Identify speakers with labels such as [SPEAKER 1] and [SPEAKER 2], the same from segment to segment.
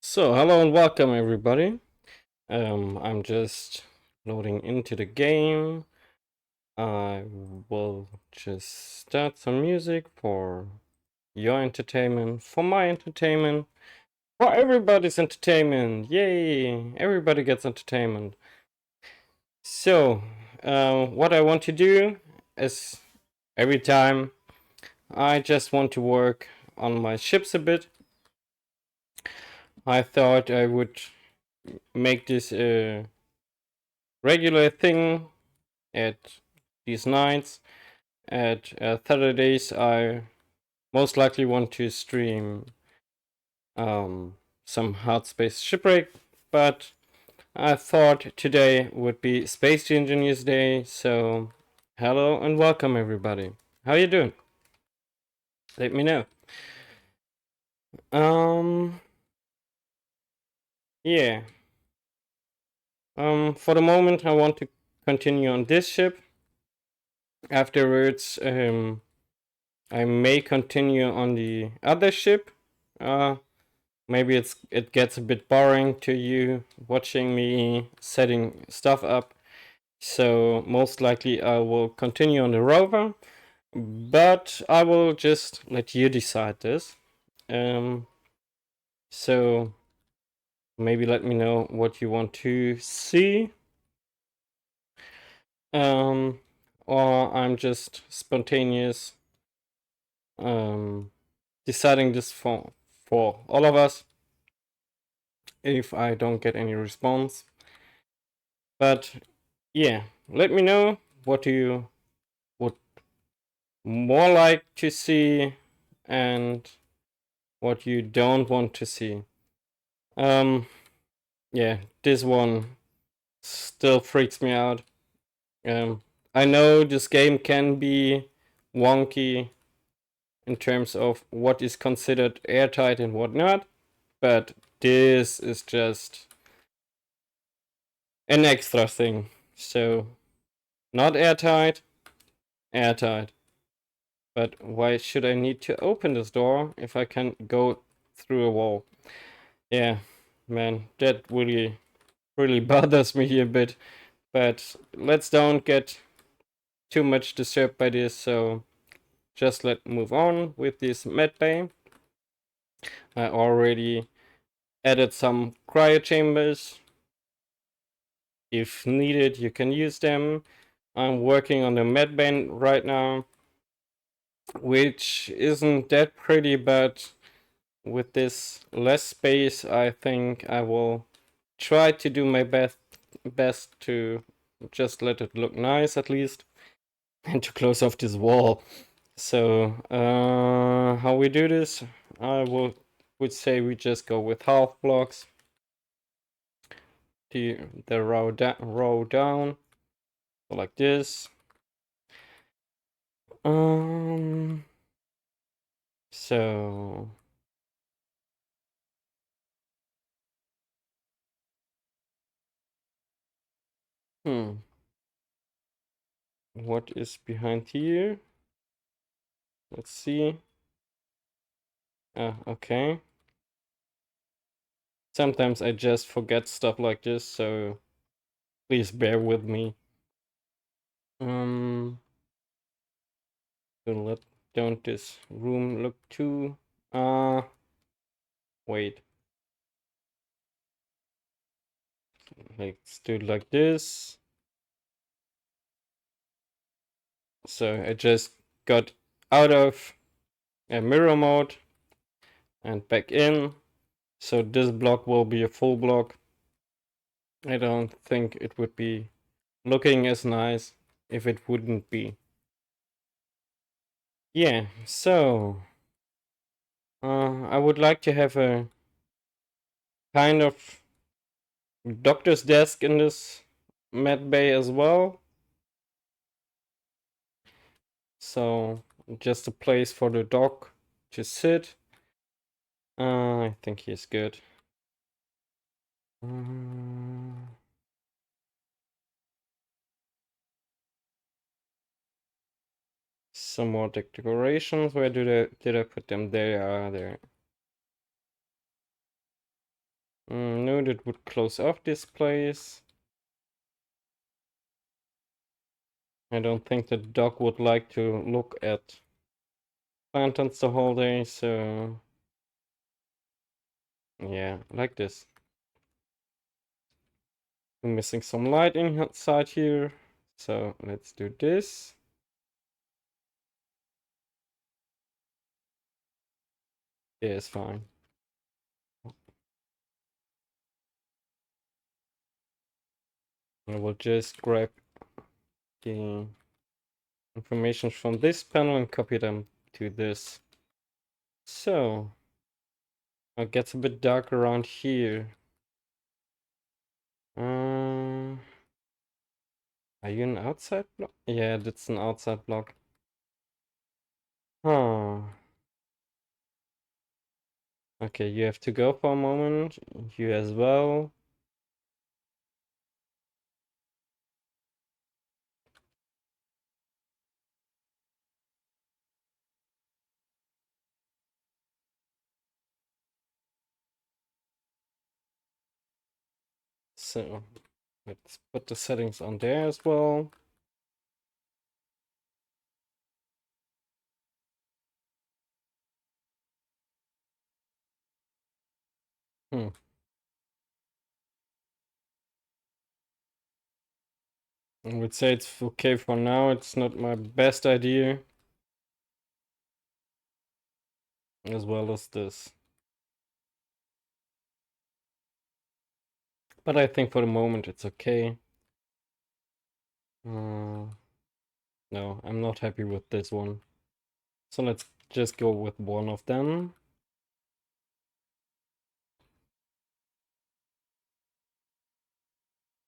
[SPEAKER 1] So, hello and welcome everybody. I'm just loading into the game. I will just start some music for your entertainment, for my entertainment, for everybody's entertainment. Yay! Everybody gets entertainment. So, what I want to do is every time I just want to work on my ships a bit. I thought I would make this a regular thing at these nights. At Saturdays, I most likely want to stream some Hard Space Shipwreck, but I thought today would be Space Engineers Day, so hello and welcome everybody. How you doing? Let me know. Um, yeah. For the moment, I want to continue on this ship. Afterwards, I may continue on the other ship. Maybe it gets a bit boring to you watching me setting stuff up. So most likely I will continue on the rover, but I will just let you decide this. Um, so maybe let me know what you want to see. Um, or I'm just spontaneous. Deciding this for all of us. If I don't get any response, but yeah, let me know what you would more like to see and what you don't want to see. Yeah, this one still freaks me out. I know this game can be wonky in terms of what is considered airtight and what not, but this is just an extra thing. So, not airtight, airtight. But why should I need to open this door if I can go through a wall? Yeah, man, that really bothers me a bit. But let's don't get too much disturbed by this, so just let move on with this med bay. I already added some cryo chambers. If needed, you can use them. I'm working on the med bay right now, which isn't that pretty, but with this less space, I think I will try to do my best to just let it look nice at least, and to close off this wall. So, how we do this? I would say we just go with half blocks. The row down, so like this. Um. So. What is behind here? Let's see. Okay. Sometimes I just forget stuff like this, so please bear with me. So don't this room look too wait. Let's do it like this. So I just got out of a mirror mode and back in. So this block will be a full block. I don't think it would be looking as nice if it wouldn't be. Yeah, so I would like to have a kind of doctor's desk in this med bay as well. So just a place for the dog to sit. I think he's good. Some more decorations. Where did I put them? They are there. No, that would close off this place. I don't think the dog would like to look at lanterns the whole day, so yeah, like this. I'm missing some light inside here, so let's do this. Yeah, it's fine. I will just grab the information from this panel and copy them to this. So it gets a bit dark around here. Are you an outside block? Yeah, that's an outside block. Huh. Okay, you have to go for a moment. You as well. So let's put the settings on there as well. I would say it's okay for now. It's not my best idea. As well as this. But I think for the moment it's okay. No, I'm not happy with this one. So let's just go with one of them.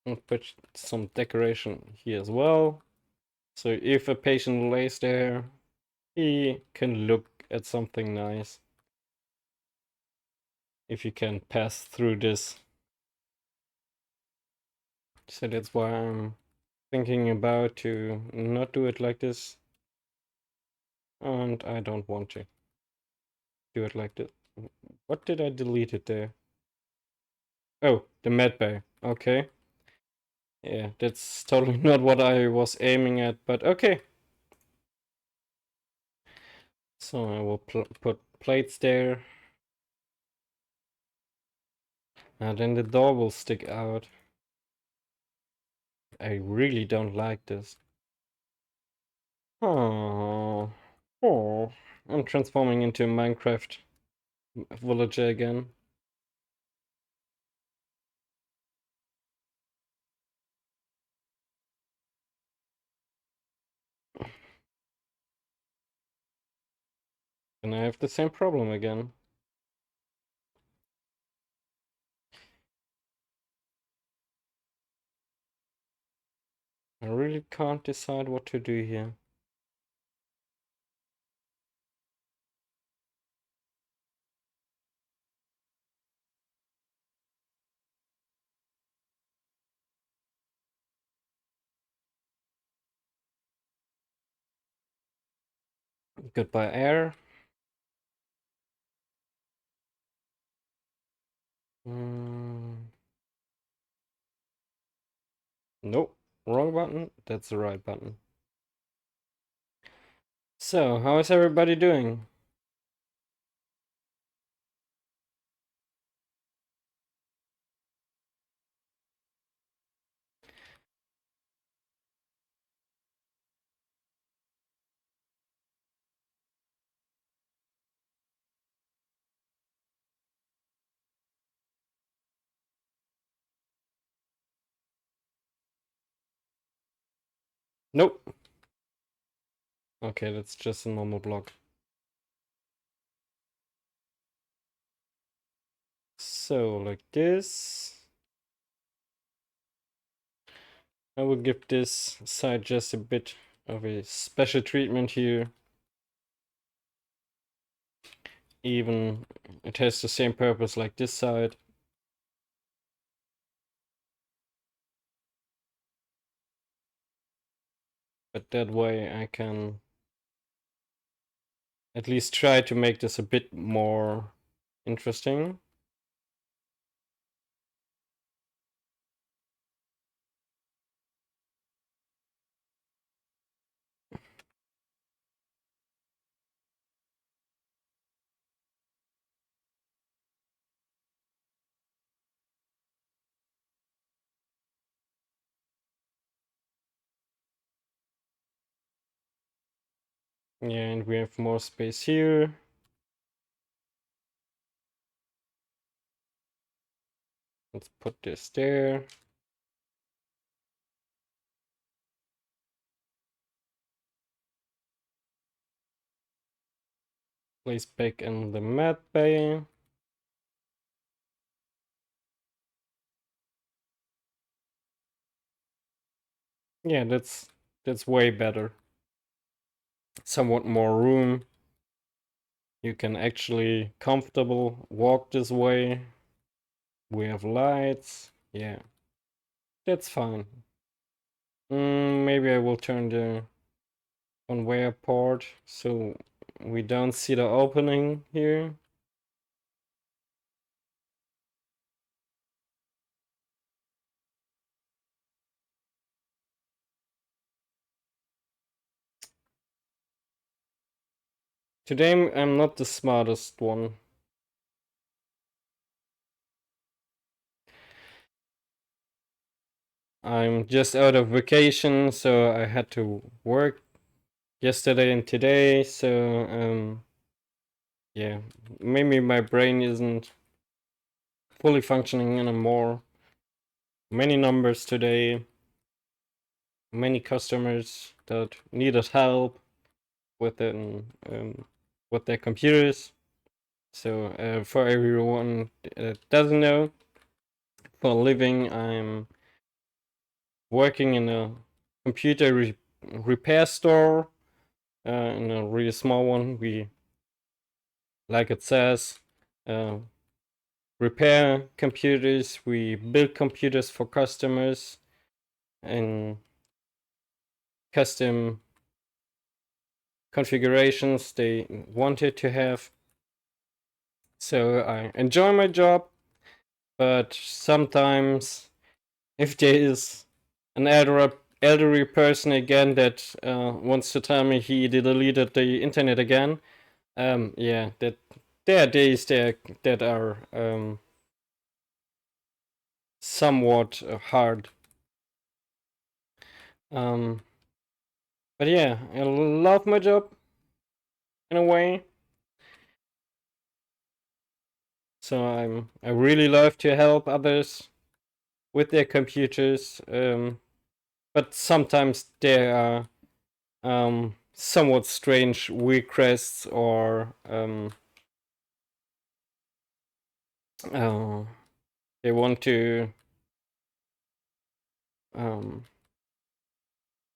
[SPEAKER 1] And put some decoration here as well. So if a patient lays there, he can look at something nice. If you can pass through this. So that's why I'm thinking about to not do it like this. And I don't want to do it like this. What did I delete it there? Oh, the med bay. Okay. Yeah, that's totally not what I was aiming at, but okay. So I will put plates there. And then the door will stick out. I really don't like this. Oh, oh, I'm transforming into a Minecraft villager again. Then I have the same problem again. I really can't decide what to do here. Goodbye air. Nope, wrong button. That's the right button. So, how is everybody doing? Nope. Okay, that's just a normal block. So, like this. I will give this side just a bit of a special treatment here. Even it has the same purpose like this side. But that way I can at least try to make this a bit more interesting. Yeah, and we have more space here. Let's put this there. Place back in the mat bay. Yeah, that's way better. Somewhat more room. You can actually comfortable walk this way. We have lights. Yeah, that's fine. Maybe I will turn the conveyor port so we don't see the opening here. Today I'm not the smartest one. I'm just out of vacation, so I had to work yesterday and today, so yeah, maybe my brain isn't fully functioning anymore. Many numbers today, many customers that needed help with with their computers. So for everyone that doesn't know, for a living, I'm working in a computer repair store, in a really small one. We, like it says, uh, repair computers. We build computers for customers and custom configurations they wanted to have. So I enjoy my job, but sometimes if there is an elderly person again that wants to tell me he deleted the internet again, yeah, that there are days there that are somewhat hard. Um, but yeah, I love my job in a way. So I really love to help others with their computers. But sometimes there are somewhat strange requests or they want to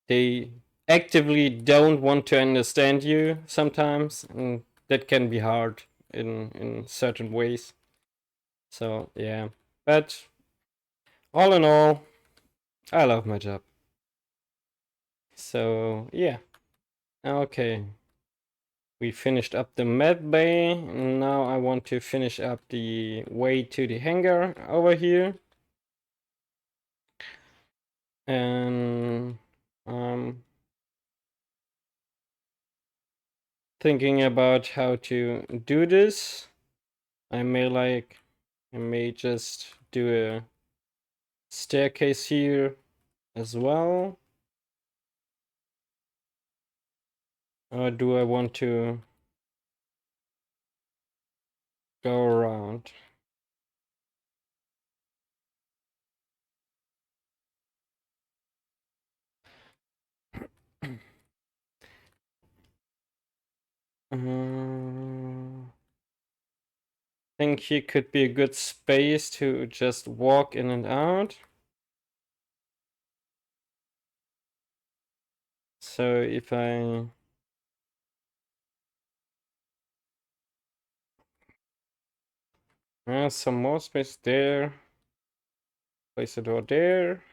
[SPEAKER 1] they actively don't want to understand you sometimes, and that can be hard in certain ways. So yeah, but all in all, I love my job. So yeah, okay. We finished up the med bay. Now I want to finish up the way to the hangar over here. And thinking about how to do this. I may just do a staircase here as well. Or do I want to go around? Think here could be a good space to just walk in and out. So if I some more space there, place a door there.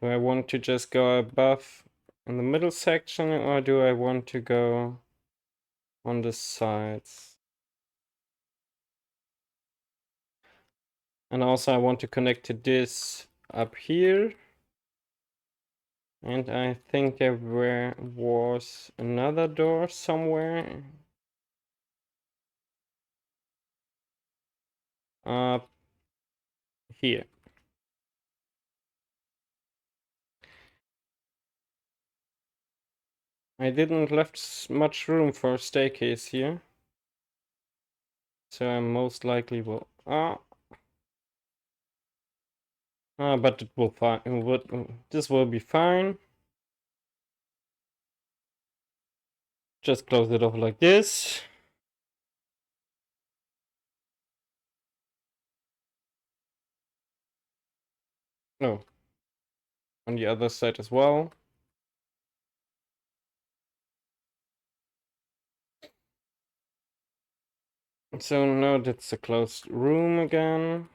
[SPEAKER 1] Do I want to just go above in the middle section, or do I want to go on the sides? And also I want to connect to this up here. And I think there was another door somewhere. Up here. I didn't left much room for a staircase here. So I most likely will... but it will fine. This will be fine. Just close it off like this. No. On the other side as well. So now that's a closed room again.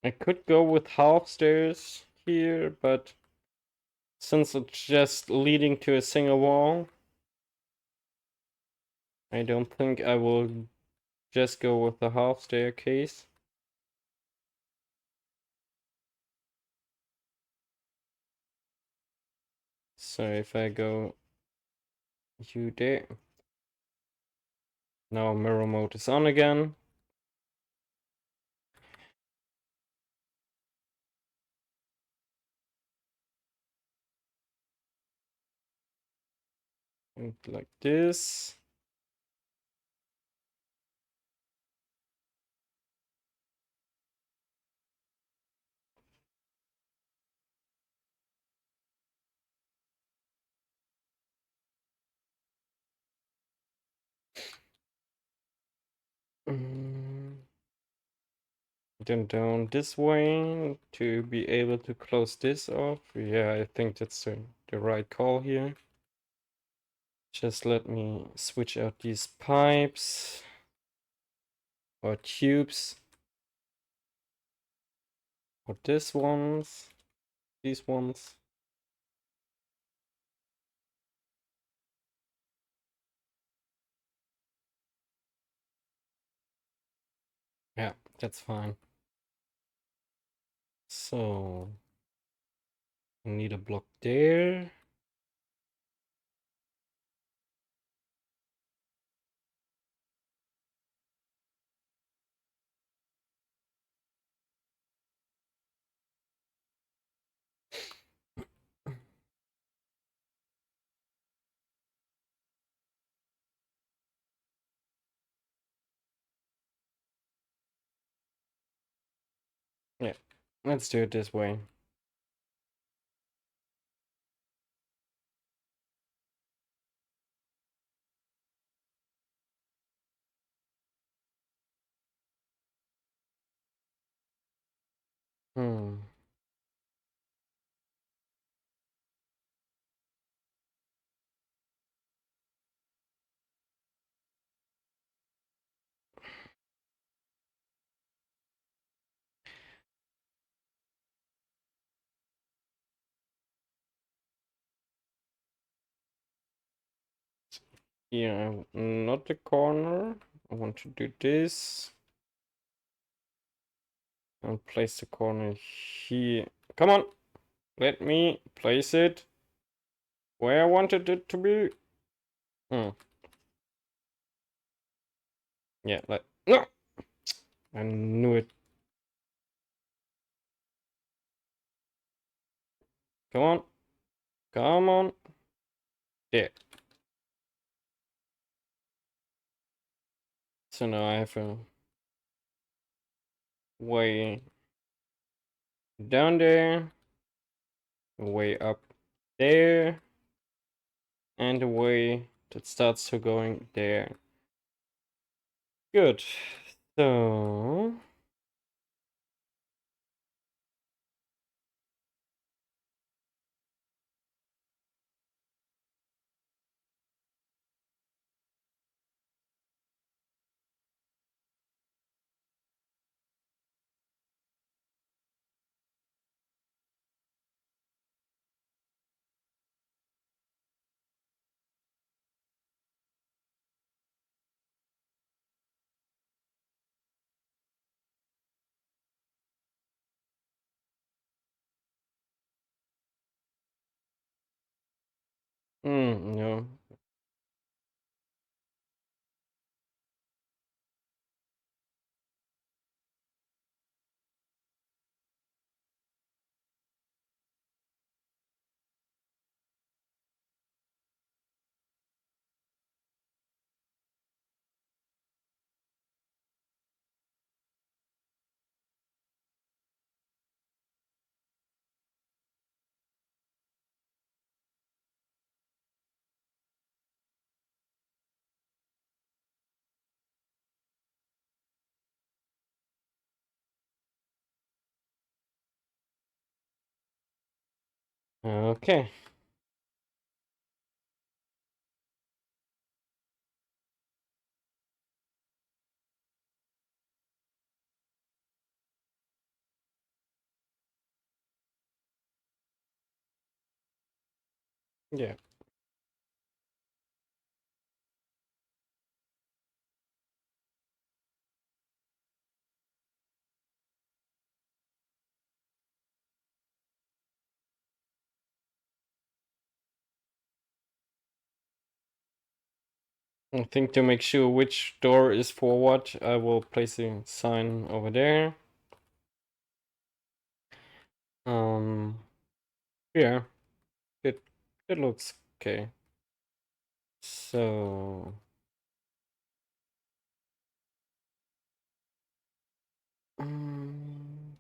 [SPEAKER 1] I could go with half stairs here, but since it's just leading to a single wall, I don't think I will just go with the half staircase. So if I go you there. Now mirror mode is on again. And like this. Then down this way to be able to close this off. Yeah, I think that's the right call here. Just let me switch out these pipes or tubes. Or these ones. Yeah, that's fine. So, I need a block there. Let's do it this way. Hmm. Yeah, not the corner. I want to do this. And place the corner here. Come on! Let me place it where I wanted it to be. Hmm. Yeah, no! I knew it. Come on. Come on. There. So now I have a way down there, a way up there, and a way that starts to going there. Good. So no. Okay. Yeah. I think to make sure which door is forward, I will place a sign over there. Yeah, it it looks okay. So um,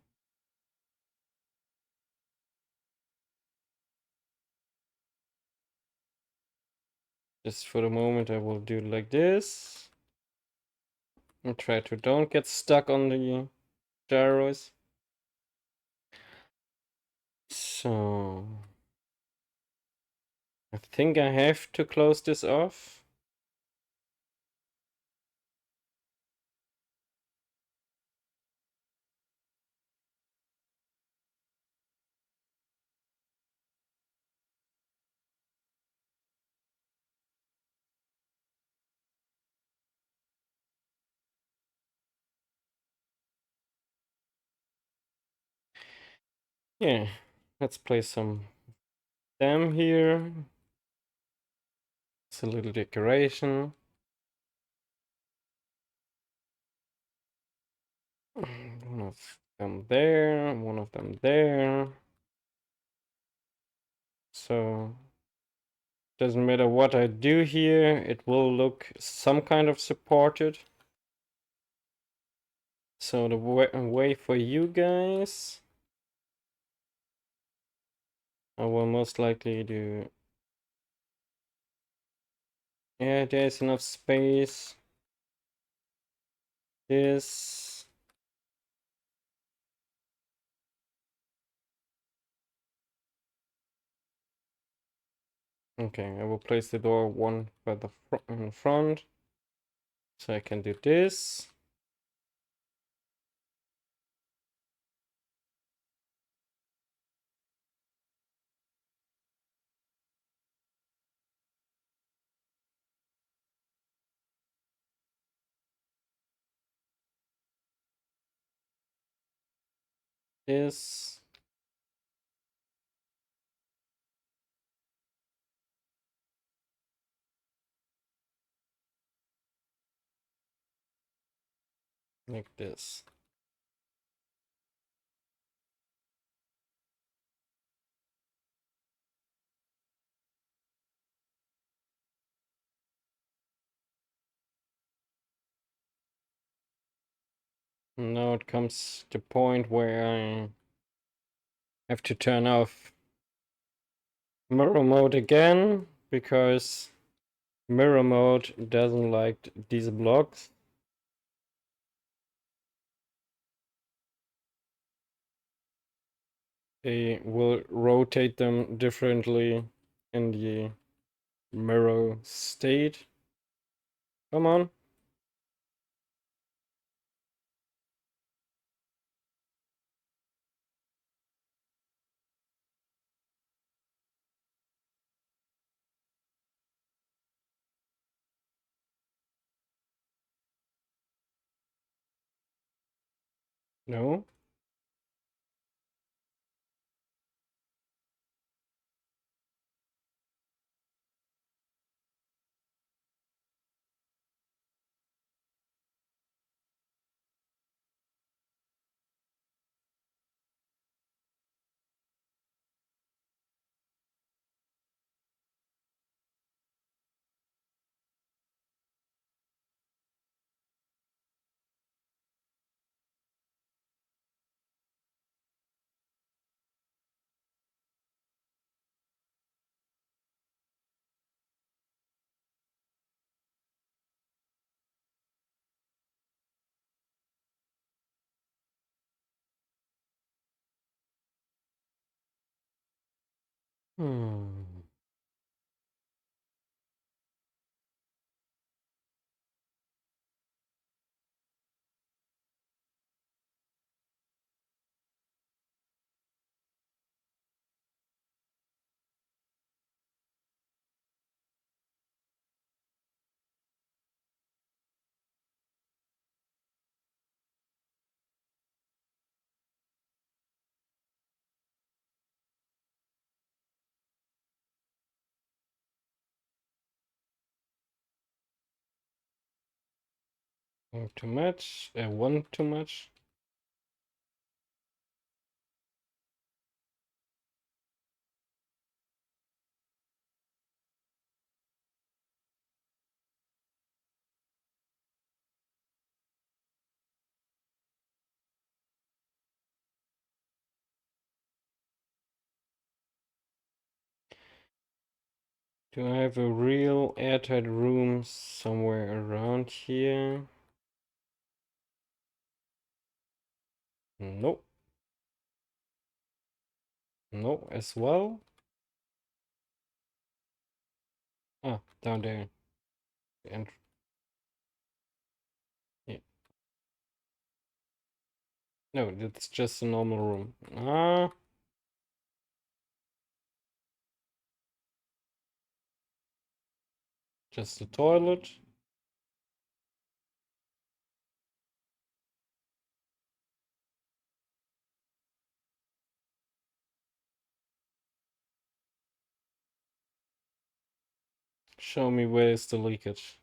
[SPEAKER 1] just for the moment, I will do like this and try to don't get stuck on the gyros. So I think I have to close this off. Yeah, let's place some them here. It's a little decoration. One of them there, one of them there. So doesn't matter what I do here, it will look some kind of supported. So the way for you guys I will most likely do... Yeah, there's enough space. This... Okay, I will place the door one by the in front. So I can do this. This. Like this. Now it comes to the point where I have to turn off mirror mode again, because mirror mode doesn't like these blocks. They will rotate them differently in the mirror state. Come on. No. Hmm. Too much. One too much. Do I have a real airtight room somewhere around here? Nope. No, as well. Ah, down there. And yeah. No, it's just a normal room. Ah, just a toilet. Show me where is the leakage.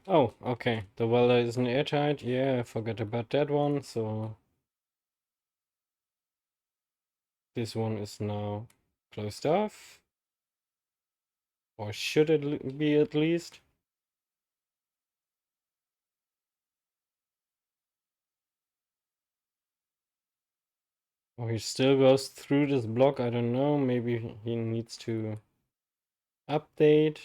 [SPEAKER 1] Oh, okay. The welder isn't airtight. Yeah, I forgot about that one. So this one is now closed off. Or should it be at least? Or he still goes through this block. I don't know. Maybe he needs to update.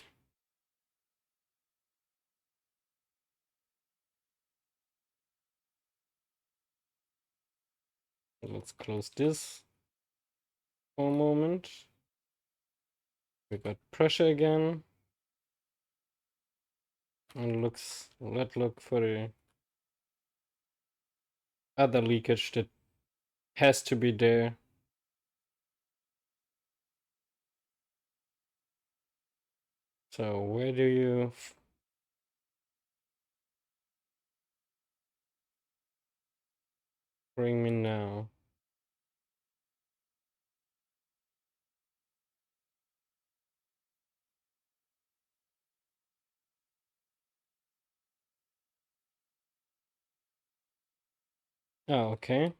[SPEAKER 1] Let's close this for a moment. We got pressure again. And let's look for the other leakage that has to be there. So where do you bring me now? Oh, okay.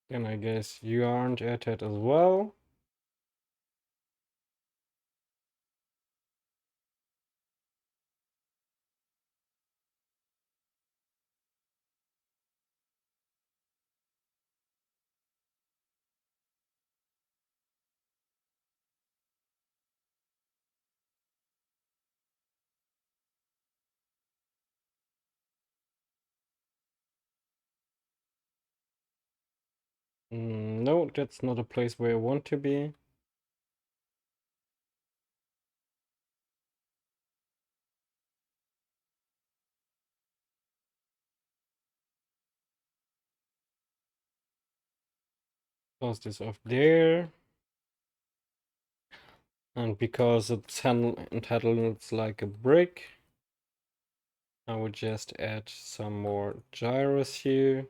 [SPEAKER 1] Then I guess you aren't airtight as well. No, that's not a place where I want to be. Close this off there. And because it's handled like a brick, I would just add some more gyros here.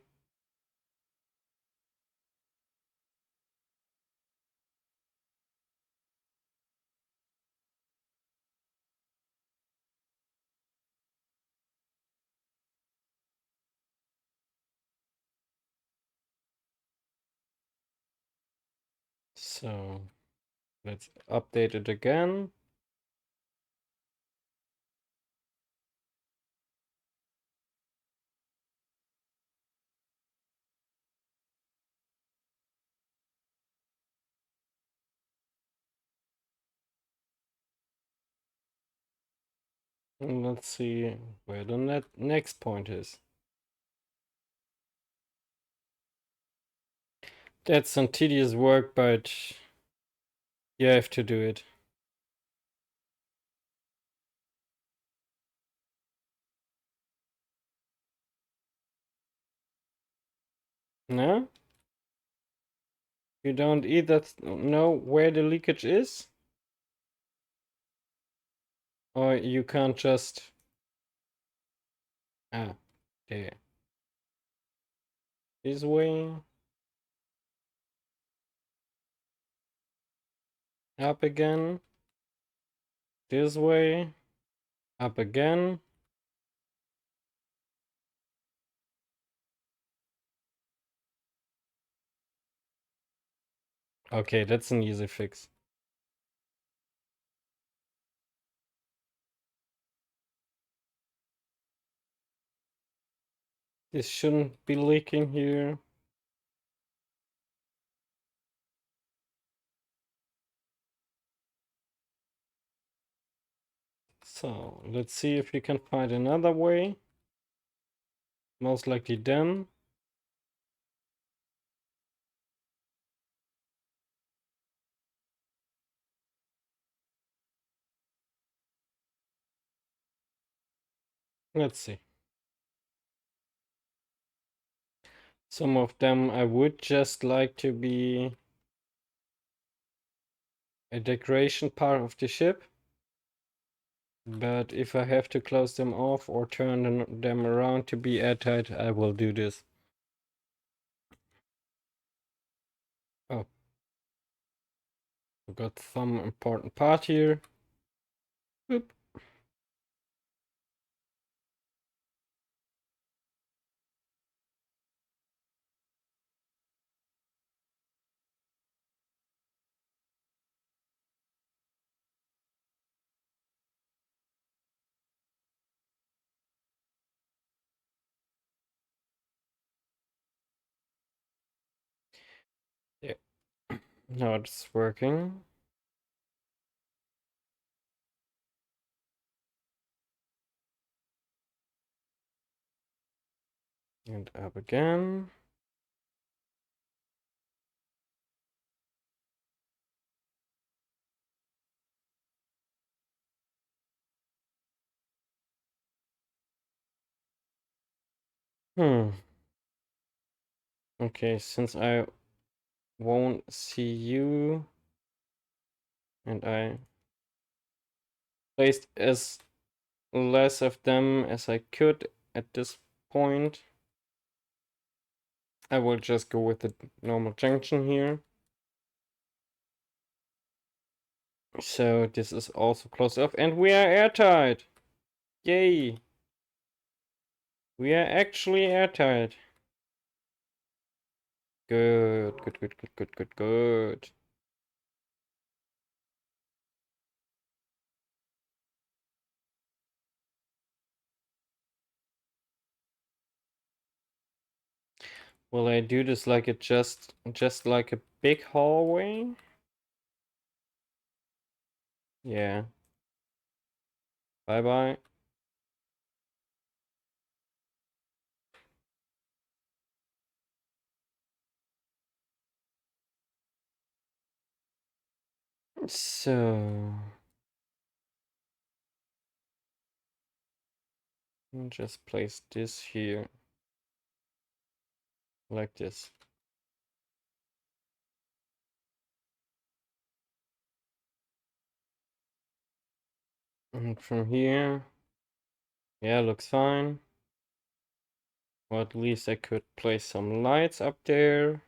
[SPEAKER 1] So let's update it again. And let's see where the next point is. That's some tedious work, but you have to do it. No? You don't either know where the leakage is? Or you can't just... Ah, there. This way. Up again. This way. Up again. Okay, that's an easy fix. This shouldn't be leaking here. So, let's see if we can find another way. Most likely then. Let's see. Some of them I would just like to be a decoration part of the ship. But if I have to close them off or turn them around to be airtight, I will do this. Oh. We got some important part here. Boop. Yeah. Now it's working. And up again. Hmm. Okay, since I won't see you and I placed as less of them as I could at this point, I will just go with the normal junction here. So this is also close up and we are airtight. Yay. We are actually airtight. Good, good, good, good, good, good, good. Will I do this like it just like a big hallway? Yeah. Bye bye. So I'll just place this here like this. And from here, yeah, looks fine. Or at least I could place some lights up there.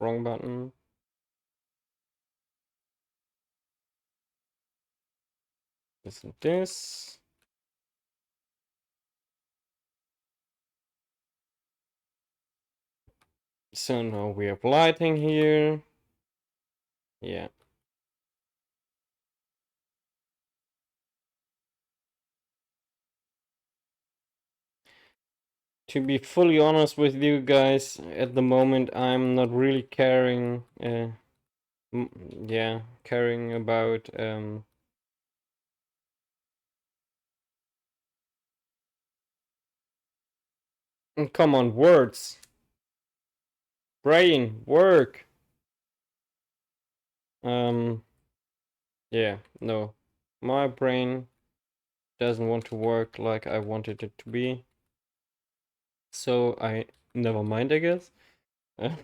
[SPEAKER 1] Wrong button. This and this. So now we have lighting here. Yeah. To be fully honest with you guys, at the moment I'm not really caring. Yeah, caring about come on, words, brain, work. Um, yeah, no, my brain doesn't want to work like I wanted it to be. So I never mind, I guess. No,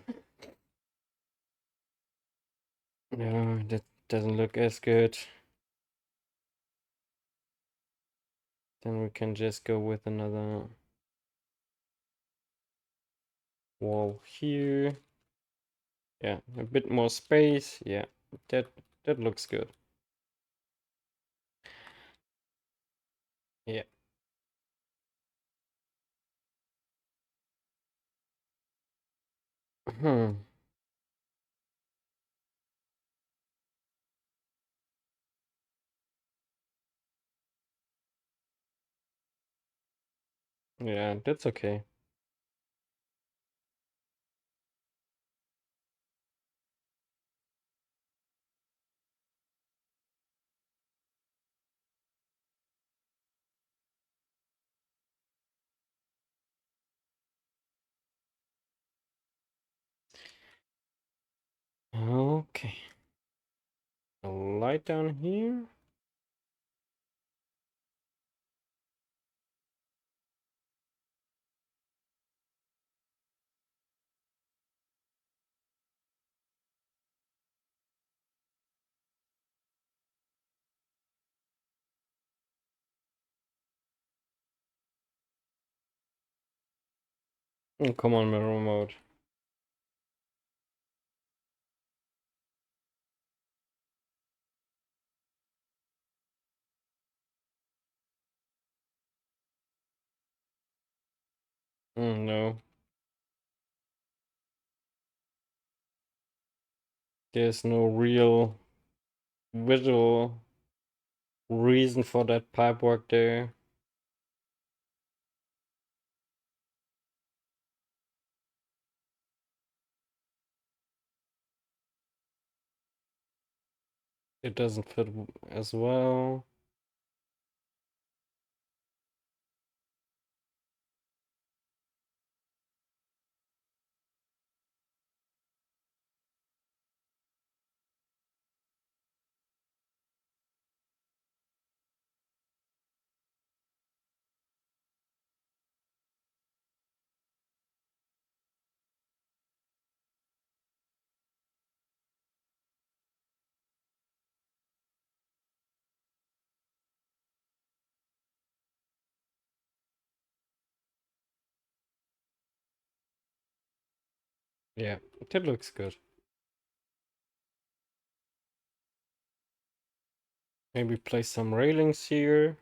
[SPEAKER 1] that doesn't look as good. Then we can just go with another wall here. Yeah, a bit more space. Yeah, that that looks good. Yeah. Hmm. Yeah, that's okay. Okay. A light down here. Oh, come on, my remote. No. There's no real visual reason for that pipework there. It doesn't fit as well. Yeah, that looks good. Maybe place some railings here.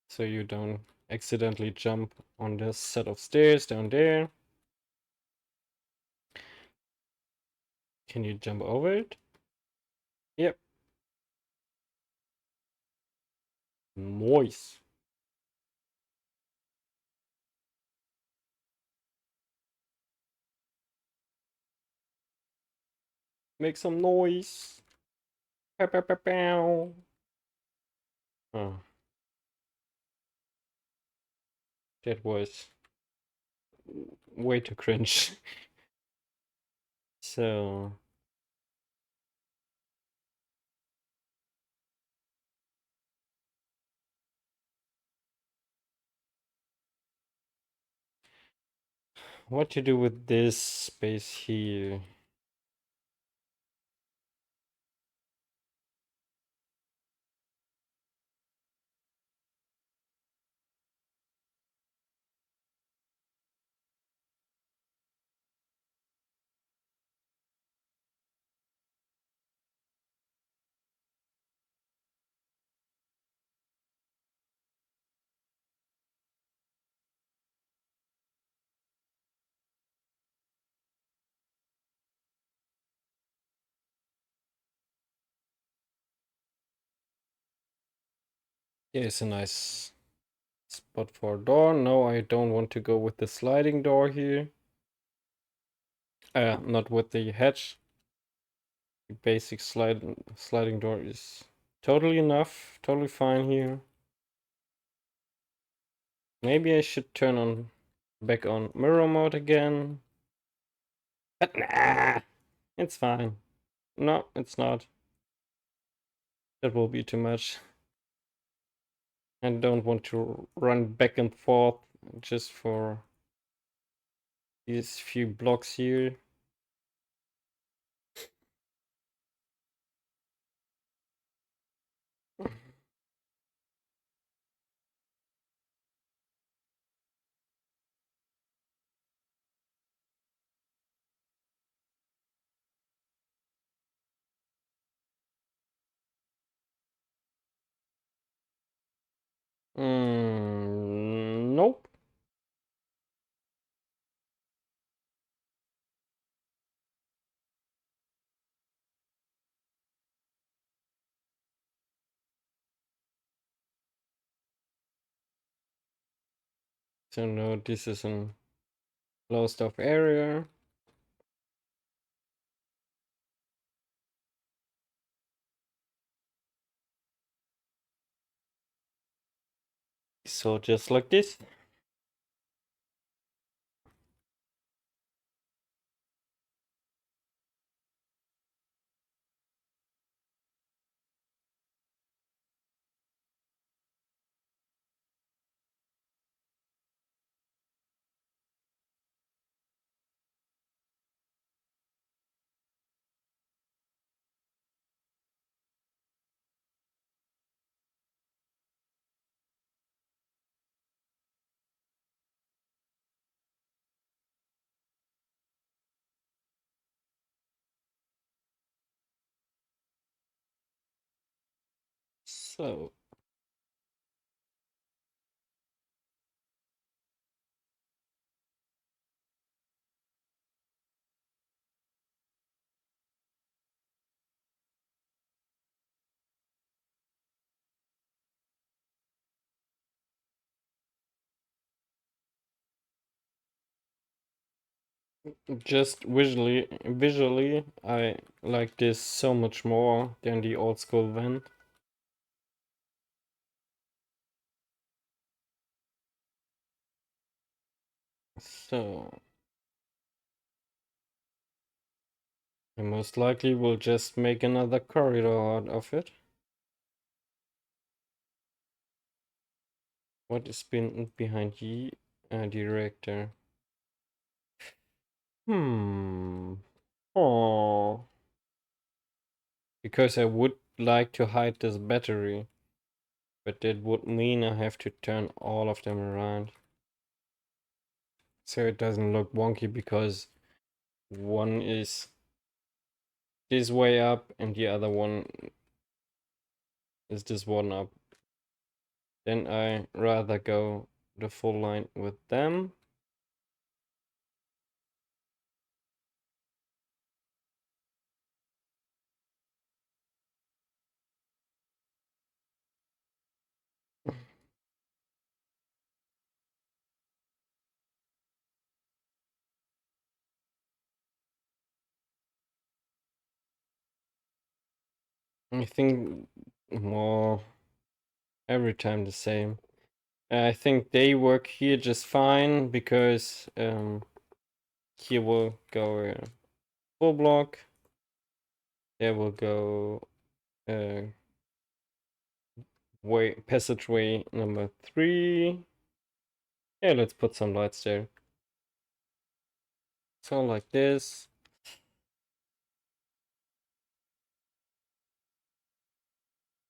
[SPEAKER 1] So you don't accidentally jump on this set of stairs down there. Can you jump over it? Yep. Nice. Make some noise. Pow, pow, pow, pow. Oh, that was way too cringe. So, what to do with this space here? Yeah, it's a nice spot for a door. No, I don't want to go with the sliding door here. Not with the hatch. The basic sliding door is totally enough, totally fine here. Maybe I should turn on back on mirror mode again. But nah, it's fine. No, it's not. That will be too much. I don't want to run back and forth just for these few blocks here. Nope. So no, this is a closed off area. So just like this. So Just visually, I like this so much more than the old school van. So I most likely will just make another corridor out of it. What is been behind the director? Oh, because I would like to hide this battery, but that would mean I have to turn all of them around. So it doesn't look wonky because one is this way up and the other one is this one up. Then I rather go the full line with them. I think more every time the same. I think they work here just fine because here will go full block. There will go uh, passageway number 3. Yeah, let's put some lights there. So like this.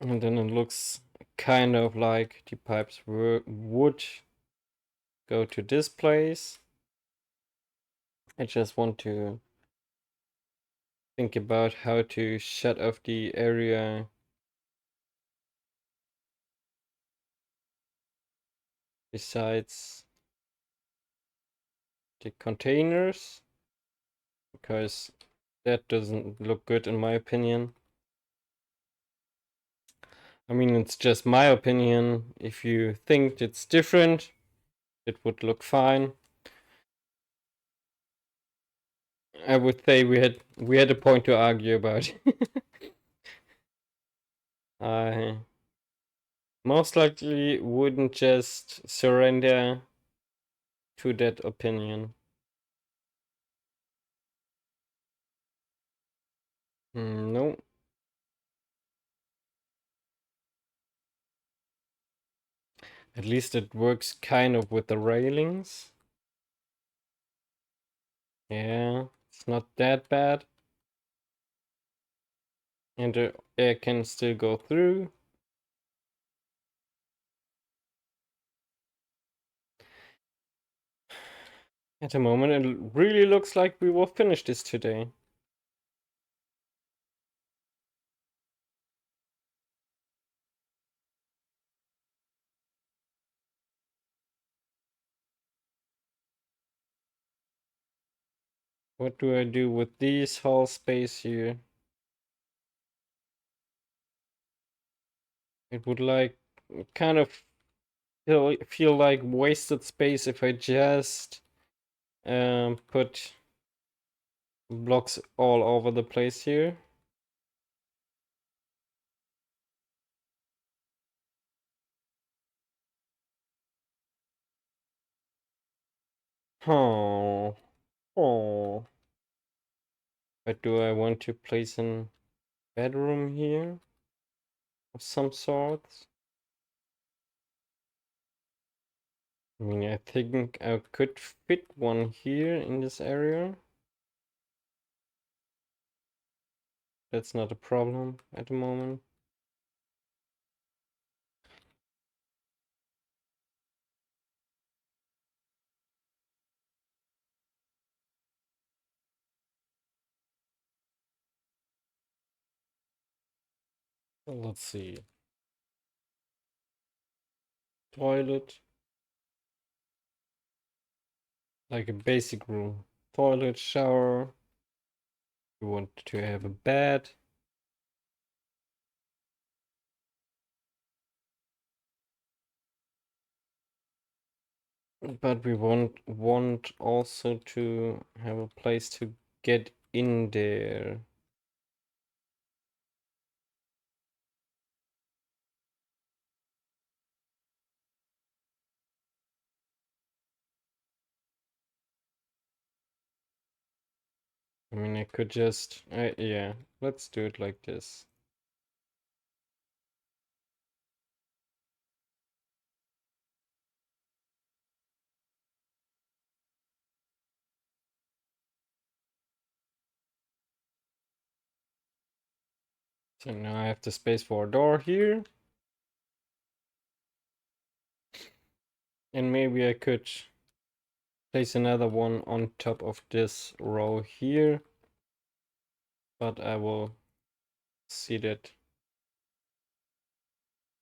[SPEAKER 1] And then it looks kind of like the pipes would go to this place. I just want to think about how to shut off the area besides the containers, because that doesn't look good in my opinion. I mean, it's just my opinion. If you think it's different, it would look fine. I would say we had a point to argue about. I most likely wouldn't just surrender to that opinion. No. At least it works kind of with the railings. Yeah, it's not that bad. And the air can still go through. At the moment, it really looks like we will finish this today. What do I do with this whole space here? It would like kind of feel like wasted space if I just put blocks all over the place here. Oh, oh. But do I want to place a bedroom here of some sort? I mean, I think I could fit one here in this area. That's not a problem at the moment. Let's see. Toilet. Like a basic room. Toilet, shower. You want to have a bed. But we want also to have a place to get in there. I mean, I could just, yeah, let's do it like this. So now I have the space for a door here. And maybe I could place another one on top of this row here. But I will see that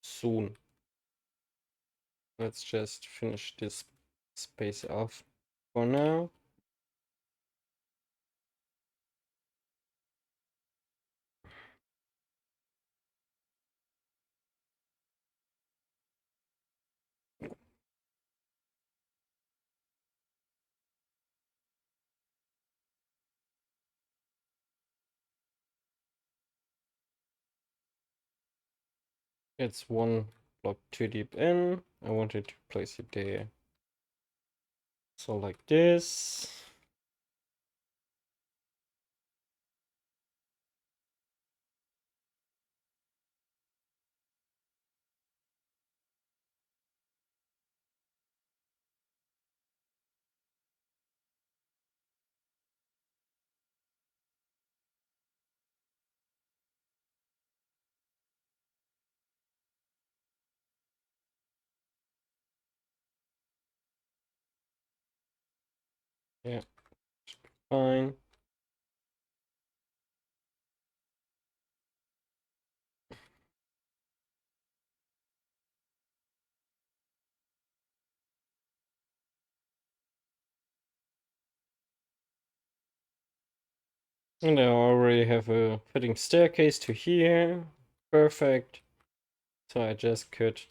[SPEAKER 1] soon. Let's just finish this space off for now. It's one block too deep in. I wanted to place it there. So like this. Yeah, fine. And I already have a fitting staircase to here. Perfect. So I just could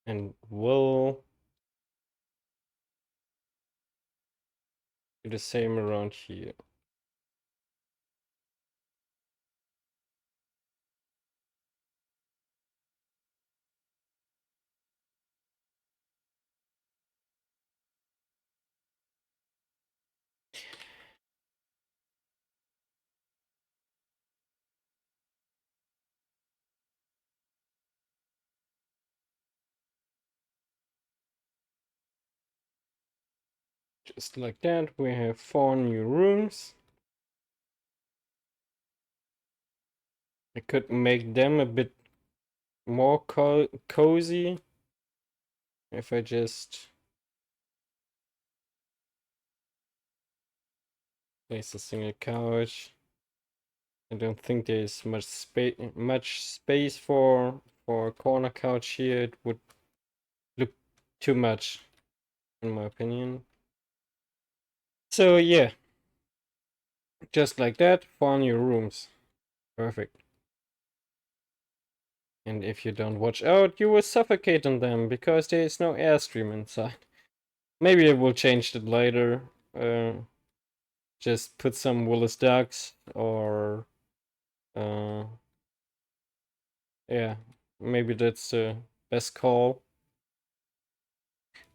[SPEAKER 1] and will do the same around here. Just like that, we have 4 new rooms. I could make them a bit more cozy if I just place a single couch. I don't think there's much space for a corner couch here. It would look too much, in my opinion. So yeah, just like that, 4 new rooms. Perfect. And if you don't watch out, you will suffocate on them because there is no airstream inside. Maybe I will change that later. Just put some Willis ducks or uh, yeah, maybe that's the best call.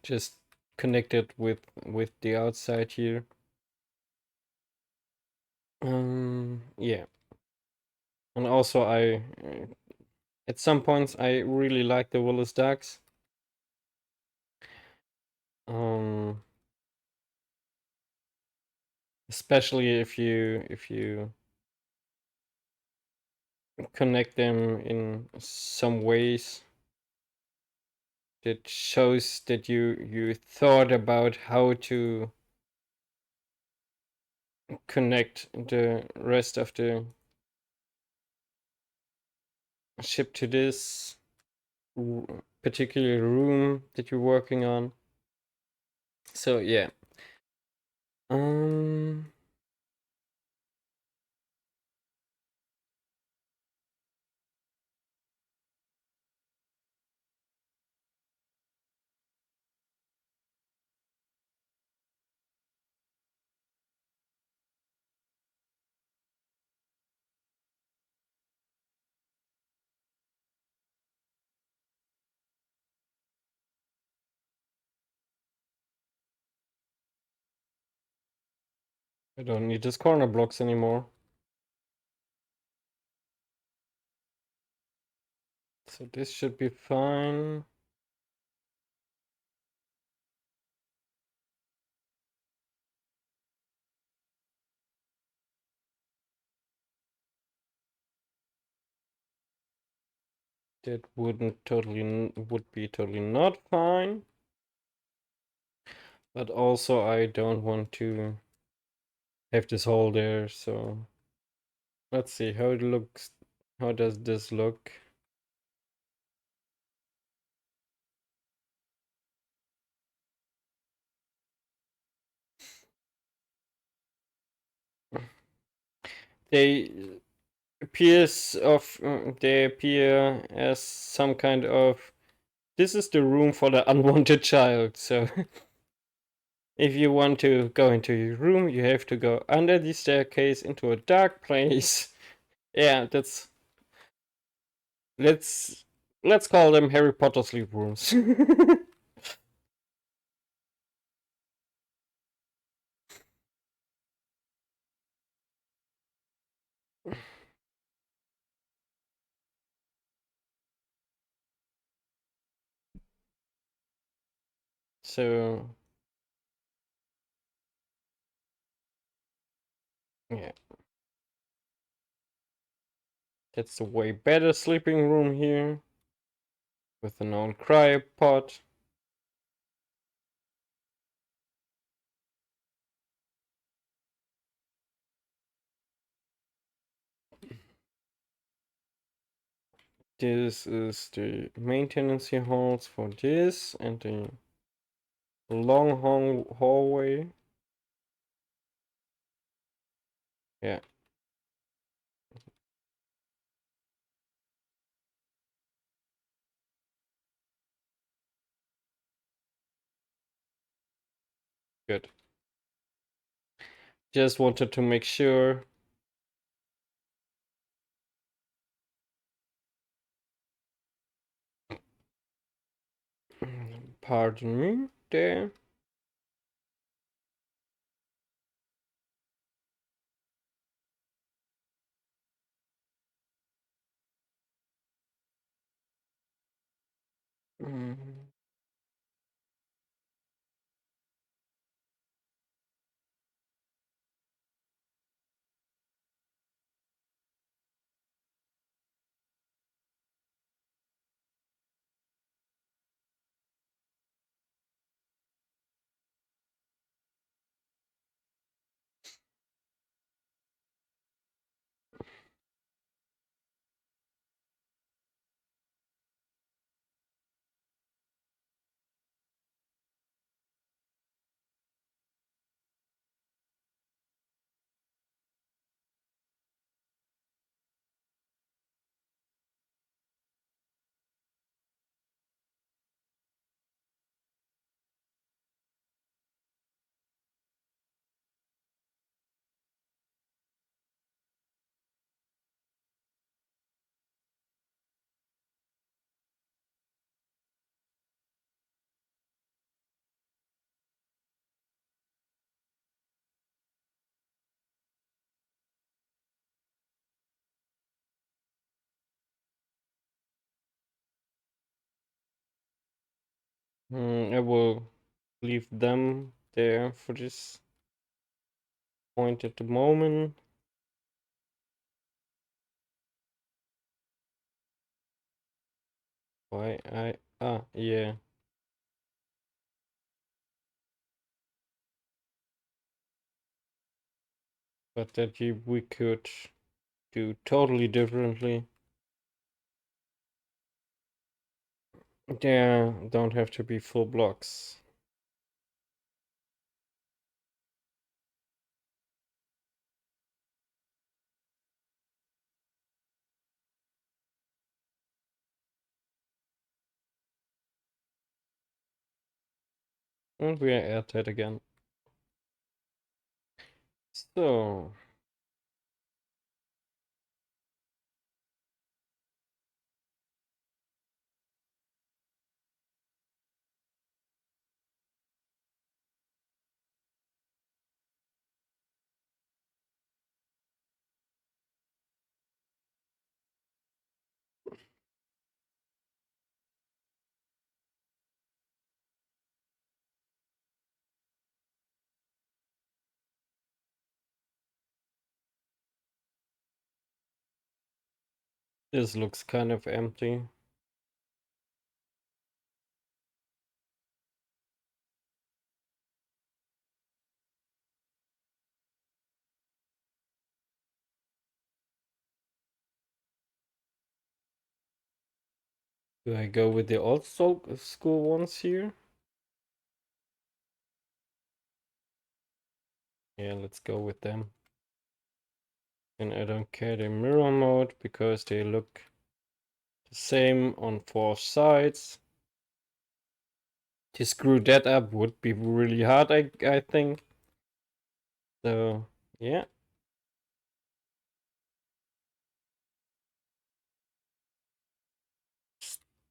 [SPEAKER 1] Just connect it with the outside here. Yeah, and also at some points I really like the Willis ducks. Um, especially if you connect them in some ways that shows that you thought about how to connect the rest of the ship to this particular room that you're working on. So yeah. Um I don't need these corner blocks anymore. So this should be fine. That would be totally not fine. But also I don't want to have this hole there, so let's see how it looks. How does this look? They they appear as some kind of, this is the room for the unwanted child. So if you want to go into your room, you have to go under the staircase into a dark place. Yeah, that's, let's call them Harry Potter sleep rooms. So yeah, that's a way better sleeping room here with an own cryopod. This is the maintenance halls for this and the long hallway. Yeah. Good. Just wanted to make sure. Pardon me there. Mm, I will leave them there for this point at the moment. Why yeah. But that we could do totally differently. Yeah, don't have to be full blocks. And we are airtight again. So This looks kind of empty. Do I go with the old school ones here? Yeah, let's go with them. And I don't care the mirror mode because they look the same on 4 sides. To screw that up would be really hard, I think. So, yeah.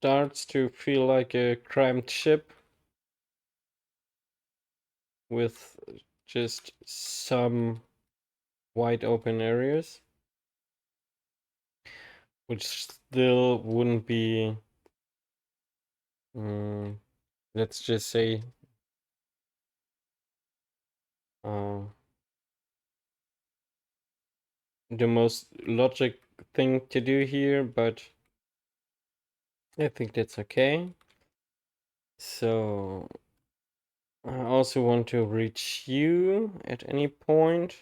[SPEAKER 1] Starts to feel like a cramped ship with just some wide open areas, which still wouldn't be, let's just say, uh, the most logic thing to do here, but I think that's okay. So I also want to reach you at any point.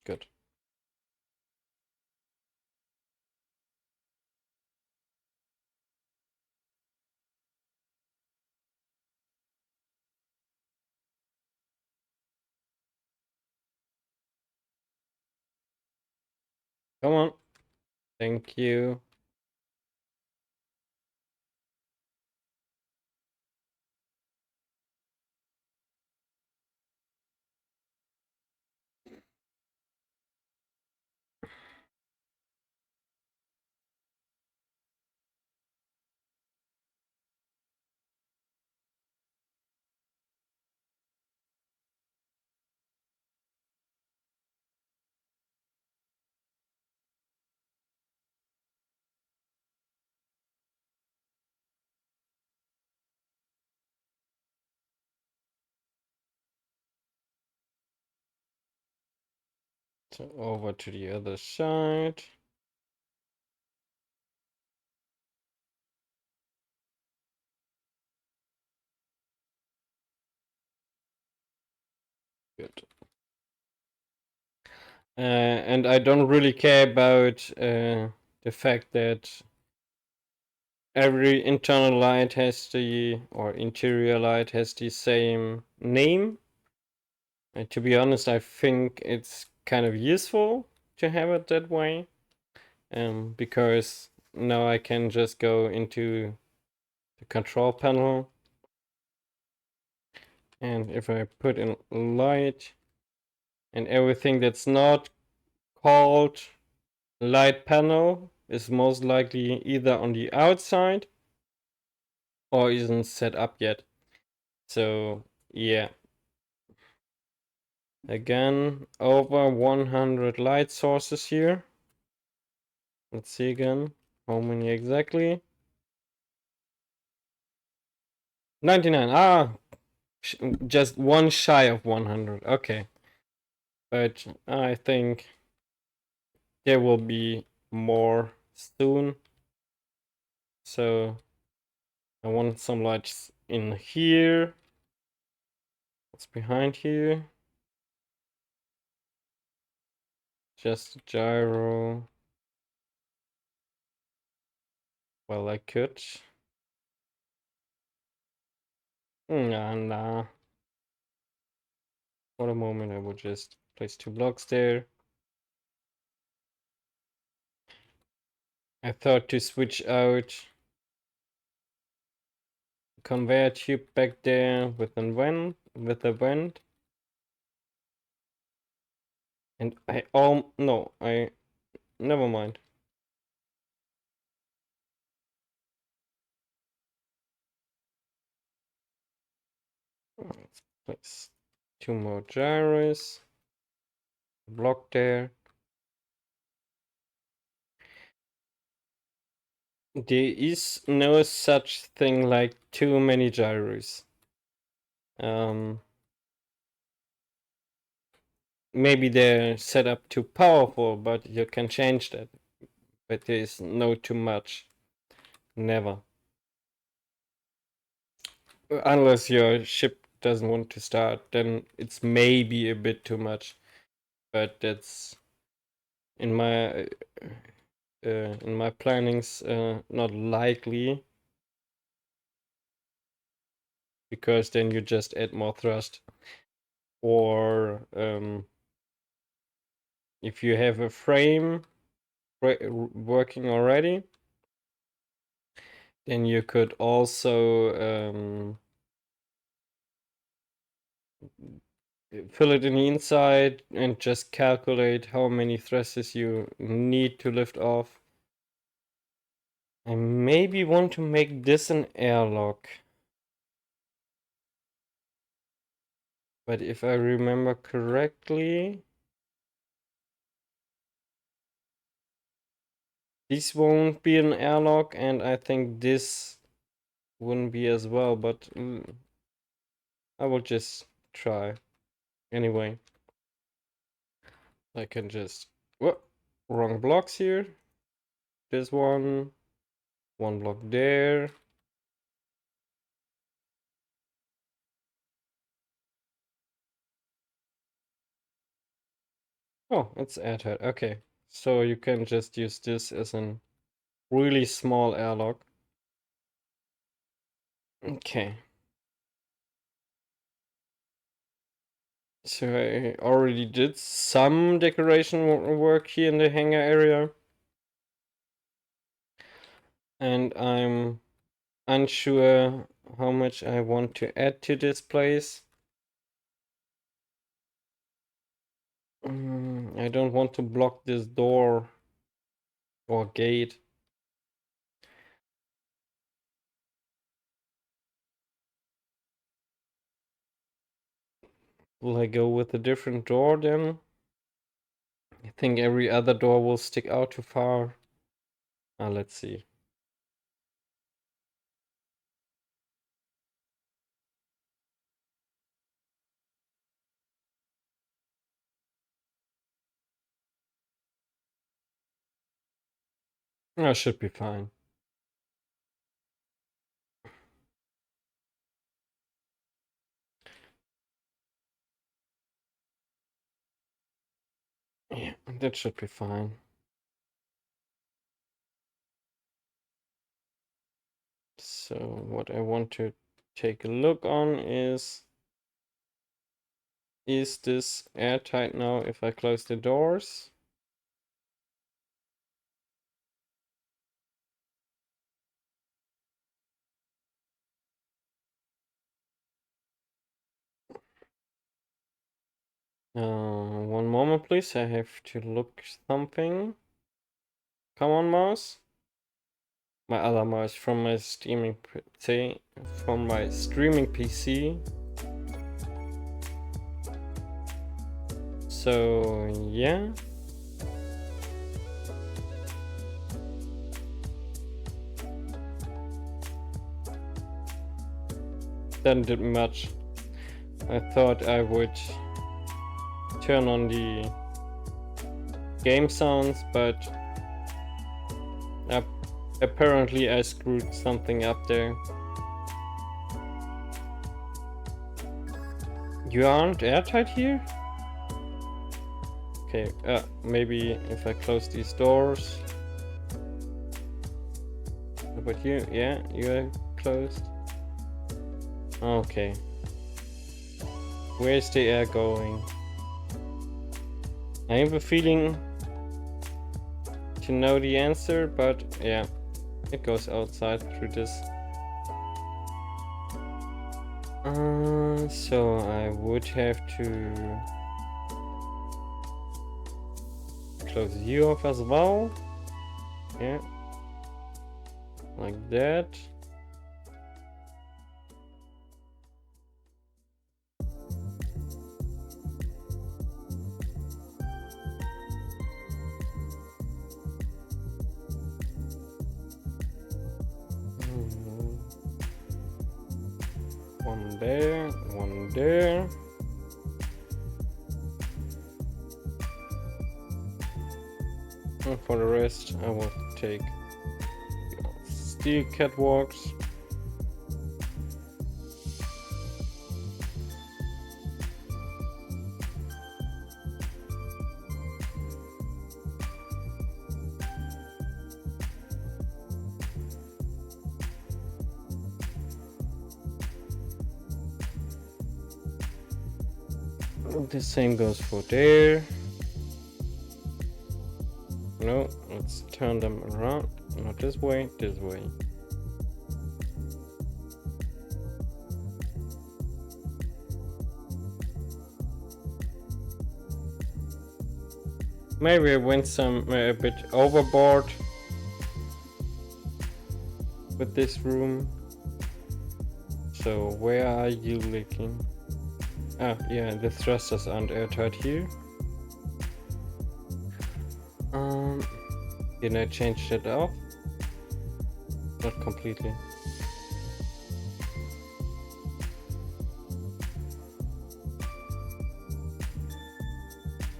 [SPEAKER 1] Good. Come on. Thank you. So over to the other side. Good. And I don't really care about the fact that every internal light has or interior light has the same name. And to be honest, I think it's kind of useful to have it that way. Because now I can just go into the control panel. And if I put in light and everything that's not called light panel is most likely either on the outside or isn't set up yet. So yeah, again, over 100 light sources here. Let's see again, how many exactly? 99. Just one shy of 100. Okay, but I think there will be more soon. So I want some lights in here. What's behind here? Just gyro. Well, I could. Nah. For a moment, I will just place 2 blocks there. I thought to switch out conveyor tube back there with a vent. And no, never mind. Let's place 2 more gyros. Block there. There is no such thing like too many gyros. Maybe they're set up too powerful, but you can change that. But there is no too much. Never. Unless your ship doesn't want to start, then it's maybe a bit too much. But that's in my plannings not likely, because then you just add more thrust. Or if you have a frame working already, then you could also fill it in the inside and just calculate how many thrusters you need to lift off. I maybe want to make this an airlock. But if I remember correctly, this won't be an airlock, and I think this wouldn't be as well, but I will just try. Anyway, I can just... Whoa, wrong blocks here. This one block there. Oh, it's airtight. Okay, so you can just use this as a really small airlock. Okay. So I already did some decoration work here in the hangar area. And I'm unsure how much I want to add to this place. I don't want to block this door or gate. Will I go with a different door then? I think every other door will stick out too far. Let's see. That should be fine. Yeah, that should be fine. So what I want to take a look on is this airtight now if I close the doors? One moment please, I have to look something. Come on, mouse. My other mouse from my streaming PC. So yeah. Didn't do much. I thought I would turn on the game sounds, but apparently I screwed something up there. You aren't airtight here? Okay, maybe if I close these doors. How about you? Yeah, you're closed. Okay. Where's the air going? I have a feeling to know the answer, but yeah, it goes outside through this. So I would have to close you off as well. Yeah, like that. One One there, one there. And for the rest, I will take steel catwalks. The same goes for there. No, let's turn them around. Not this way, this way. Maybe I went a bit overboard with this room. So where are you leaking? Ah, yeah, the thrusters aren't airtight here. Did I change that off? Not completely.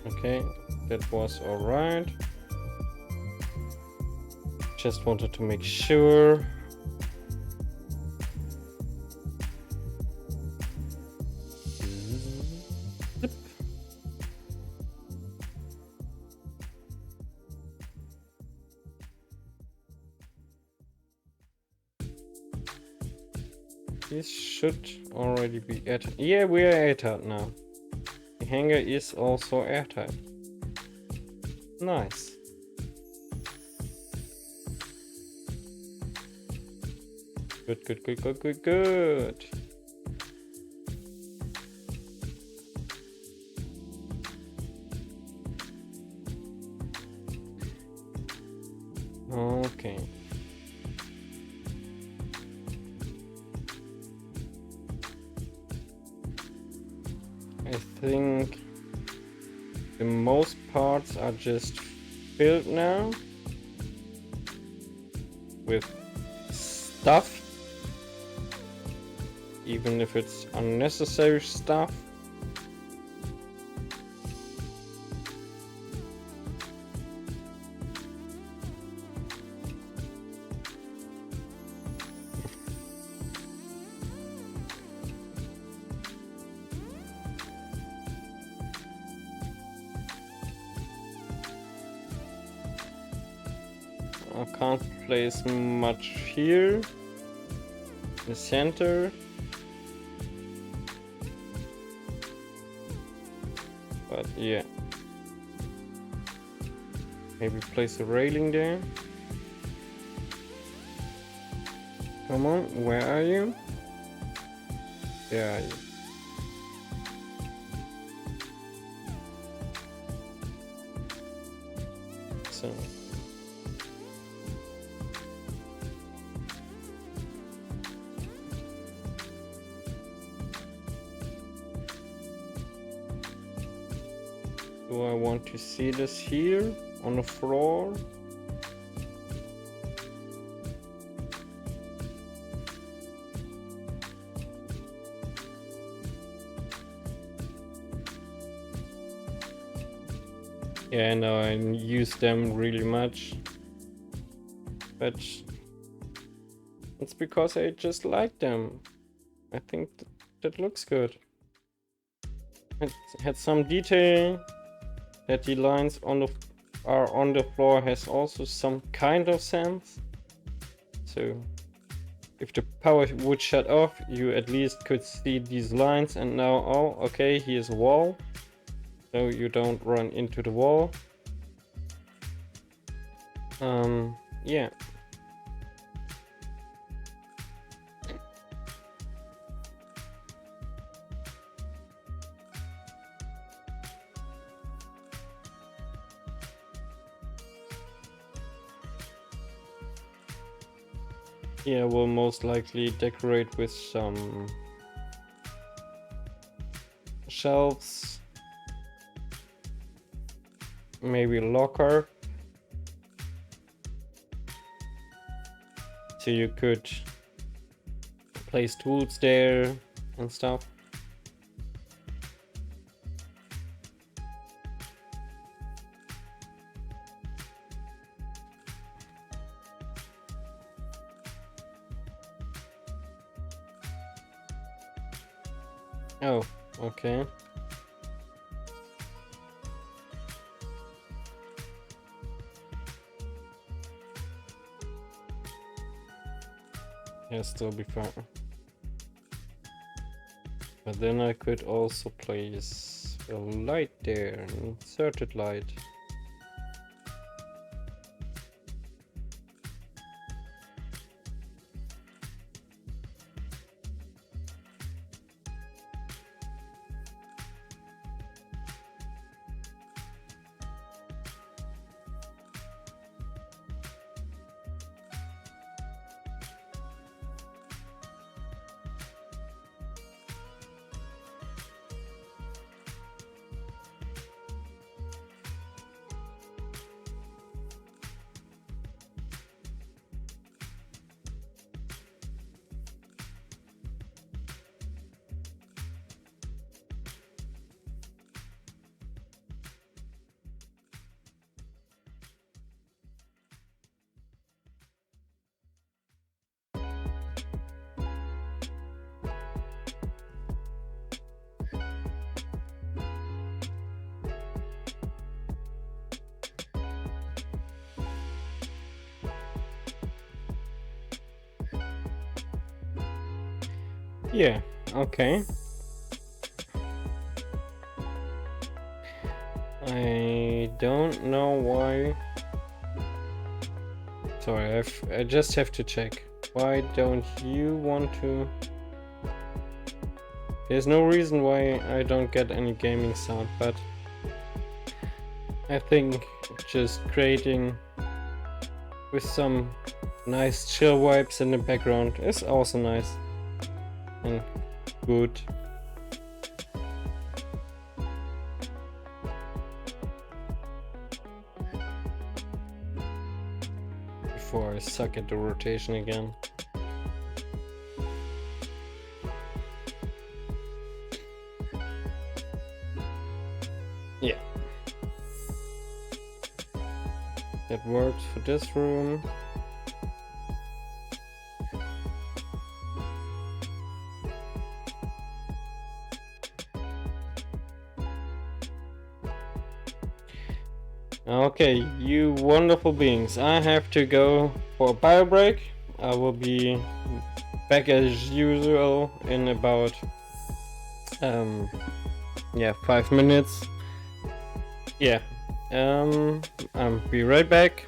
[SPEAKER 1] Okay, that was alright. Just wanted to make sure. This should already be airtight. Yeah, we are airtight now. The hangar is also airtight. Nice. Good, good, good, good, good, good. Okay. I think the most parts are just filled now with stuff, even if it's unnecessary stuff. I can't place much here in the center, but yeah, maybe place a railing there. Come on, where are you? There are you. So do I want to see this here on the floor? Yeah, no, I use them really much, but it's because I just like them. I think that looks good. It had some detail. That the lines are on the floor has also some kind of sense. So if the power would shut off, you at least could see these lines, and now, oh, okay, here's a wall. So you don't run into the wall. Yeah. Yeah, we'll most likely decorate with some shelves, maybe a locker, so you could place tools there, and stuff. Oh, okay. Yeah, still be fine. But then I could also place a light there, an inserted light. Yeah, okay. I don't know why. Sorry, I just have to check. Why don't you want to? There's no reason why I don't get any gaming sound, but I think just creating with some nice chill vibes in the background is also nice and good. Before I suck at the rotation again. Yeah. That works for this room. Okay, you wonderful beings. I have to go for a bio break. I will be back as usual in about 5 minutes. Yeah. I'll be right back.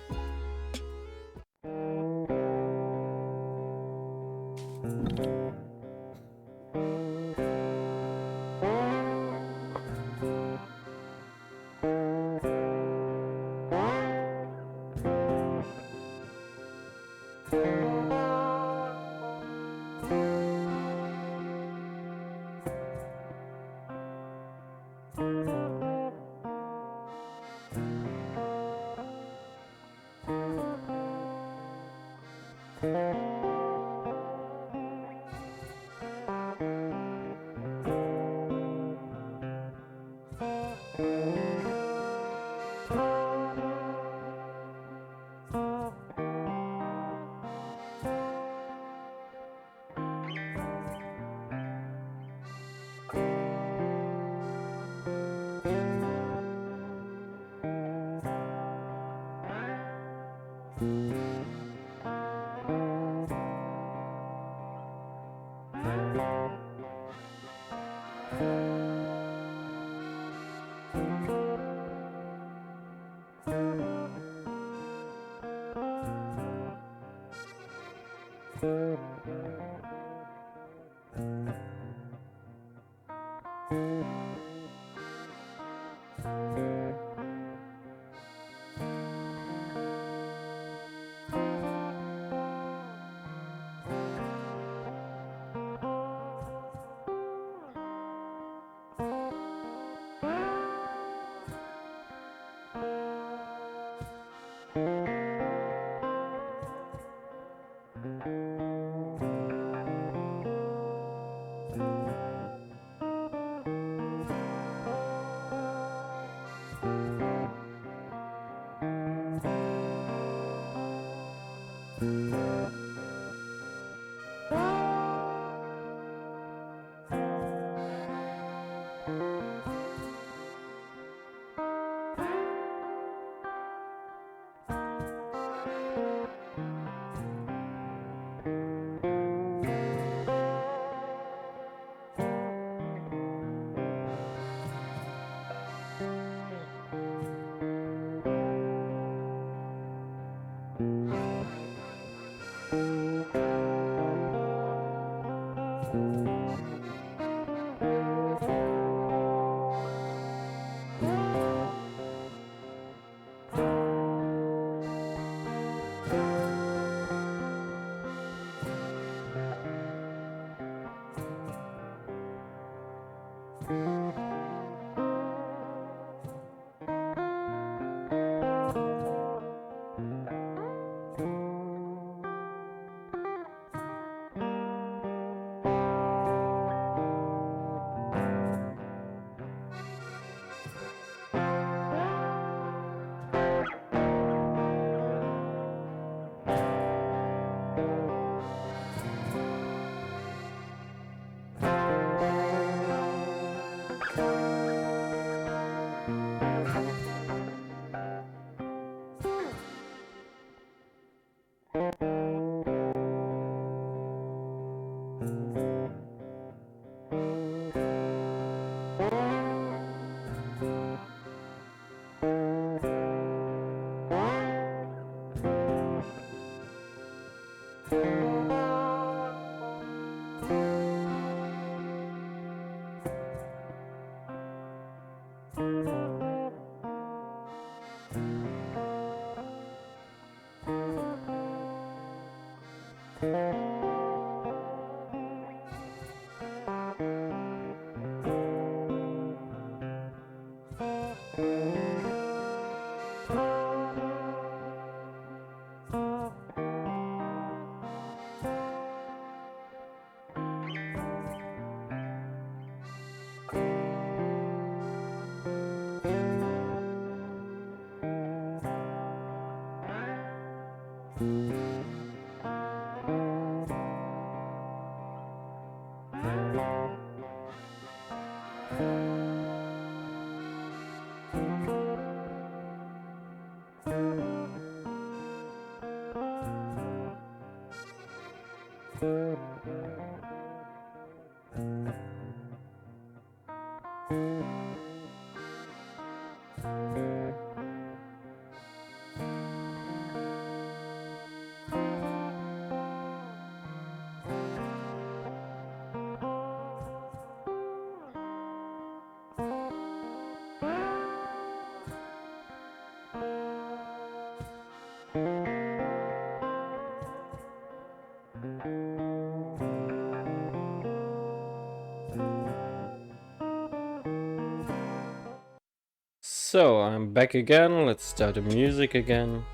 [SPEAKER 1] So I'm back again. Let's start the music again.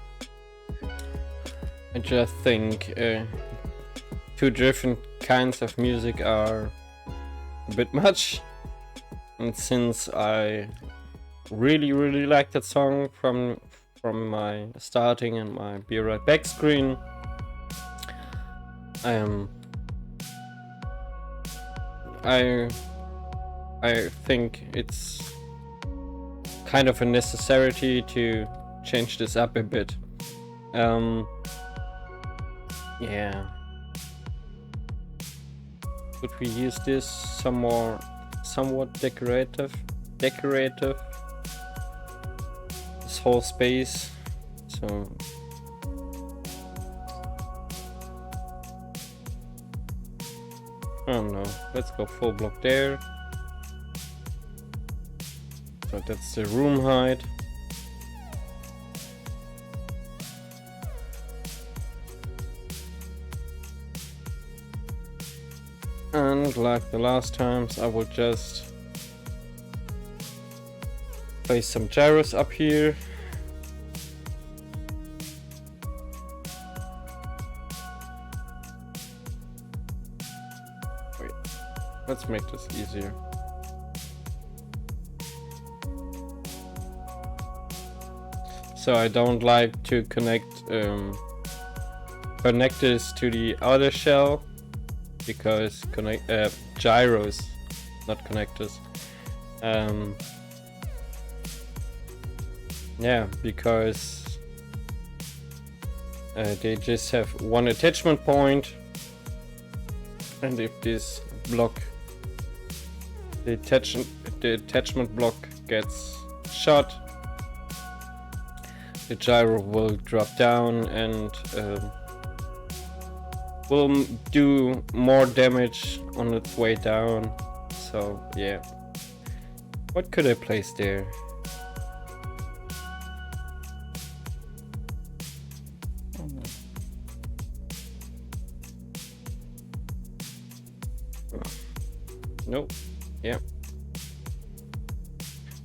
[SPEAKER 1] I just think two different kinds of music are a bit much, and since I really like that song from my starting and my Be Right Back screen, I think it's kind of a necessity to change this up a bit. Yeah. Could we use this somewhat decorative? This whole space. So I don't know. Let's go full block there. So that's the room height. And like the last times, I will just place some gyros up here. Wait, let's make this easier. So I don't like to connect connectors to the outer shell, because gyros, not connectors. Yeah, because they just have one attachment point, and if this block, the attachment block gets shot, the gyro will drop down and will do more damage on its way down. So yeah, what could I place there? Nope. Yeah.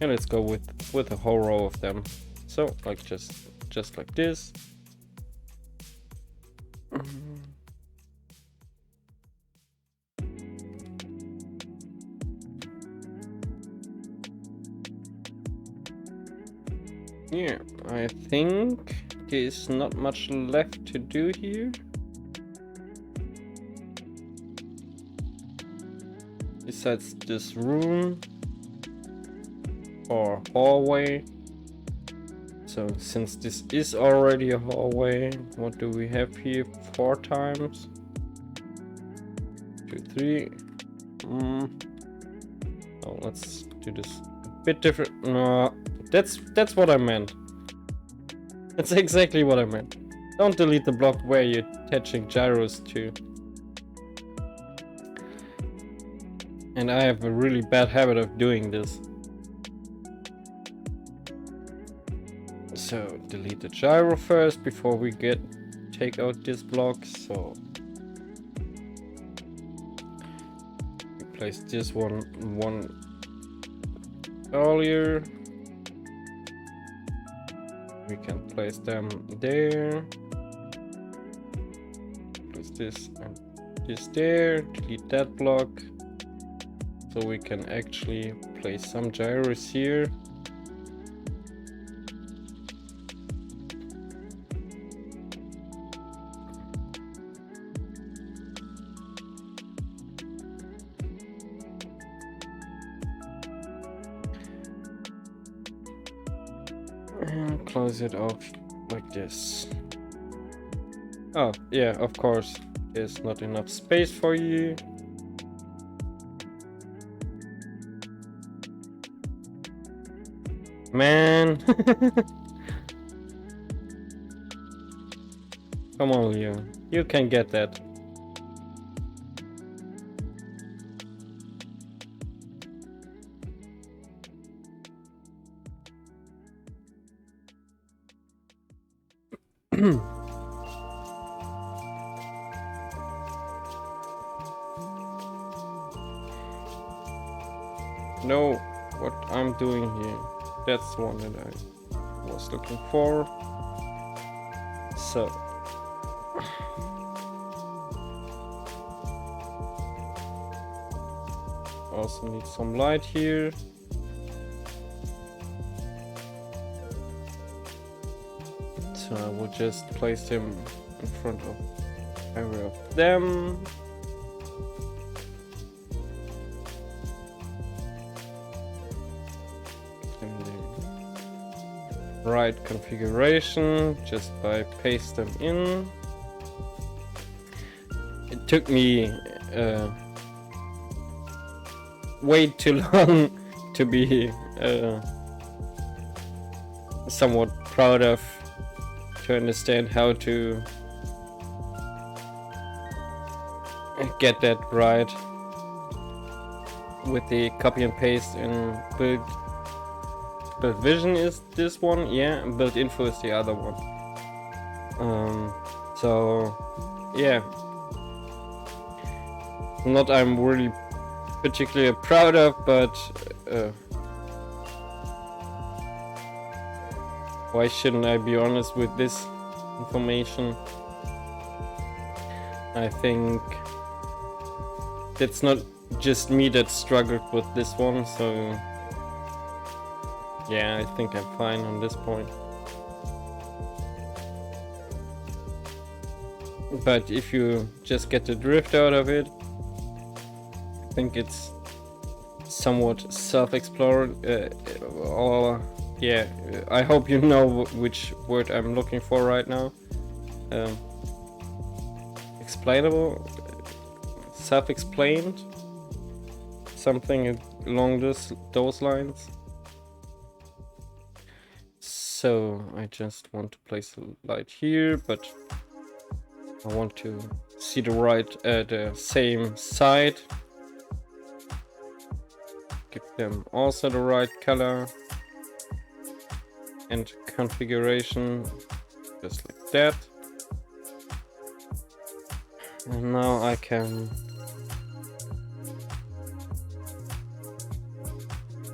[SPEAKER 1] And let's go with a whole row of them. So like just like this. Yeah, I think there's not much left to do here. Besides this room or hallway. So since this is already a hallway, what do we have here? 4 times. 2, 3. Oh, let's do this a bit different. No, that's what I meant. That's exactly what I meant. Don't delete the block where you're attaching gyros to. And I have a really bad habit of doing this. So delete the gyro first before we take out this block. So we place this one earlier. We can place them there. Place this and this there. Delete that block. So we can actually place some gyros here. And close it off like this. Oh, yeah, of course. There's not enough space for you. Man. Come on, Leo. You can get that. No, what I'm doing here. That's the one that I was looking for. So also need some light here. So I will just place them in front of every of them. Right configuration just by paste them in. It took me way too long to be somewhat proud of, to understand how to get that right with the copy and paste and build vision is this one, yeah, and build info is the other one. So yeah, not I'm really particularly proud of, but why shouldn't I be honest with this information? I think it's not just me that struggled with this one, so yeah, I think I'm fine on this point. But if you just get the drift out of it, I think it's somewhat self-explored, or yeah, I hope you know which word I'm looking for right now. Explainable, self-explained, something along those lines. So I just want to place a light here, but I want to see the same side. Give them also the right color and configuration, just like that. And now I can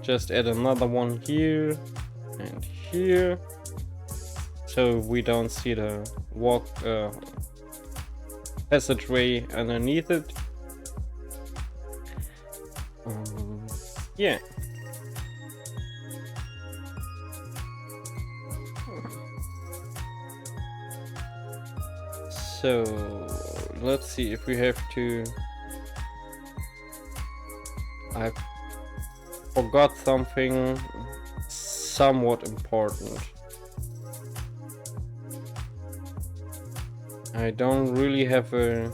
[SPEAKER 1] just add another one here and here, so we don't see the passageway underneath it. Yeah. So let's see if we have to. I forgot something somewhat important. I don't really have a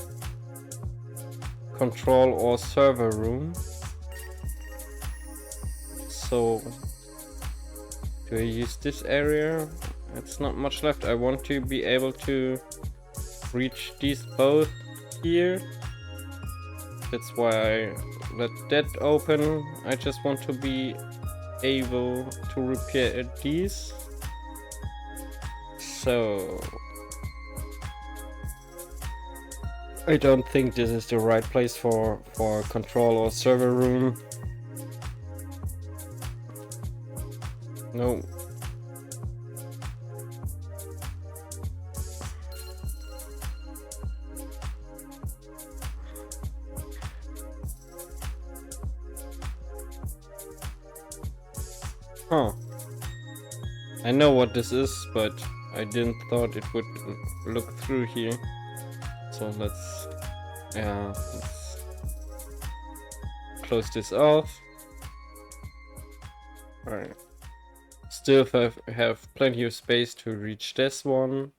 [SPEAKER 1] control or server room. So do I use this area? It's not much left. I want to be able to reach these both here. That's why I let that open. I just want to be able to repair these. So I don't think this is the right place for control or server room. No. Huh. I know what this is, but I didn't thought it would look through here. So let's close this off. Alright. Still have plenty of space to reach this one.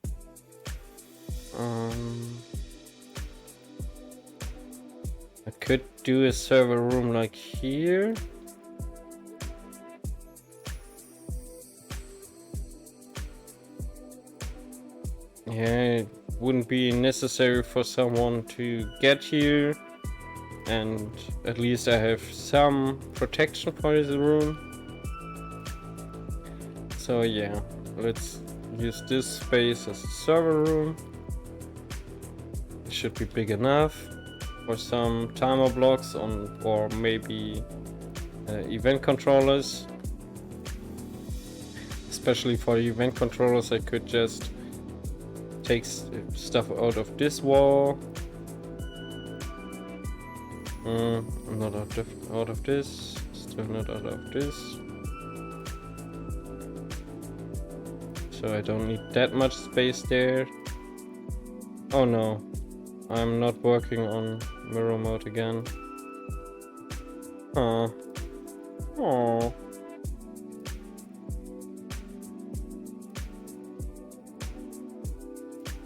[SPEAKER 1] I could do a server room like here. Yeah, it wouldn't be necessary for someone to get here, and at least I have some protection for this room. So yeah, let's use this space as a server room. It should be big enough for some timer blocks or maybe event controllers. Especially for the event controllers, I could just take stuff out of this wall. Not out of this. Still not out of this. So I don't need that much space there. Oh no, I'm not working on mirror mode again. Huh. Oh.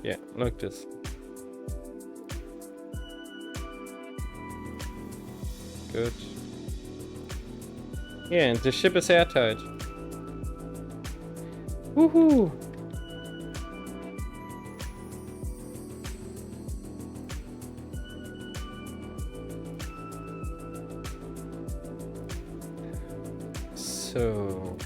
[SPEAKER 1] Yeah, like this. Good. Yeah, and the ship is airtight. Woohoo! So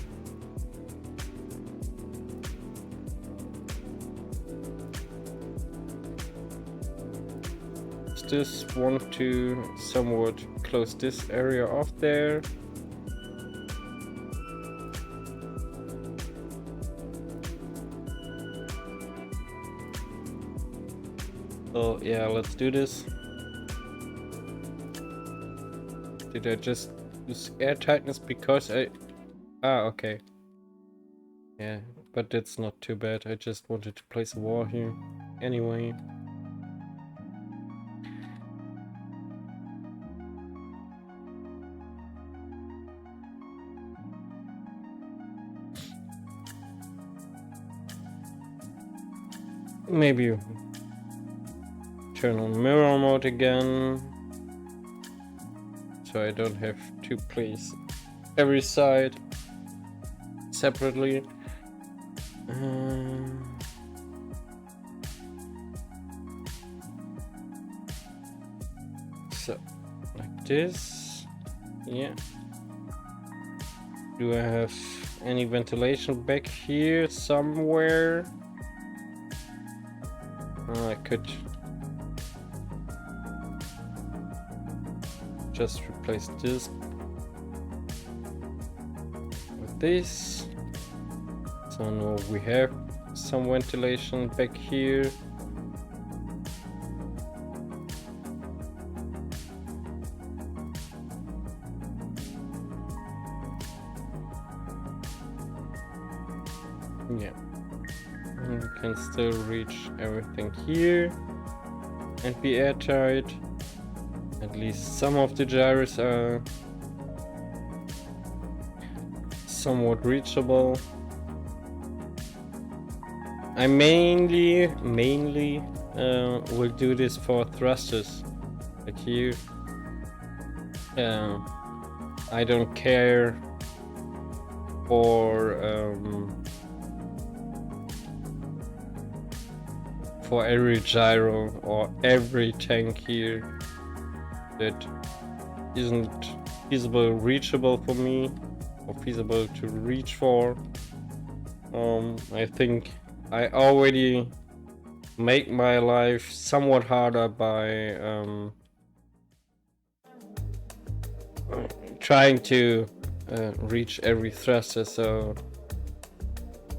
[SPEAKER 1] just want to somewhat close this area off there. So yeah, let's do this. Did I just use air tightness because okay. Yeah, but that's not too bad. I just wanted to place a wall here anyway. Maybe turn on mirror mode again, so I don't have to place every side separately. So like this. Yeah. Do I have any ventilation back here somewhere? I could just replace this. this. So now we have some ventilation back here. Yeah, and you can still reach everything here and be airtight. At least some of the gyres are somewhat reachable. I mainly will do this for thrusters, like here. I don't care for every gyro or every tank here that isn't feasible reachable for me or feasible to reach for. I think I already make my life somewhat harder by trying to reach every thruster, so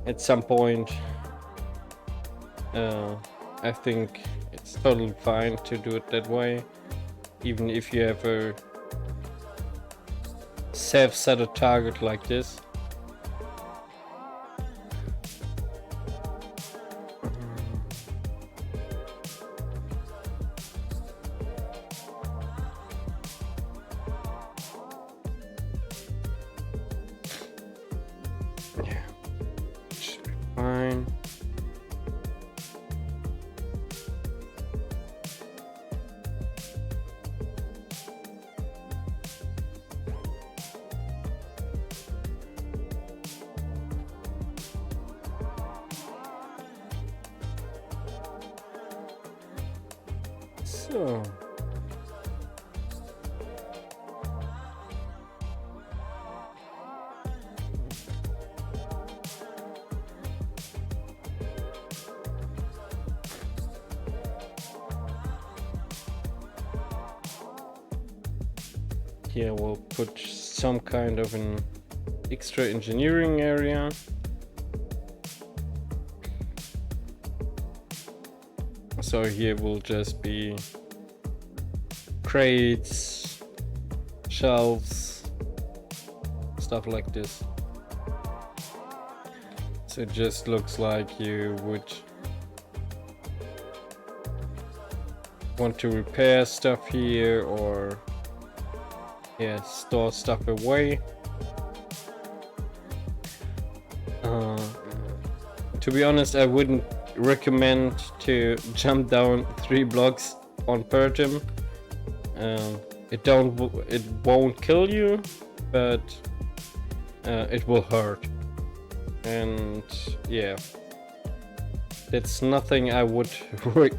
[SPEAKER 1] at some point I think it's totally fine to do it that way, even if you have a set a target like this. Yeah, should be fine. So here we'll put some kind of an extra engineering area. So here will just be crates, shelves, stuff like this. So it just looks like you would want to repair stuff here or store stuff away. To be honest, I wouldn't recommend to jump down 3 blocks on Pertim. It won't kill you, but it will hurt, and yeah, that's nothing I would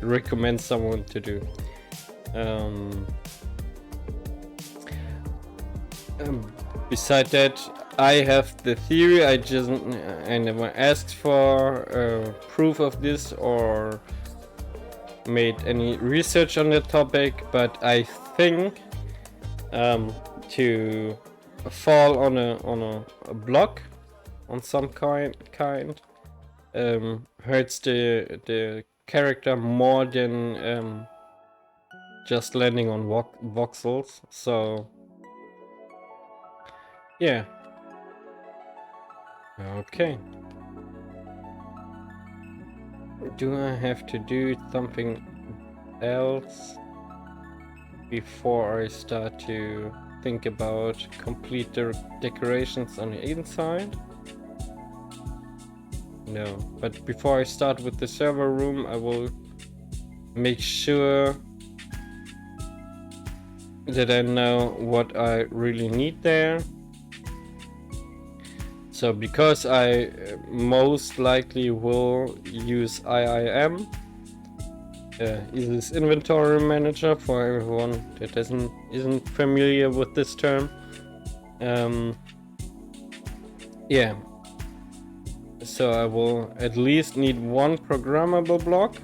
[SPEAKER 1] recommend someone to do. Beside that, I have the theory. I never asked for proof of this or made any research on the topic, but I think to fall on a block on some kind hurts the character more than just landing on voxels. So yeah. Okay. Do I have to do something else before I start to think about complete decorations on the inside? No, but before I start with the server room, I will make sure that I know what I really need there. So because I most likely will use IIM, is this inventory manager for everyone that isn't familiar with this term. Yeah. So I will at least need 1 programmable block.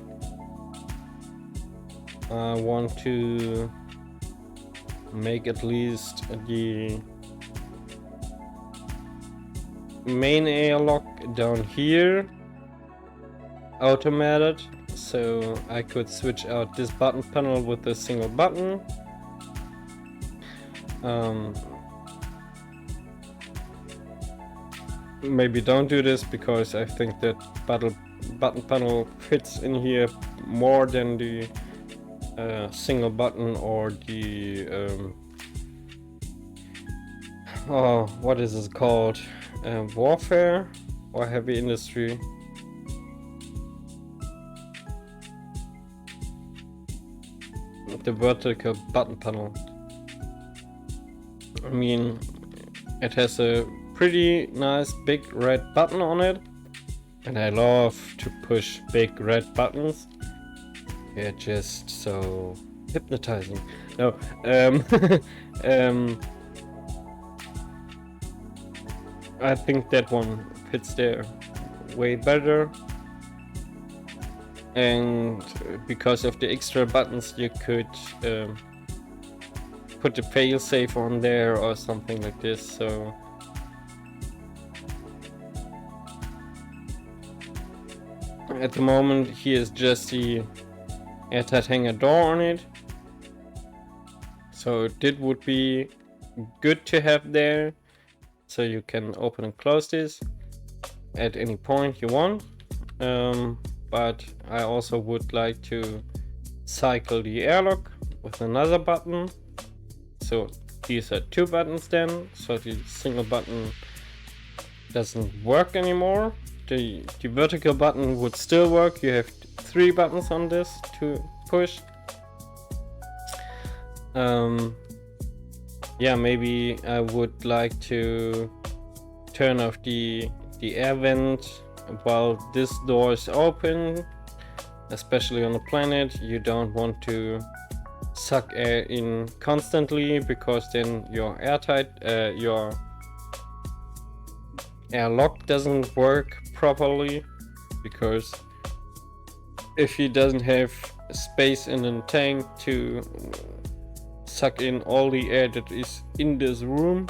[SPEAKER 1] I want to make at least the main airlock down here automated, so I could switch out this button panel with a single button. Maybe don't do this because I think that button panel fits in here more than the single button or the oh, what is this called? Warfare or heavy industry? The vertical button panel. I mean, it has a pretty nice big red button on it, and I love to push big red buttons. They're just so hypnotizing. No, I think that one fits there way better. And because of the extra buttons, you could put the failsafe on there or something like this. So at the moment, here's just the airtight hanger door on it. So it would be good to have there, so you can open and close this at any point you want. But I also would like to cycle the airlock with another button. So these are 2 buttons then, so the single button doesn't work anymore. The vertical button would still work. You have 3 buttons on this to push. Yeah, maybe I would like to turn off the air vent while this door is open, especially on a planet. You don't want to suck air in constantly, because then your your airlock doesn't work properly, because if he doesn't have space in the tank to suck in all the air that is in this room,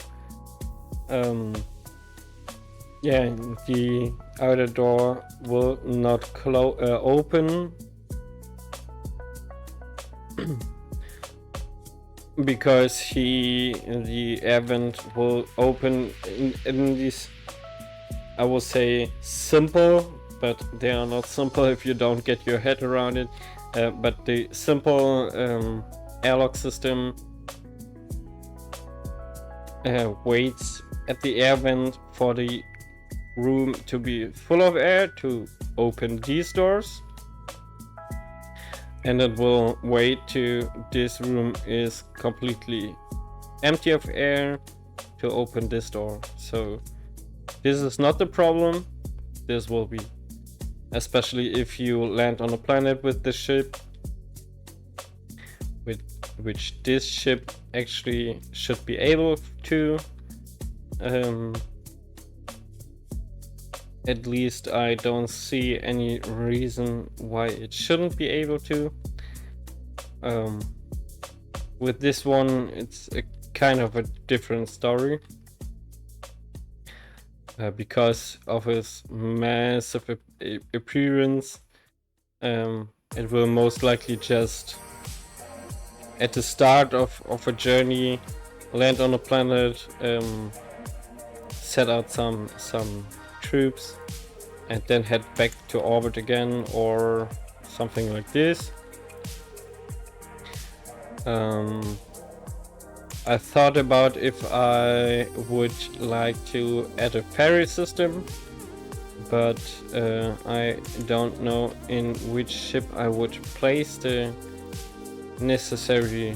[SPEAKER 1] yeah, the outer door will not open because the air vent will open in this, I will say, simple, but they are not simple if you don't get your head around it, but the simple airlock system waits at the air vent for the room to be full of air to open these doors, and it will wait till this room is completely empty of air to open this door. So this is not the problem. This will be, especially if you land on a planet with the ship, with which this ship actually should be able to. At least I don't see any reason why it shouldn't be able to. With this one, it's a kind of a different story. Because of his massive appearance, it will most likely just, at the start of a journey, land on a planet, set out some troops, and then head back to orbit again, or something like this. I thought about if I would like to add a ferry system, but I don't know in which ship I would place the necessary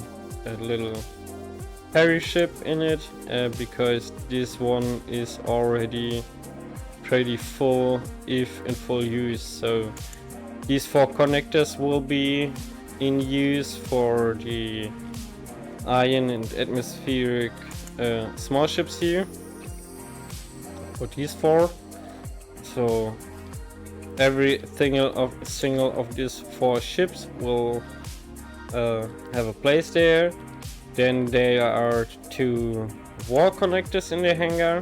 [SPEAKER 1] little ferry ship in it, because this one is already pretty full, if in full use. So these 4 connectors will be in use for the ion and atmospheric small ships here, for these 4. So every single of these 4 ships will have a place there. Then there are 2 wall connectors in the hangar,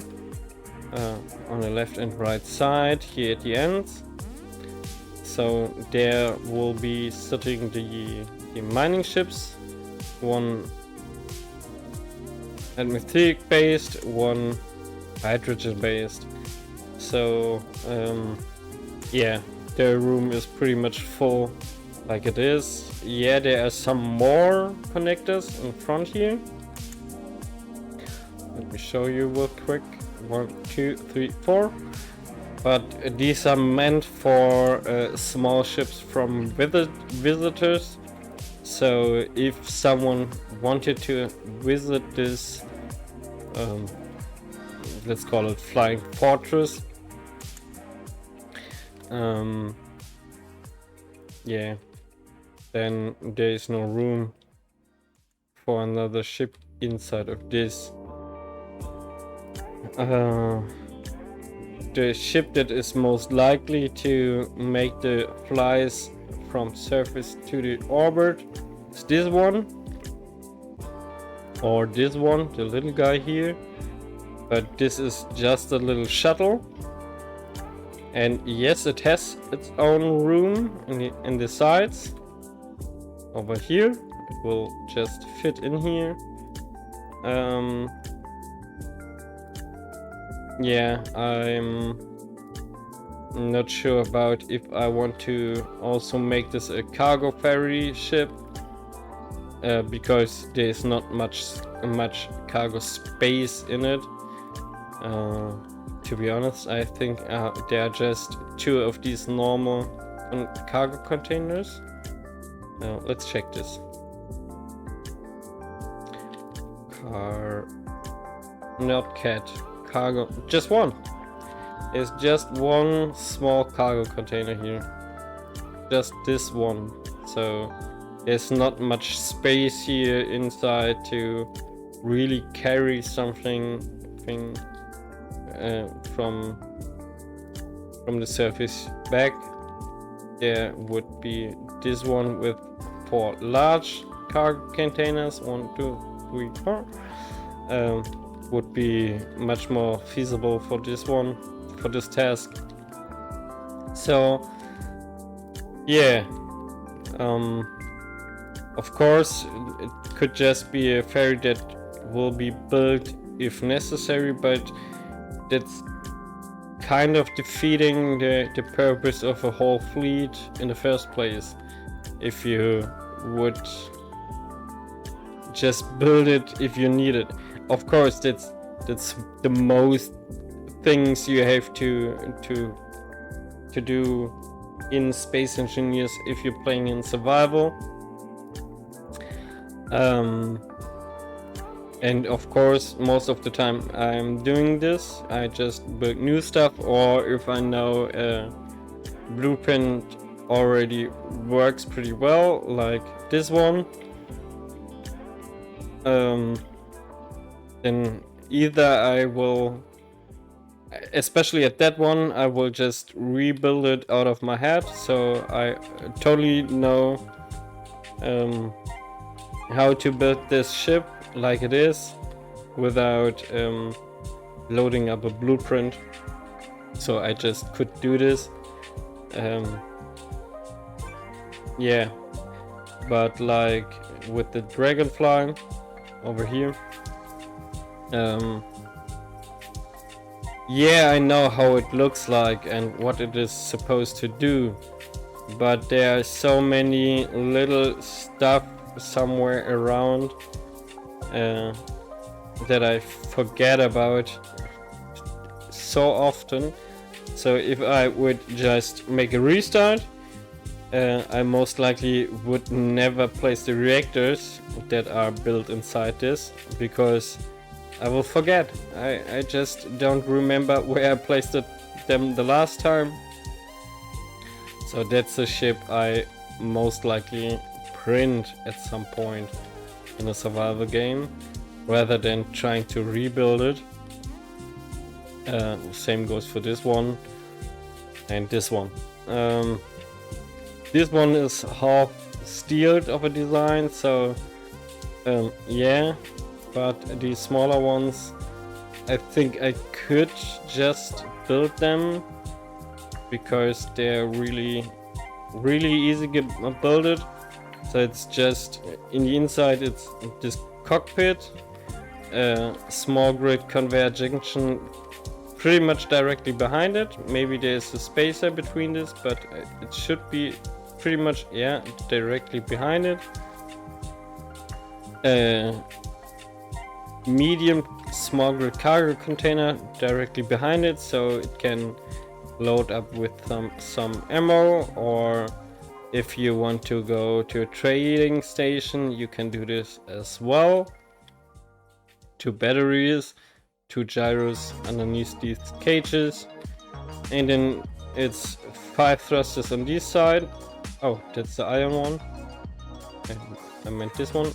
[SPEAKER 1] on the left and right side here at the ends. So there will be sitting the mining ships, one atmospheric based, one hydrogen based. So yeah, the room is pretty much full like it is. Yeah, there are some more connectors in front here. Let me show you real quick. 1, 2, 3, 4. But these are meant for small ships from visitors. So if someone wanted to visit this, let's call it flying fortress, yeah, then there is no room for another ship inside of this. The ship that is most likely to make the flies from surface to the orbit is this one, or this one, the little guy here. But this is just a little shuttle, and yes, it has its own room in the sides. Over here, it will just fit in here. Yeah, I'm not sure about if I want to also make this a cargo ferry ship, because there's not much cargo space in it. To be honest, I think there are just 2 of these normal cargo containers. Let's check this. Not cat. Cargo, just one. There's just one small cargo container here, just this one. So there's not much space here inside to really carry something from the surface back. There would be this one with 4 large cargo containers. 1, 2, 3, 4. Would be much more feasible for this one, for this task. So yeah, of course it could just be a ferry that will be built if necessary, but that's kind of defeating the purpose of a whole fleet in the first place if you would just build it if you need it. Of course, that's the most things you have to do in Space Engineers if you're playing in survival. And of course, most of the time I'm doing this, I just build new stuff, or if I know a blueprint already works pretty well, like this one, then either I will, especially at that one, I will just rebuild it out of my head, so I totally know how to build this ship like it is without loading up a blueprint. So I just could do this. Yeah, but like with the dragonfly over here, yeah, I know how it looks like and what it is supposed to do, but there are so many little stuff somewhere around that I forget about so often. So if I would just make a restart, I most likely would never place the reactors that are built inside this, because I will forget. I just don't remember where I placed them the last time. So that's a ship I most likely print at some point in a survival game, rather than trying to rebuild it. Same goes for this one and this one. This one is half steeled of a design, so yeah, but the smaller ones I think I could just build them because they're really easy to build it. So it's just in the inside, it's this cockpit, small grid conveyor junction pretty much directly behind it. Maybe there's a spacer between this, but it should be pretty much, yeah, directly behind it. Medium small grid cargo container directly behind it, so it can load up with some ammo, or if you want to go to a trading station, you can do this as well. 2 batteries, 2 gyros underneath these cages, and then it's 5 thrusters on this side. Oh, that's the iron one. I meant this one.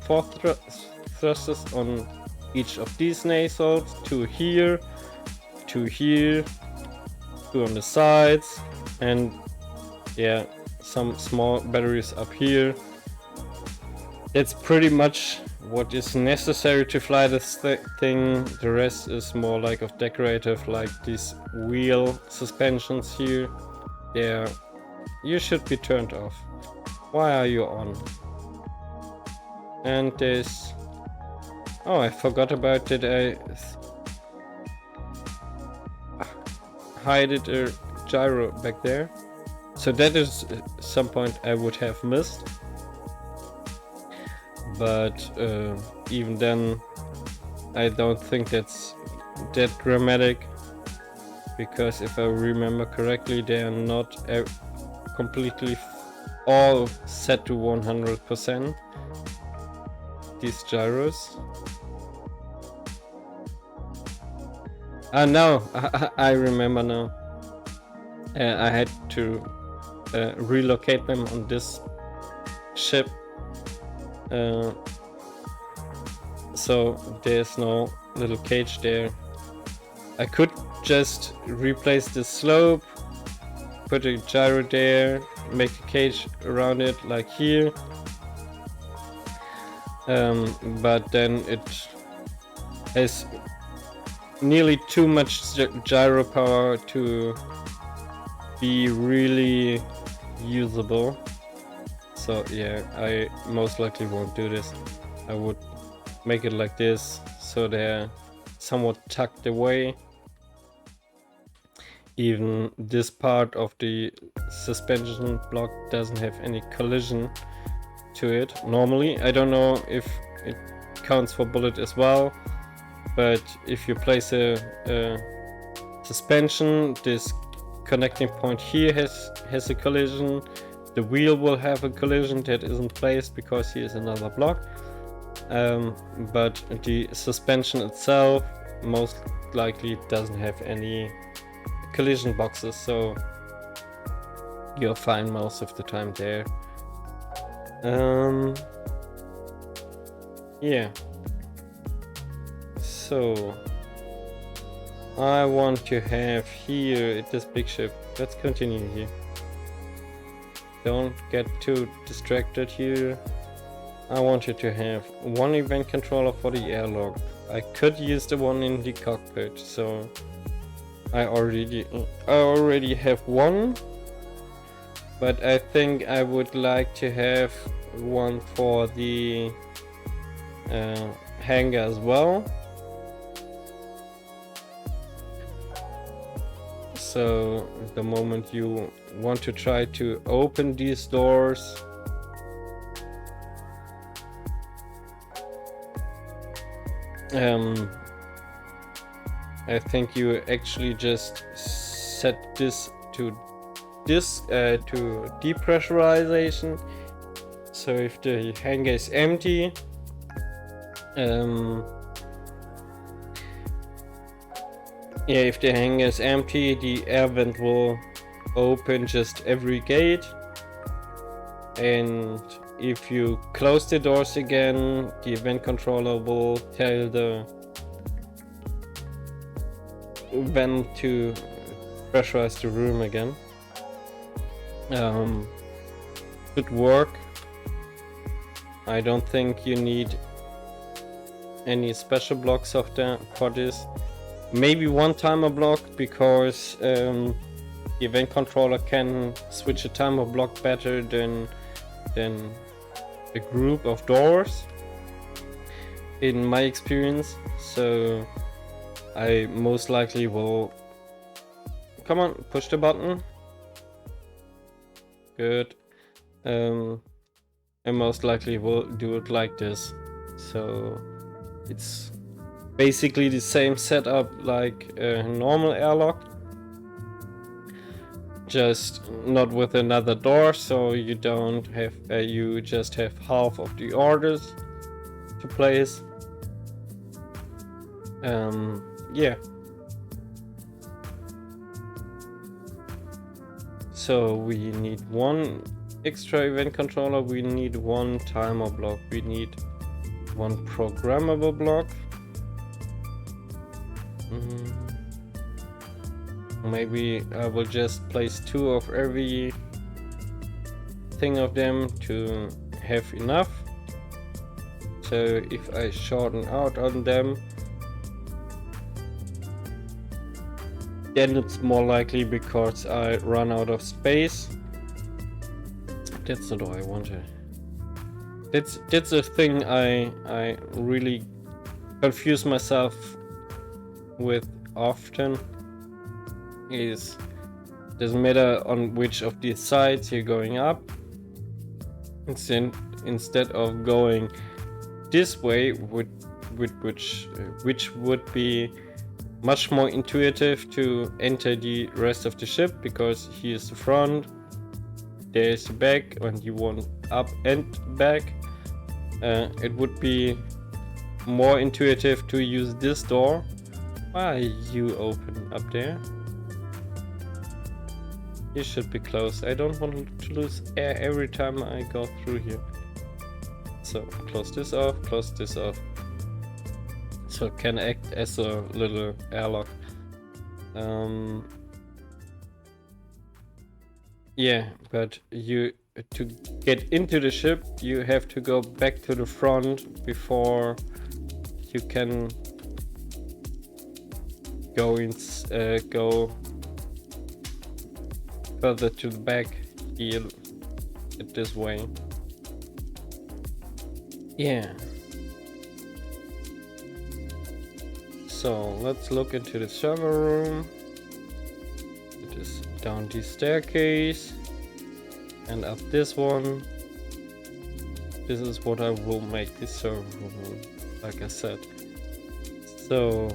[SPEAKER 1] 4 thrusters on each of these nacelles. 2 here, 2 here, 2 on the sides, and yeah, some small batteries up here. That's pretty much what is necessary to fly this thing. The rest is more like of decorative, like these wheel suspensions here. Yeah, you should be turned off. Why are you on? And this... Oh, I forgot about that. I hid a gyro back there. So that is some point I would have missed. But even then, I don't think that's that dramatic. Because if I remember correctly, they are not completely all set to 100%. These gyros. Ah, no, I remember now. I had to relocate them on this ship. So there's no little cage there. I could just replace the slope, put a gyro there, make a cage around it like here. But then it has nearly too much gyro power to be really usable. So yeah, I most likely won't do this. I would make it like this, so they're somewhat tucked away. Even this part of the suspension block doesn't have any collision to it normally. I don't know if it counts for bullet as well, but if you place a suspension, this connecting point here has a collision. The wheel will have a collision that isn't placed because here is another block. But the suspension itself most likely doesn't have any collision boxes, so you're fine most of the time there. Yeah. So I want to have here this big ship. Let's continue here. Don't get too distracted here. I wanted to have one event controller for the airlock. I could use the one in the cockpit, so I already have one, but I think I would like to have one for the hangar as well. So the moment you want to try to open these doors, I think you actually just set this to depressurization. So if the hangar is empty, if the hangar is empty, the air vent will open just every gate, and if you close the doors again, the event controller will tell the vent to pressurize the room again. Should work. I don't think you need any special blocks of the for this. Maybe one timer block, because the event controller can switch a timer block better than a group of doors, in my experience. So I most likely will, come on, push the button. Good. I most likely will do it like this. So it's basically the same setup like a normal airlock, just not with another door, so you don't have you just have half of the orders to place. Yeah. So we need one extra event controller, we need one timer block, we need one programmable block. Maybe I will just place 2 of every thing of them to have enough. So if I shorten out on them, then it's more likely because I run out of space. That's not what I wanted. That's a thing I really confuse myself with often. Is doesn't matter on which of these sides you're going up. Instead of going this way, which would be much more intuitive to enter the rest of the ship, because here's the front, there's the back, and you want up and back. It would be more intuitive to use this door. Why are you open up there? You should be closed. I don't want to lose air every time I go through here. So close this off, close this off. So it can act as a little airlock. Yeah, but to get into the ship, you have to go back to the front before you can go further to the back here, this way. Yeah. So let's look into the server room. It is down this staircase and up this one. This is what I will make this server room, like I said. So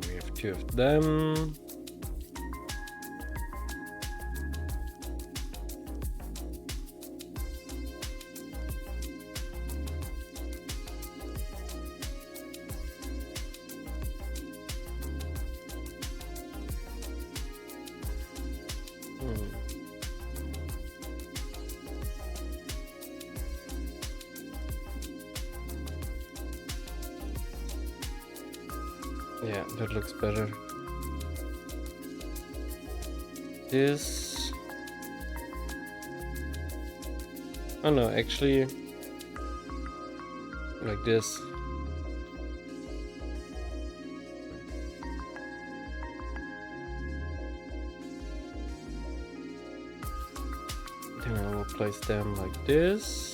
[SPEAKER 1] we have 2 of them. Yeah, that looks better. This... Oh no, actually... like this. Then I will place them like this.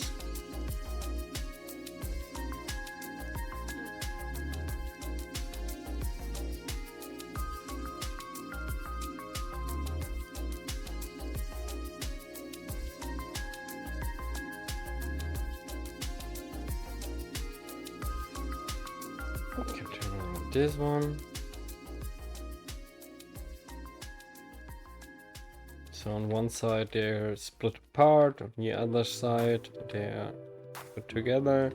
[SPEAKER 1] This one. So on one side they're split apart, on the other side they're put together.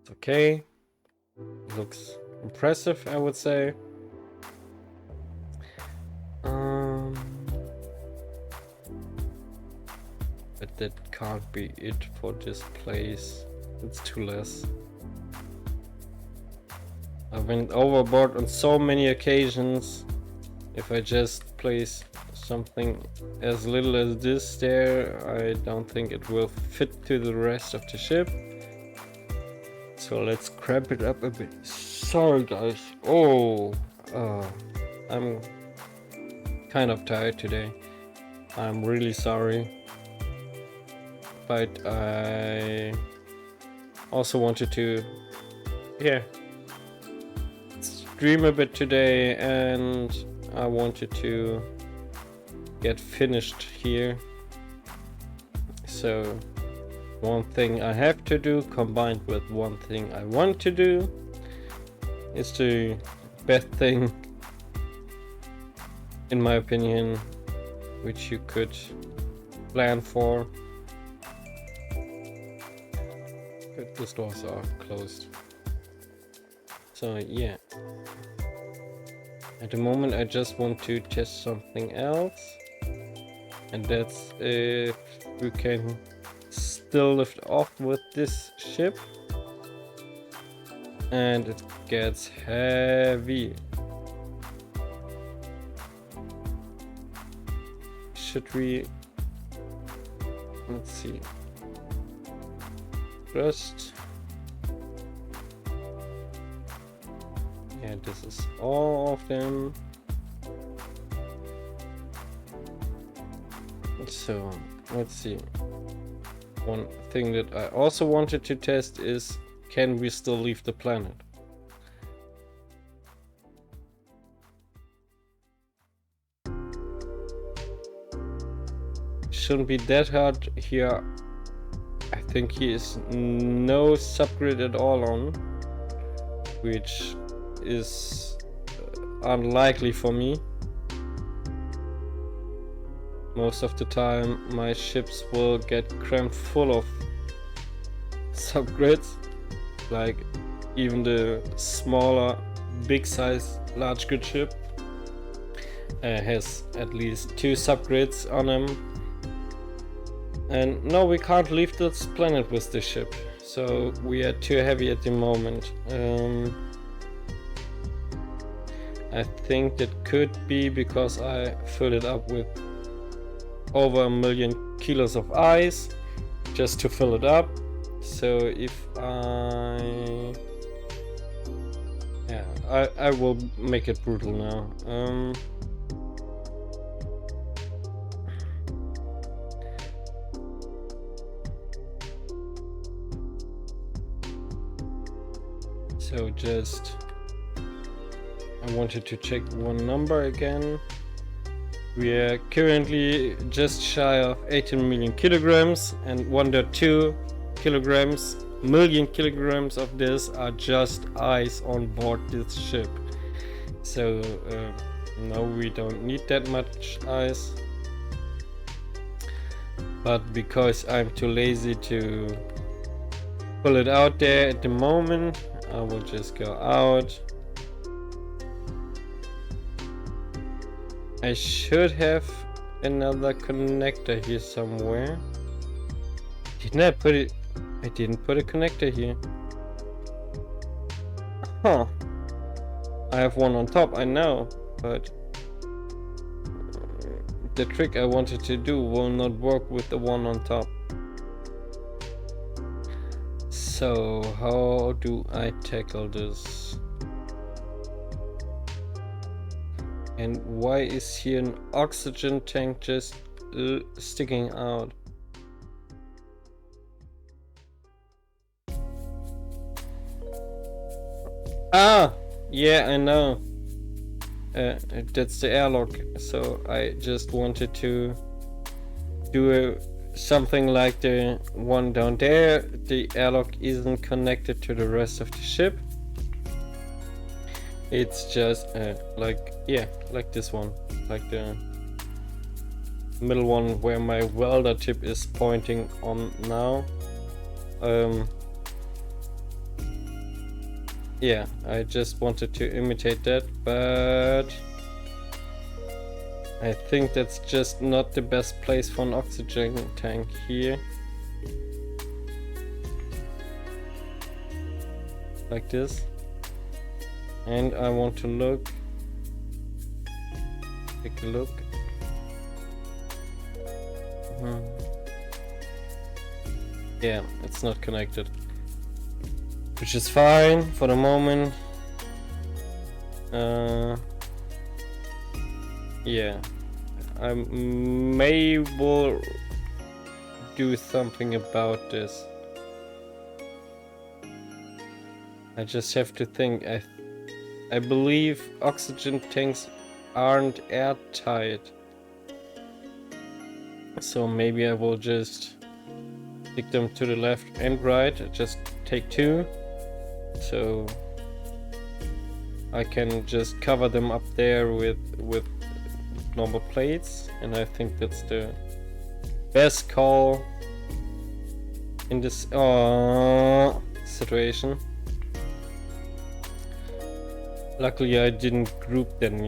[SPEAKER 1] It's okay. Looks impressive, I would say. But that can't be it for this place. It's too less. I went overboard on so many occasions. If I just place something as little as this there, I don't think it will fit to the rest of the ship. So let's cramp it up a bit. Sorry guys. I'm kind of tired today. I'm really sorry. But I also wanted to stream a bit today, and I wanted to get finished here. So one thing I have to do combined with one thing I want to do is the best thing, in my opinion, which you could plan for. But these doors are closed. So yeah. At the moment I just want to test something else. And that's if we can still lift off with this ship. And it gets heavy. Should we... let's see. Just... yeah, this is all of them. So, let's see. One thing that I also wanted to test is, can we still leave the planet? Shouldn't be that hard here. I think he is no subgrid at all on, which is unlikely for me. Most of the time my ships will get crammed full of subgrids, like even the smaller big size large grid ship has at least 2 subgrids on them. And no, we can't leave this planet with this ship, so we are too heavy at the moment. I think that could be because I filled it up with over 1 million kilos of ice just to fill it up. So if I will make it brutal now. So just, I wanted to check one number again. We are currently just shy of 18 million kilograms, and 1.2 million kilograms of this are just ice on board this ship. So no, we don't need that much ice. But because I'm too lazy to pull it out there at the moment, I will just go out. I should have another connector here somewhere. Didn't I put it? I didn't put a connector here. Huh. I have one on top, I know, but the trick I wanted to do will not work with the one on top. So how do I tackle this? And why is here an oxygen tank just sticking out? Ah, yeah, I know. That's the airlock. So I just wanted to do something like the one down there. The airlock isn't connected to the rest of the ship. It's just like this one, like the middle one where my welder tip is pointing on now. Yeah, I just wanted to imitate that, but I think that's just not the best place for an oxygen tank here. Like this. And I want to look. Take a look. Yeah, it's not connected. Which is fine for the moment. Yeah. I may will do something about this. I just have to think. I believe oxygen tanks aren't airtight. So maybe I will just stick them to the left and right. Just take 2. So I can just cover them up there with normal plates, and I think that's the best call in this situation. Luckily I didn't group them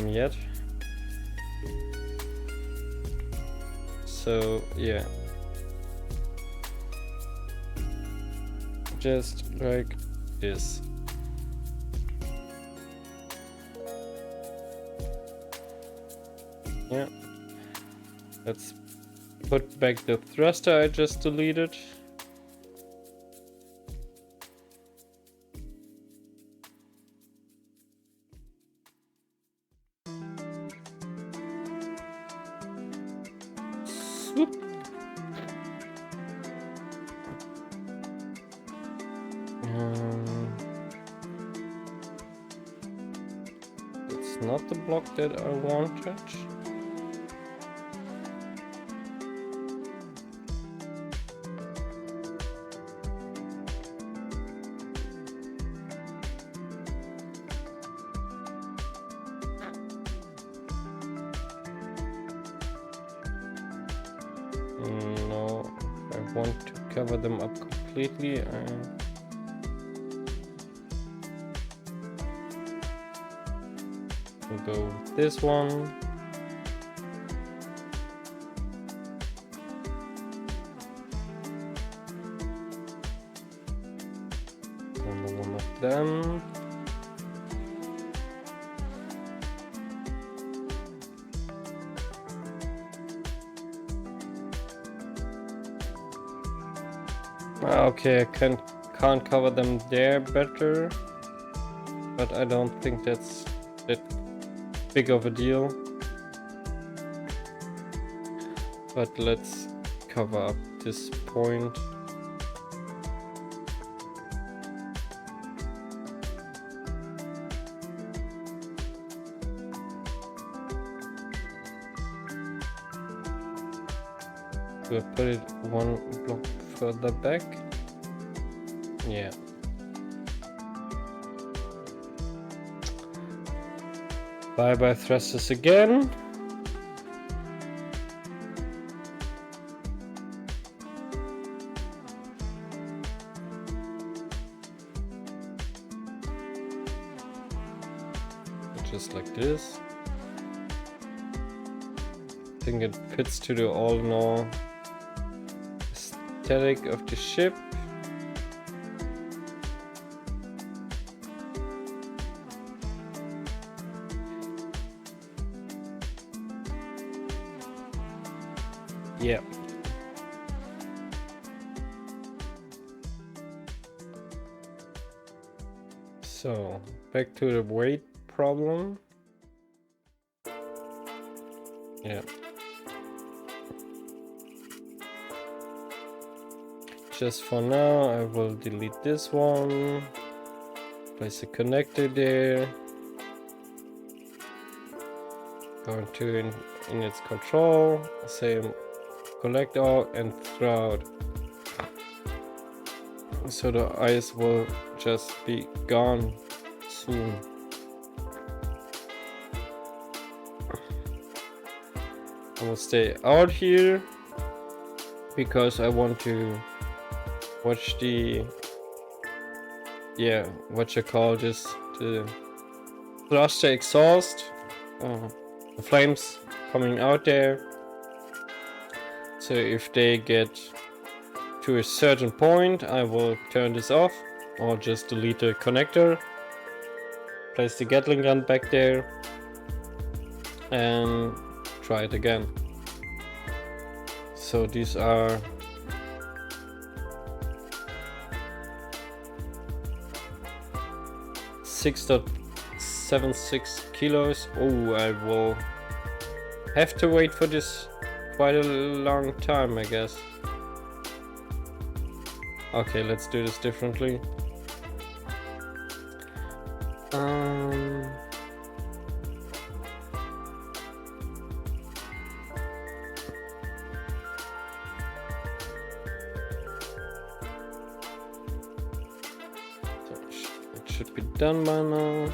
[SPEAKER 1] yet. So yeah. Just like this. Yeah. Let's put back the thruster I just deleted. Swoop. It's not the block that I wanted. No, I want to cover them up completely. We'll go with this one. Another one of them. Okay, I can't cover them there better, but I don't think that's that big of a deal. But let's cover up this point. We'll put it one block further back. Yeah. Bye thrusters again. Just like this. I think it fits to the all in all aesthetic of the ship. Yeah. So, back to the weight problem. Yeah. Just for now, I will delete this one. Place a connector there. Go into in its control. Same collect out and throw out. So the ice will just be gone soon. I will stay out here because I want to watch the what you call this, the thruster exhaust, the flames coming out there. So if they get to a certain point, I will turn this off or just delete the connector place the Gatling gun back there and try it again. So these are 6.76 kilos. Oh, I will have to wait for this quite a long time, I guess. Okay, let's do this differently. It should be done by now.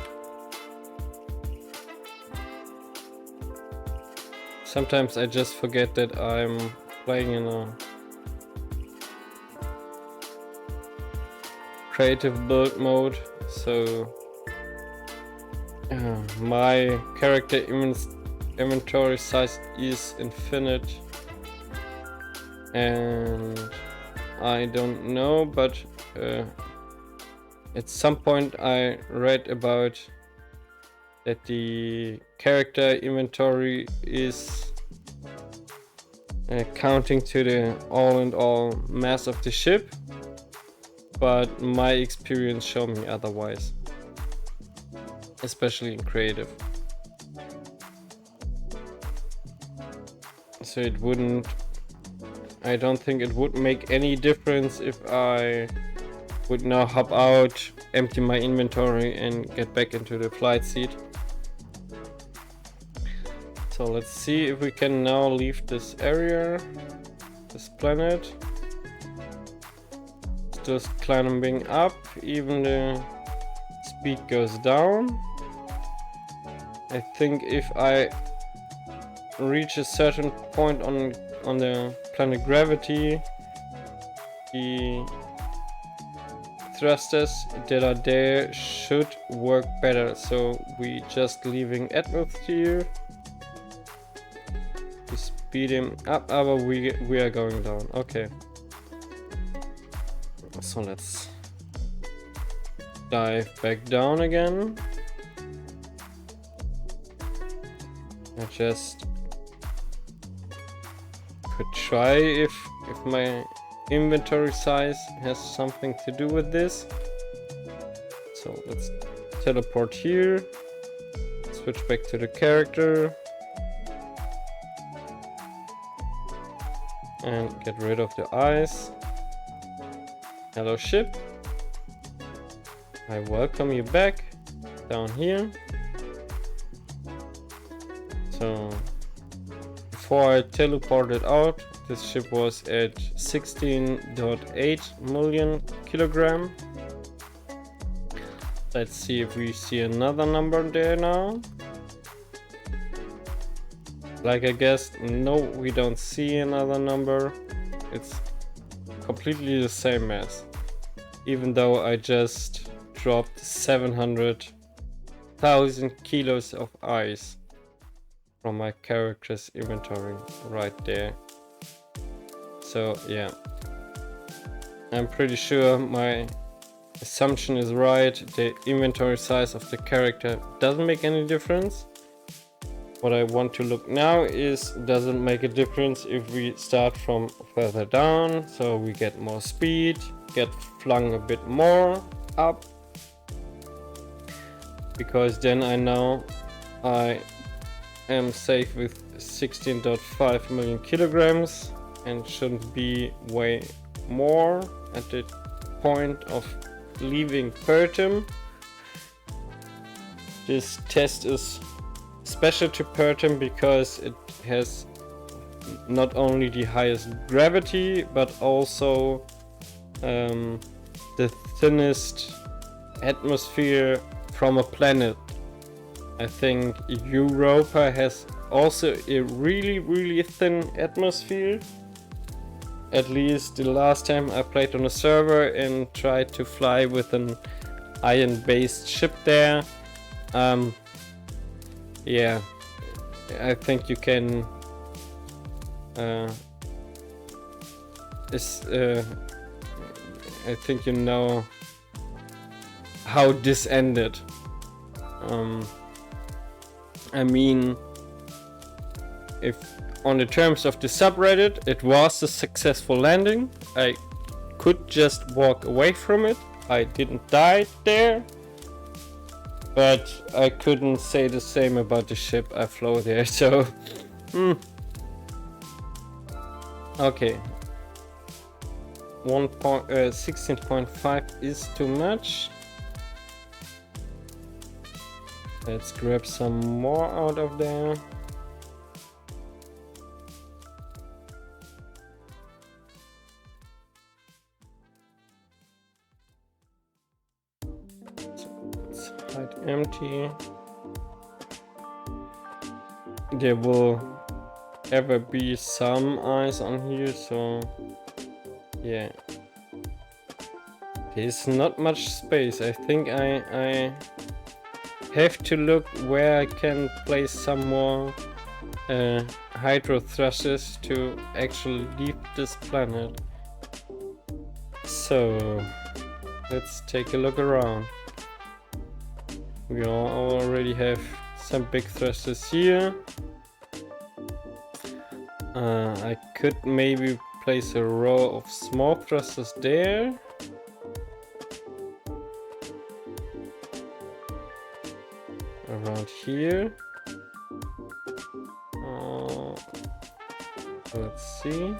[SPEAKER 1] Sometimes I just forget that I'm playing in a creative build mode, so my character inventory size is infinite, and I don't know, but at some point I read about that the character inventory is counting to the all-in-all mass of the ship, but my experience showed me otherwise, especially in creative. So it wouldn't, I don't think it would make any difference if I would now hop out, empty my inventory and get back into the flight seat. So let's see if we can now leave this area, this planet. Just climbing up, even the speed goes down. I think if I reach a certain point on the planet gravity, the thrusters that are there should work better. So we just leaving atmosphere. We speed him up, but we are going down. Okay. So let's dive back down again. I just could try if my inventory size has something to do with this. So let's teleport here, switch back to the character, and get rid of the ice. Hello ship, I welcome you back down here. So before I teleported out, this ship was at 16.8 million kilogram. Let's see if we see another number there now. Like I guessed, no, we don't see another number. It's completely the same mass, even though I just dropped 700,000 kilos of ice from my character's inventory right there. So yeah, I'm pretty sure my assumption is right. The inventory size of the character doesn't make any difference. What I want to look now is, does it make a difference if we start from further down, so we get more speed, get flung a bit more up, because then I know I am safe with 16.5 million kilograms and shouldn't be way more at the point of leaving Pertum. This test is special to Pertum because it has not only the highest gravity but also the thinnest atmosphere from a planet. I think Europa has also a really thin atmosphere. At least the last time I played on a server and tried to fly with an iron-based ship there. Yeah, I think you can I think you know how this ended. I mean, if on the terms of the subreddit it was a successful landing, I could just walk away from it. I didn't die there, but I couldn't say the same about the ship I flew there, so okay. 16.5 is too much. Let's grab some more out of there. So let's hide empty. There will ever be some eyes on here, so yeah. There's not much space. I think I have to look where I can place some more hydro thrusters to actually leave this planet. So let's take a look around. We already have some big thrusters here. I could maybe place a row of small thrusters there. Around here. Let's see.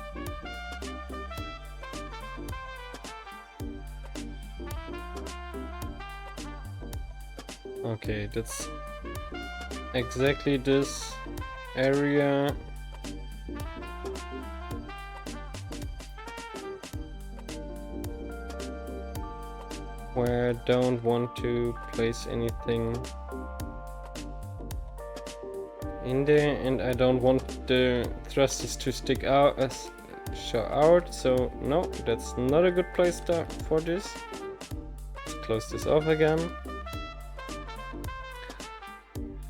[SPEAKER 1] Okay, that's exactly this area. Where I don't want to place anything in there, and I don't want the thrusters to stick out show out, so no, that's not a good place for this. Let's close this off again.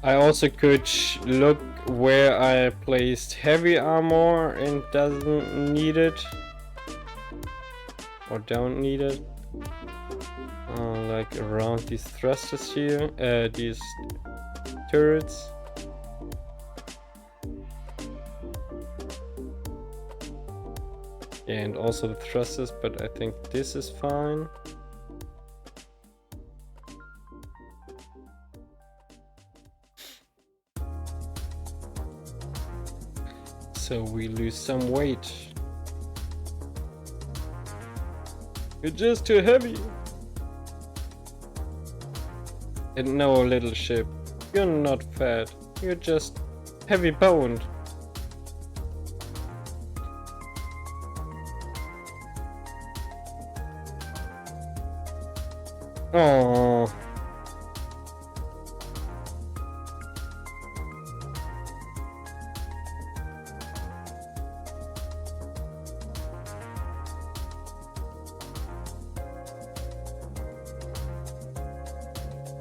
[SPEAKER 1] I also could look where I placed heavy armor and doesn't need it or don't need it, like around these thrusters here, these turrets. And also the thrusters, but I think this is fine. So we lose some weight. You're just too heavy. And no, little ship, you're not fat. You're just heavy boned. Oh.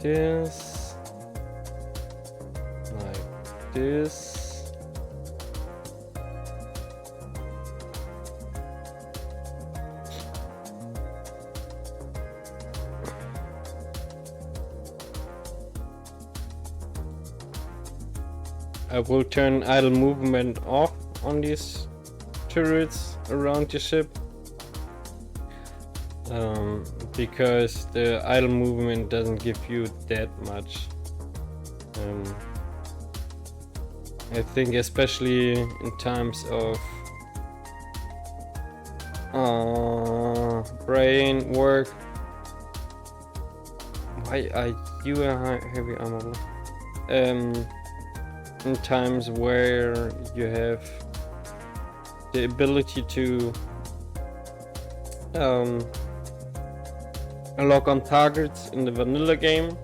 [SPEAKER 1] This, like this. I will turn idle movement off on these turrets around the ship, because the idle movement doesn't give you that much. I think especially in times of brain work. Why are you a heavy armor? In times where you have the ability to lock on targets in the vanilla game,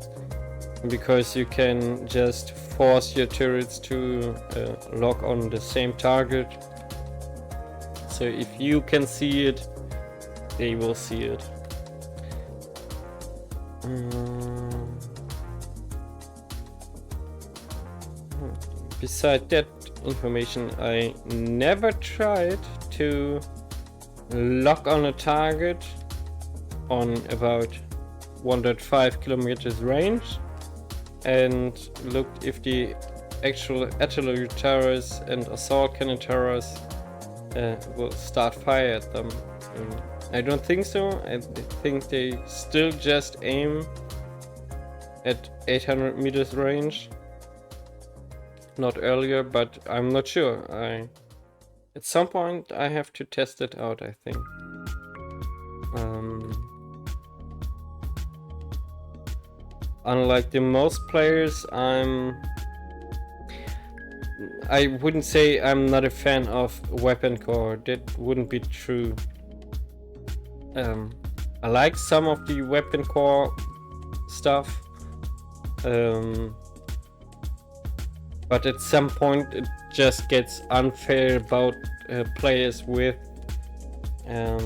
[SPEAKER 1] because you can just force your turrets to lock on the same target. So if you can see it, they will see it. Beside that information, I never tried to lock on a target on about 1.5 kilometers range and looked if the actual artillery turrets and assault cannon turrets will start fire at them. I don't think so. I think they still just aim at 800 meters range, not earlier, but I'm not sure. At some point I have to test it out, I think. Unlike the most players, I wouldn't say I'm not a fan of weapon core. That wouldn't be true. I like some of the weapon core stuff, but at some point it just gets unfair about players with a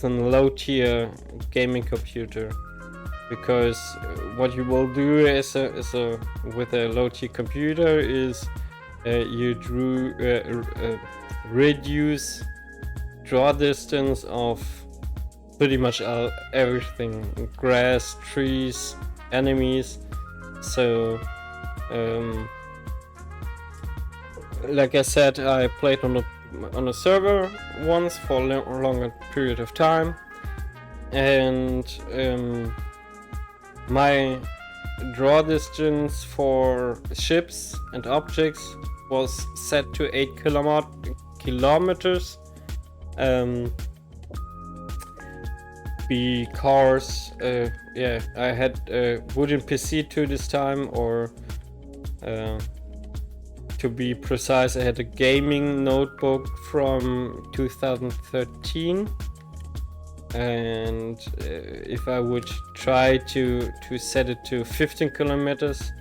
[SPEAKER 1] low tier gaming computer, because what you will do with a low tier computer is you reduce draw distance of pretty much everything: grass, trees, enemies. So like I said, I played on a server once for a longer period of time, and my draw distance for ships and objects was set to 8 kilometers, because I had a wooden PC to this time, or to be precise, I had a gaming notebook from 2013, and if I would try to set it to 15 kilometers,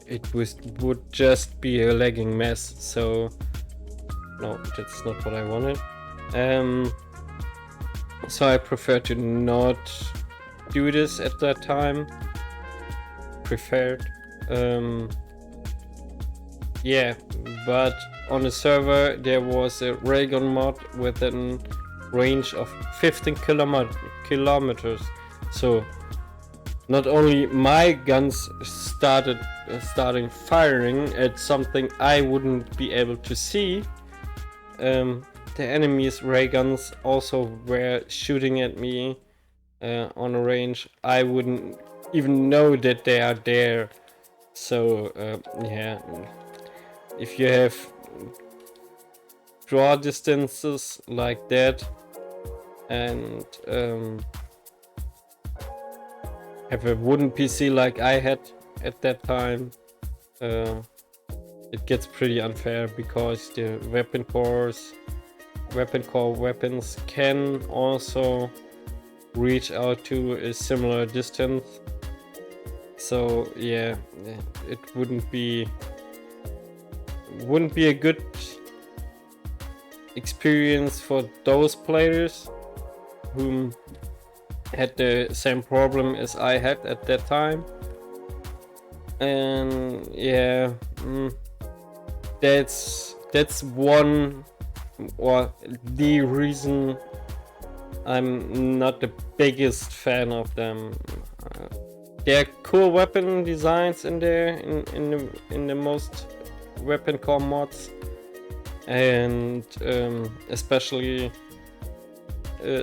[SPEAKER 1] it would just be a lagging mess. So no, that's not what I wanted. So I prefer to not do this at that time. But on the server there was a raygun mod with a range of 15 kilometers. So not only my guns starting firing at something I wouldn't be able to see, the enemy's ray guns also were shooting at me on a range I wouldn't even know that they are there. So if you have draw distances like that and have a wooden PC like I had at that time, it gets pretty unfair, because the weapon core weapons can also reach out to a similar distance. So yeah, it wouldn't be a good experience for those players who had the same problem as I had at that time. And yeah, that's one, or the reason I'm not the biggest fan of them. There are cool weapon designs in there in the most weapon core mods, and especially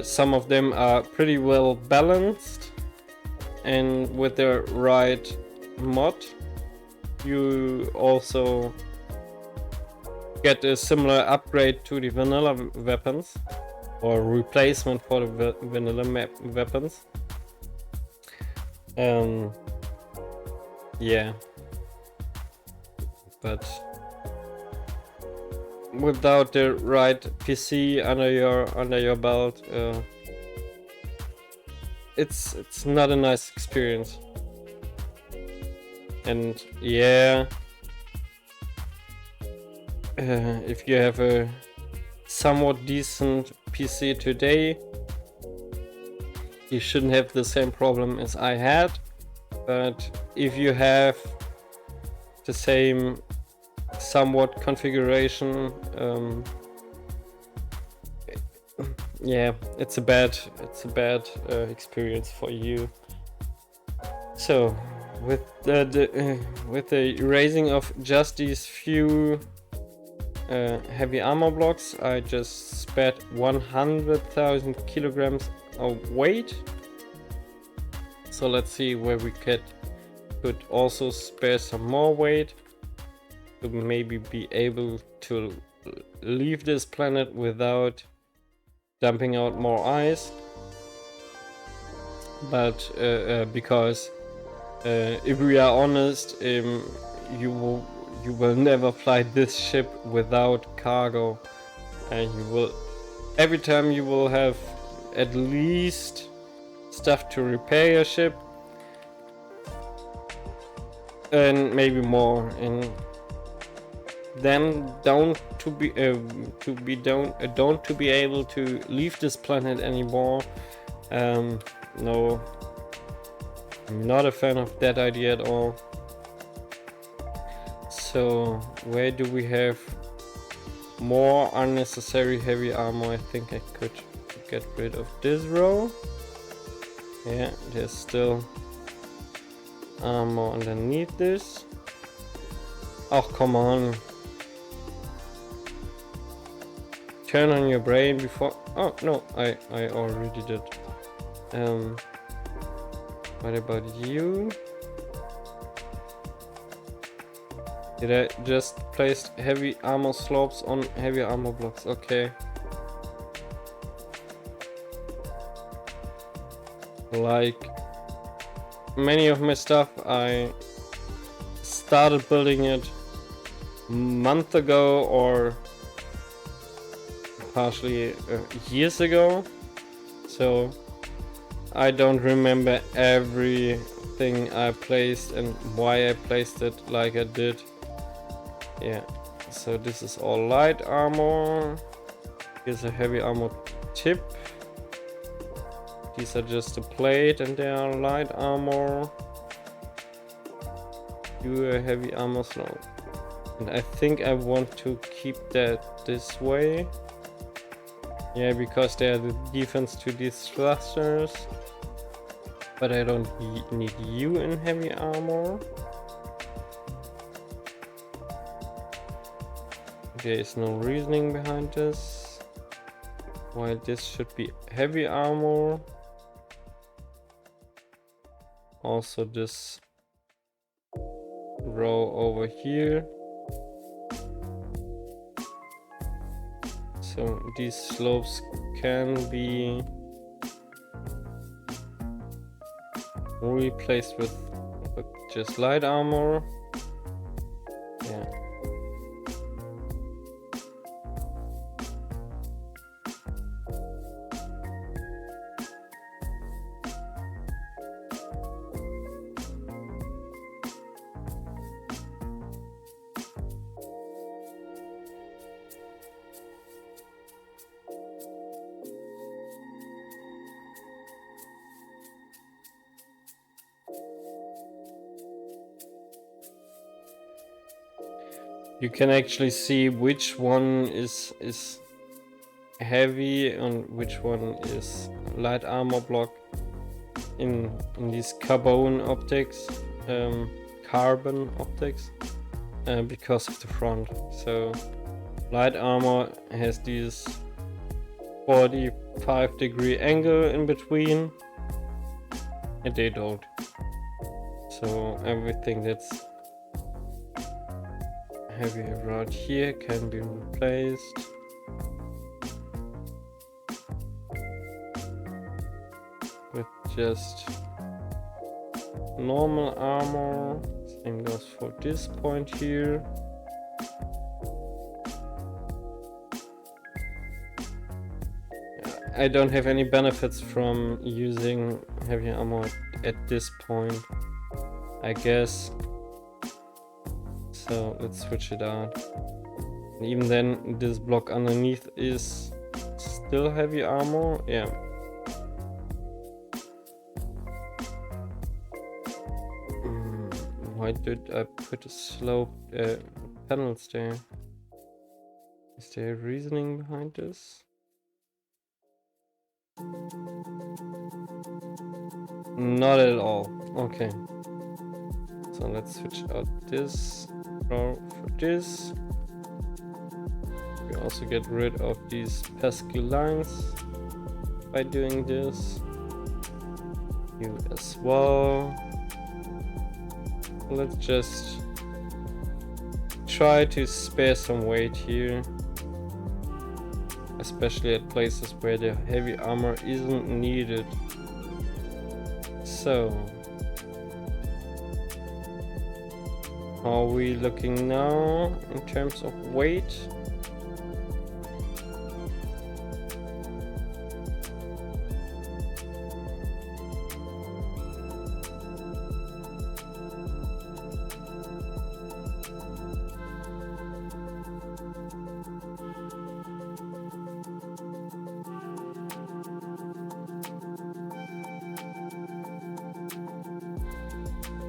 [SPEAKER 1] some of them are pretty well balanced, and with the right mod you also get a similar upgrade to the vanilla weapons, or replacement for the vanilla weapons. But without the right PC under your belt, it's not a nice experience. And yeah, if you have a somewhat decent PC today, you shouldn't have the same problem as I had. But if you have the same somewhat configuration, Yeah, it's a bad experience for you. So, with the erasing of just these few heavy armor blocks, I just spared 100,000 kilograms of weight. So let's see where we could also spare some more weight to maybe be able to leave this planet without dumping out more ice. But because if we are honest, you will never fly this ship without cargo, and you will every time you will have at least stuff to repair your ship, and maybe more, and then don't to be able to leave this planet anymore. No, I'm not a fan of that idea at all. So where do we have more unnecessary heavy armor? I think I could get rid of this row. Yeah, there's still armor underneath this. Oh, come on. Turn on your brain before... Oh, no, I already did. What about you? Did I just place heavy armor slopes on heavy armor blocks? Okay. Like many of my stuff, I started building it a month ago or partially years ago, so I don't remember everything I placed and why I placed it like I did. Yeah, so this is all light armor. Here's a heavy armor tip. These are just a plate and they are light armor. Do a heavy armor slope. And I think I want to keep that this way. Yeah, because they are the defense to these thrusters. But I don't need you in heavy armor. There is no reasoning behind this. While this should be heavy armor. Also this row over here. So these slopes can be replaced with just light armor. Yeah. You can actually see which one is heavy and which one is light armor block in these carbon optics, because of the front. So light armor has this 45-degree angle in between, and they don't. So everything that's heavy around here can be replaced. With just normal armor. Same goes for this point here. I don't have any benefits from using heavy armor at this point, I guess. So let's switch it out. And even then, this block underneath is still heavy armor. Yeah. Why did I put a slope panels there? Is there a reasoning behind this? Not at all. Okay. So let's switch out this row for this. We also get rid of these pesky lines by doing this. You as well. Let's just try to spare some weight here, especially at places where the heavy armor isn't needed. So, how are we looking now in terms of weight?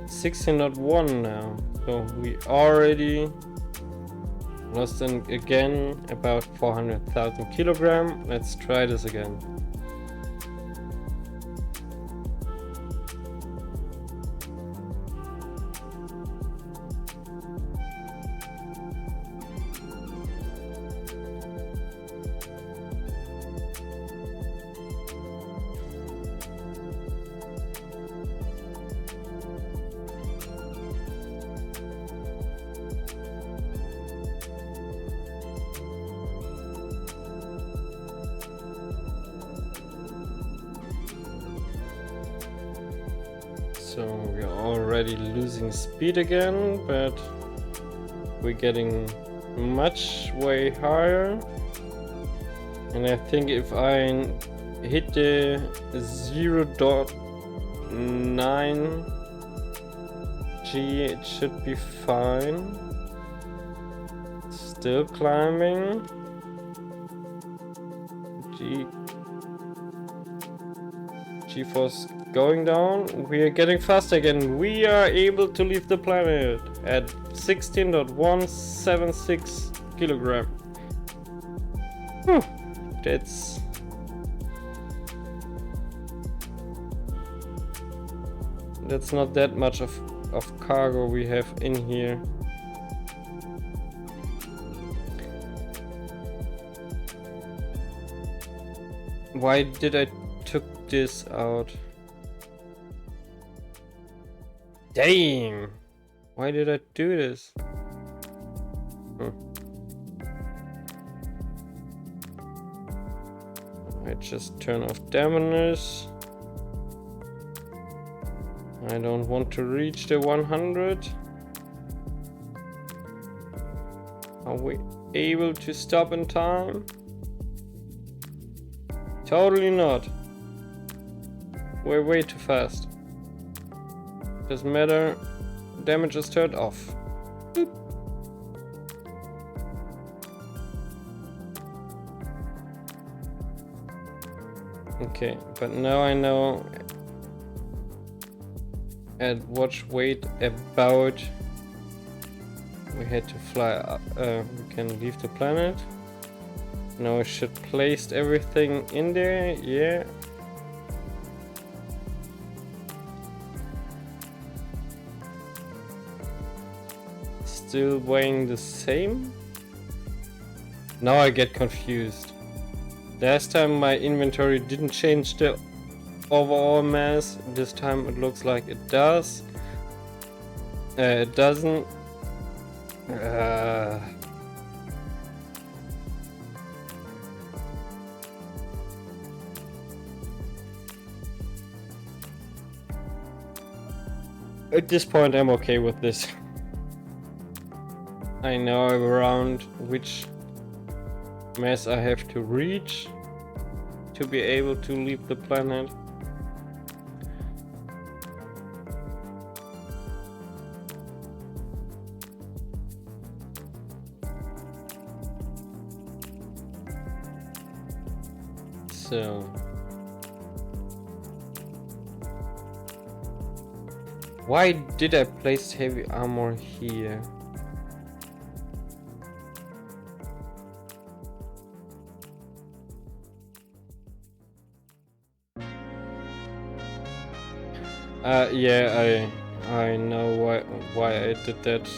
[SPEAKER 1] $16.1 now, so we already lost again about 400,000 kilogram. Let's try this again. So we're already losing speed again, but we're getting much way higher. And I think if I hit the 0.9 G, it should be fine. Still climbing. G-force going down. We are getting faster again. We are able to leave the planet at 16.176 kilogram. Whew. That's not that much of cargo we have in here. Why did I took this out? Damn! Why did I do this? I just turn off dampeners. I don't want to reach the 100. Are we able to stop in time? Totally not. We're way too fast. Doesn't matter. Damage is turned off. Boop. Okay, but now I know at what weight about we had to fly up. We can leave the planet. Now I should place everything in there. Yeah. Still weighing the same? Now I get confused. Last time my inventory didn't change the overall mass. This time it looks like it does. It doesn't. At this point I'm okay with this. I know around which mass I have to reach to be able to leave the planet. So why did I place heavy armor here? Yeah, I know why I did that,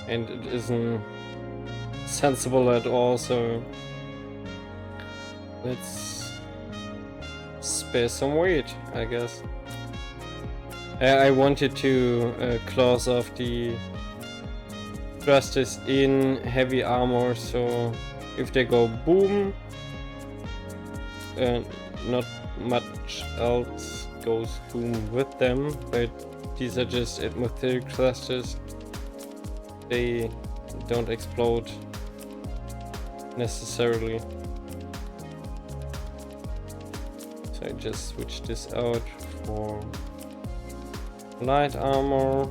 [SPEAKER 1] and it isn't sensible at all. So let's spare some weight, I guess. I wanted to close off the thrusters in heavy armor, so if they go boom, not much else goes boom with them, but these are just atmospheric thrusters. They don't explode necessarily. So I just switch this out for light armor.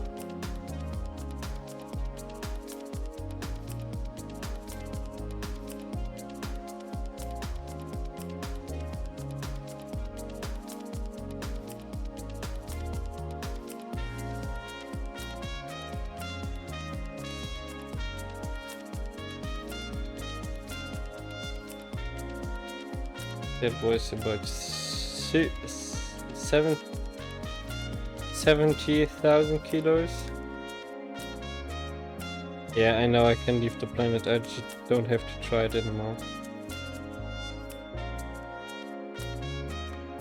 [SPEAKER 1] That was about 70,000 kilos. Yeah, I know I can leave the planet. I just don't have to try it anymore.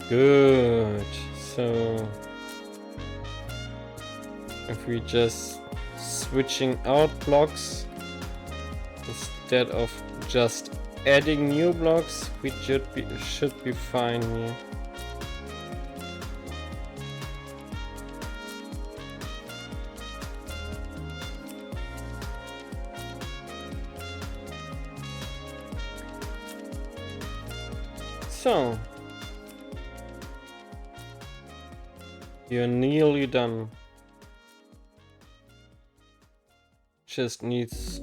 [SPEAKER 1] Good. So if we just switching out blocks instead of just adding new blocks, we should be fine here. So you're nearly done. Just needs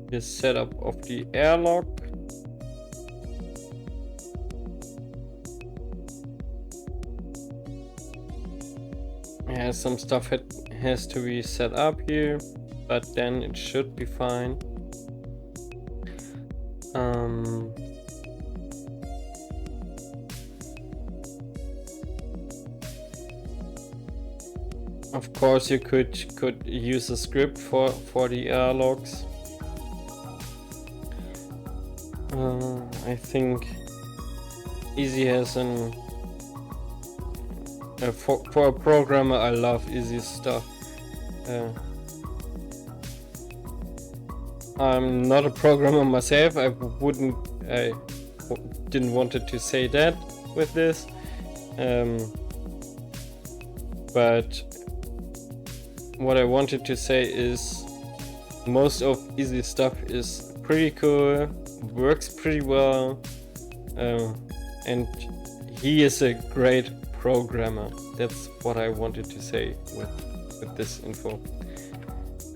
[SPEAKER 1] the setup of the airlock. Yeah, some stuff has to be set up here, but then it should be fine. Of course, you could use a script for the airlocks. I think Easy has an for a programmer. I love Easy stuff. I'm not a programmer myself. I didn't wanted to say that with this, but what I wanted to say is most of Easy stuff is pretty cool, works pretty well, and he is a great programmer. That's what I wanted to say with this info.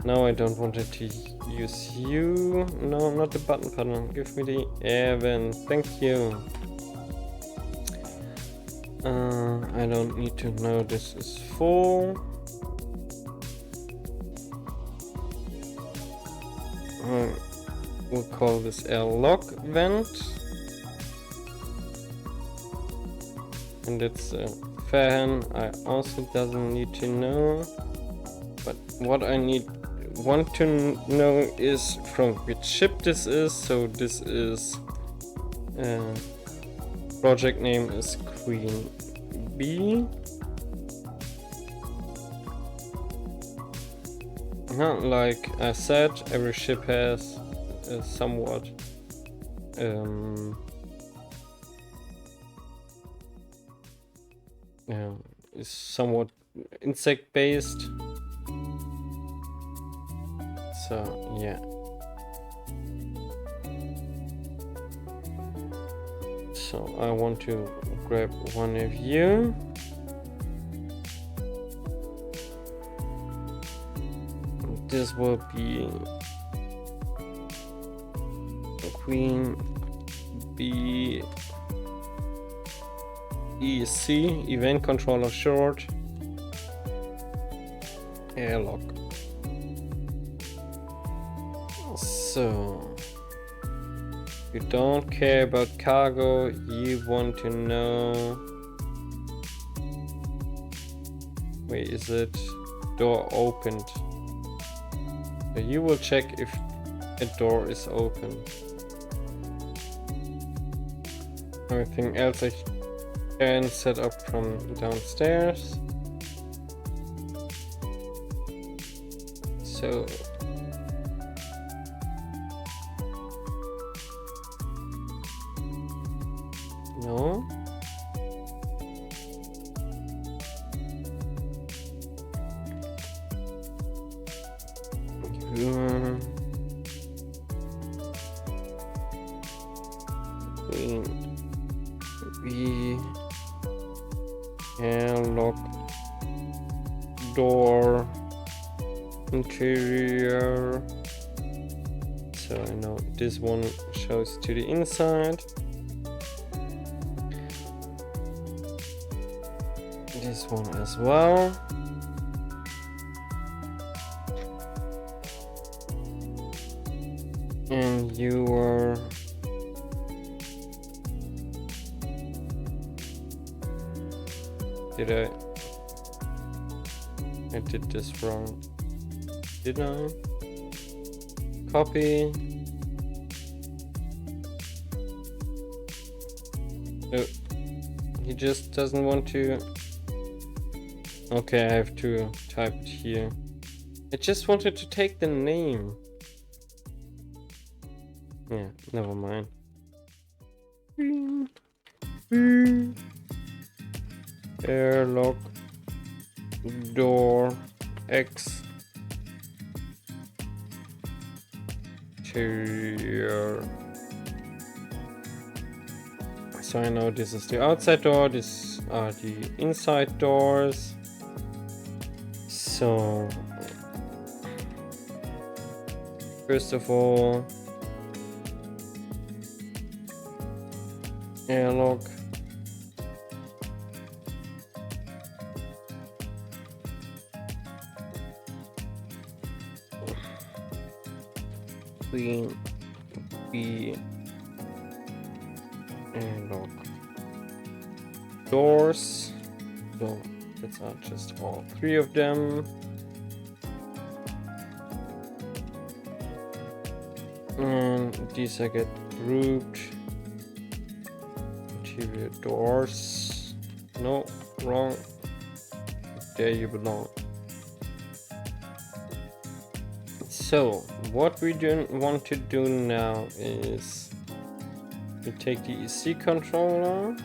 [SPEAKER 1] Now I don't want it to use you. No, not the button panel. Give me the Evan. Thank you. I don't need to know this is full. We'll call this airlock vent, and it's a fan. I also doesn't need to know, but what I want to know is from which ship this is. So this is project name is Queen B. Like I said, every ship has somewhat is somewhat insect based. So yeah. So I want to grab one of you. This will be Queen B EC, Event Controller Short, Airlock. So you don't care about cargo, you want to know Wait, is it door opened? So you will check if a door is open. Everything else I can set up from downstairs. So no. We airlock door interior. So I know this one shows to the inside. This one as well. And you are I did this wrong. Didn't I? Copy. No, he just doesn't want to. Okay, I have to type it here. I just wanted to take the name. Yeah, never mind. Airlock door X interior. So I know this is the outside door, these are the inside doors. So first of all, airlock queen B airlock doors. So that's not just all three of them. And these I get grouped. Interior doors. No, wrong. There you belong. So what we want to do now is we take the EC controller.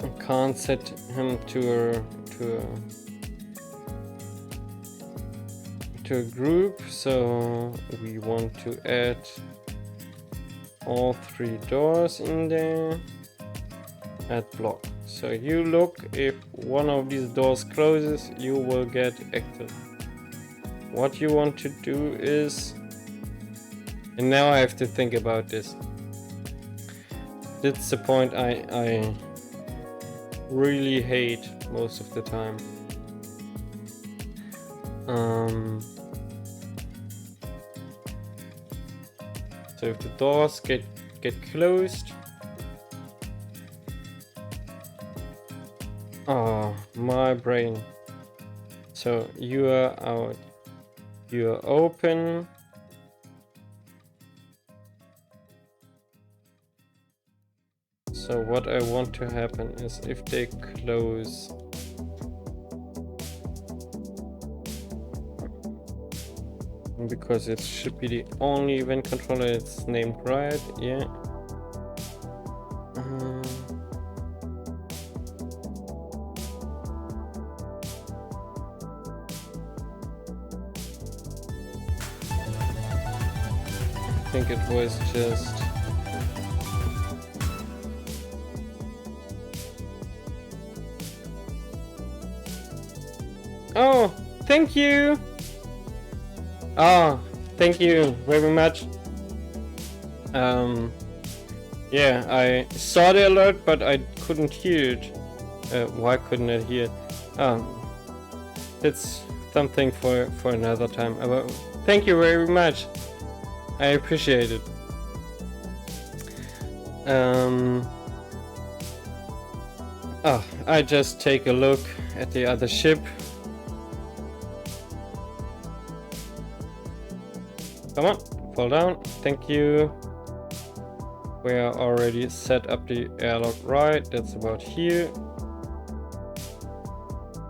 [SPEAKER 1] I can't set him to a group, so we want to add all three doors in there. Add block. So you look, if one of these doors closes, you will get active. What you want to do is, and now I have to think about this. That's the point I really hate most of the time. So if the doors get closed, oh my brain. So you are out, you are open. So what I want to happen is if they close, because it should be the only event controller it's named right, yeah. I think it was just oh, thank you. Oh, thank you very much. Yeah, I saw the alert, but I couldn't hear it. Why couldn't I hear it? That's something for another time. Thank you very much. I appreciate it. I just take a look at the other ship. Come on, fall down. Thank you. We are already set up the airlock right. That's about here.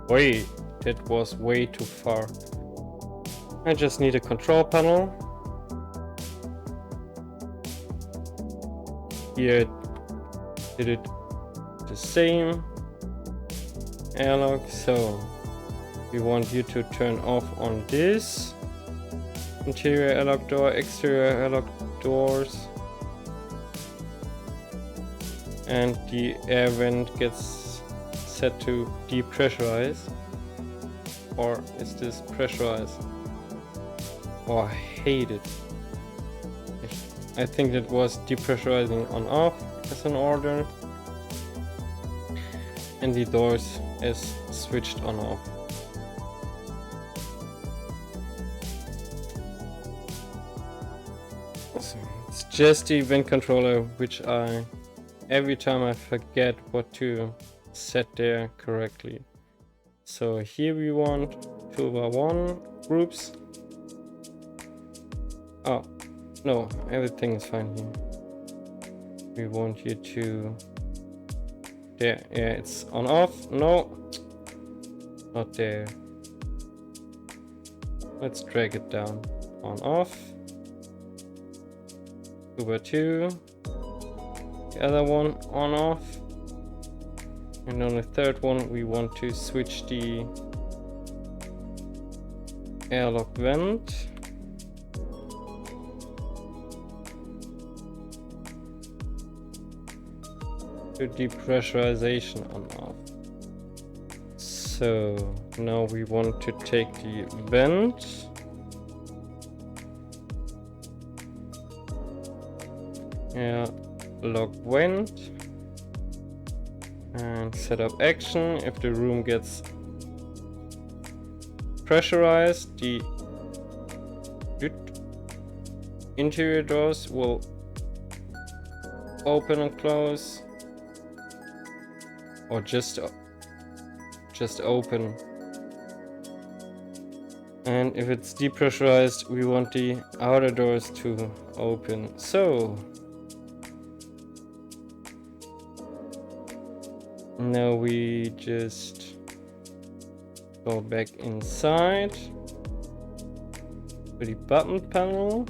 [SPEAKER 1] Wait, that was way too far. I just need a control panel. Here, did it the same. Airlock. So we want you to turn off on this. Interior airlock door, exterior airlock doors. And the air vent gets set to depressurize. Or is this pressurized? Oh, I hate it. I think that was depressurizing on off as an order. And the doors is switched on off. So it's just the vent controller, which every time I forget what to set there correctly. So here we want 2x1 groups. Oh, no, everything is fine here. We want you to... There, yeah, it's on off. No, not there. Let's drag it down. On off. 2x2. The other one on off. And on the third one we want to switch the airlock vent. To depressurization on off. So now we want to take the vent. Lock vent. And set up action. If the room gets pressurized, the interior doors will open and close, or just open. And if it's depressurized, we want the outer doors to open. So now we just go back inside to the button panel.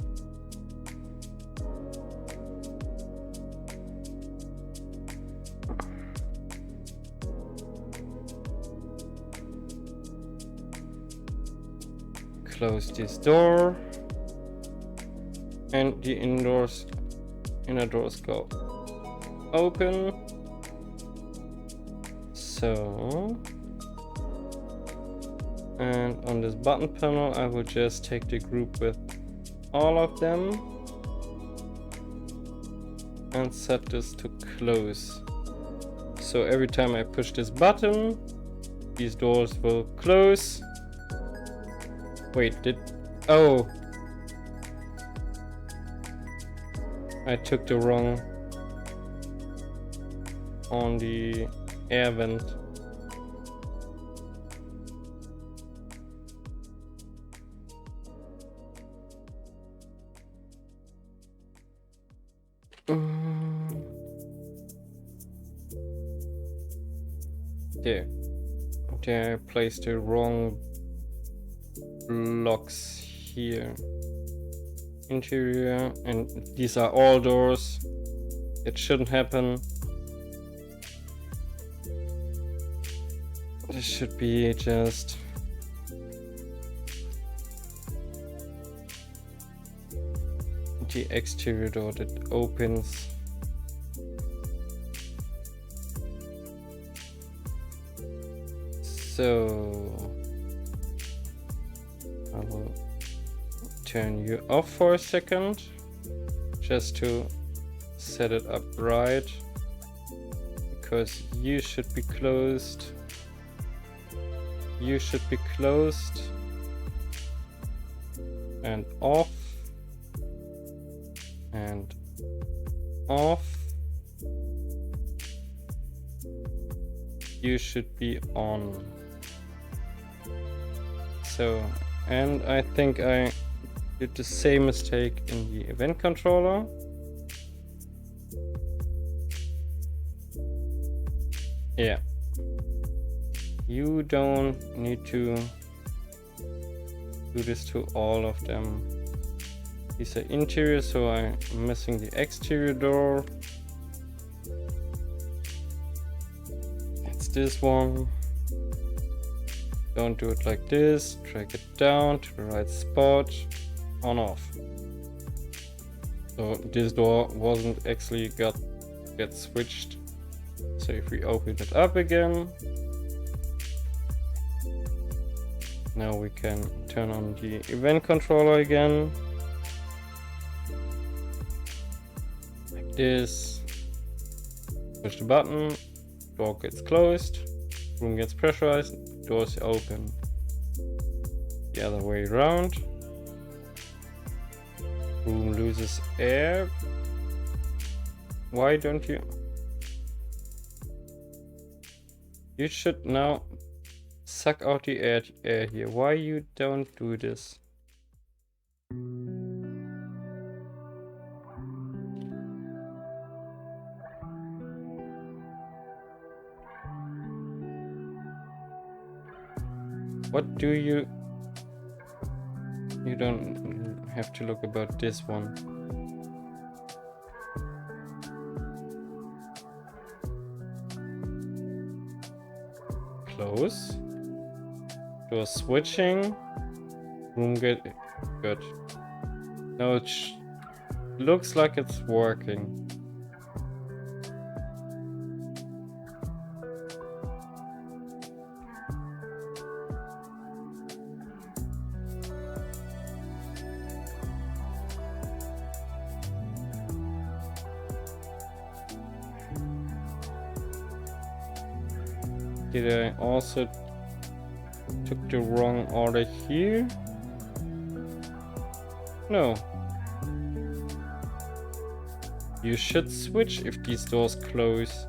[SPEAKER 1] Close this door, and the inner doors go open. So, and on this button panel I will just take the group with all of them and set this to close. So every time I push this button, these doors will close. Wait, oh, I took the wrong on the air vent. There I placed the wrong blocks here. Interior, and these are all doors. It shouldn't happen. This should be just the exterior door that opens. So I will turn you off for a second just to set it up right, because you should be closed. You should be closed and off. off. You should be on. So, and I think I did the same mistake in the event controller. Yeah. You don't need to do this to all of them. These are interior, so I'm missing the exterior door. It's this one. Don't do it like this. Drag it down to the right spot. On off. So this door wasn't actually get switched. So if we open it up again, now we can turn on the event controller again. Like this. Push the button, door gets closed, room gets pressurized, doors open. The other way around. Room loses air. Why don't you? You should now suck out the air here. Why you don't do this? What do you... You don't have to look about this one. Close. Door switching. Room get good. Now it looks like it's working. Did I also took the wrong order here? No. You should switch if these doors close.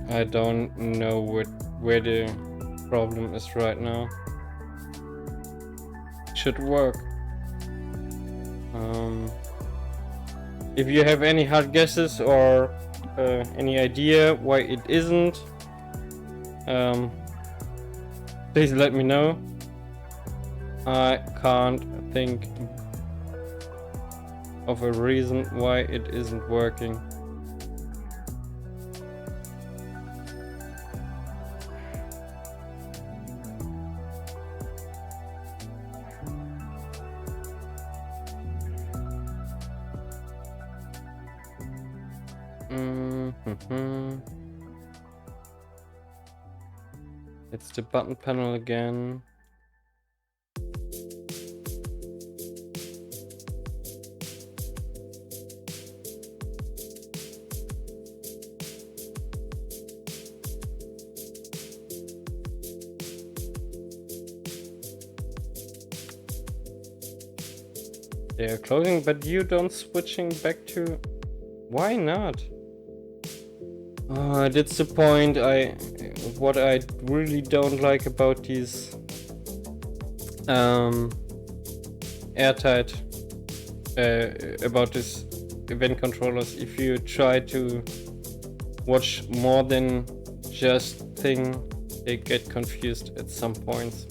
[SPEAKER 1] I don't know where the problem is right now. Should work. If you have any hard guesses or any idea why it isn't, please let me know. I can't think of a reason why it isn't working. It's the button panel again. They are closing, but you don't switching back to... Why not? That's the point. What I really don't like about these airtight about this event controllers. If you try to watch more than just thing, they get confused at some points.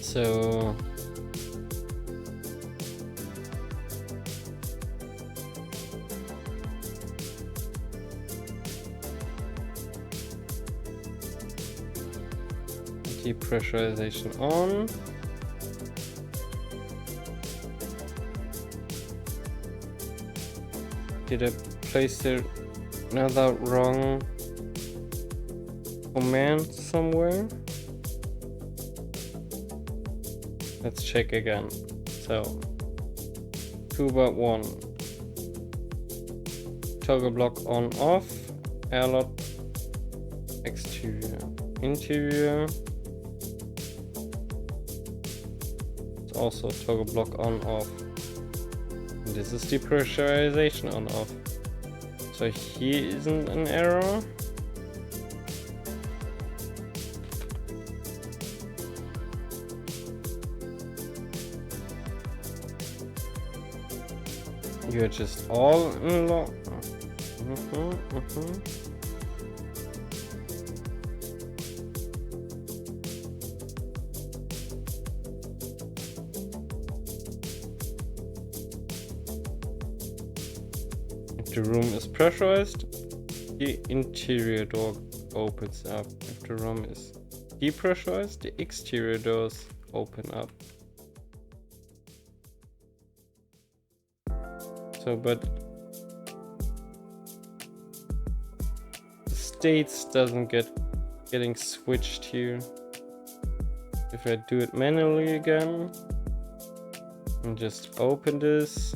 [SPEAKER 1] So depressurization on. Did I place another wrong command somewhere? Let's check again. So 2x1 toggle block on off, Airlock, exterior, interior. It's also toggle block on off. And this is depressurization on off. So here isn't an error. You're just all in lock. If the room is pressurized, the interior door opens up. If the room is depressurized, the exterior doors open up. So, but the states doesn't getting switched here. If I do it manually again and just open this,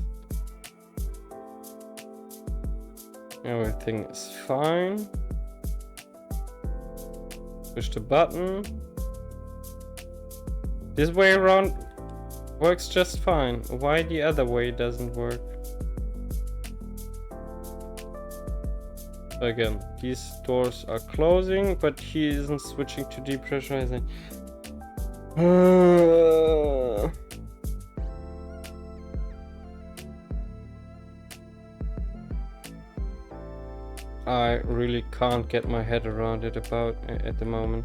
[SPEAKER 1] everything is fine. Push the button. This way around works just fine. Why the other way doesn't work? Again, these doors are closing, but he isn't switching to depressurizing. I really can't get my head around it at the moment.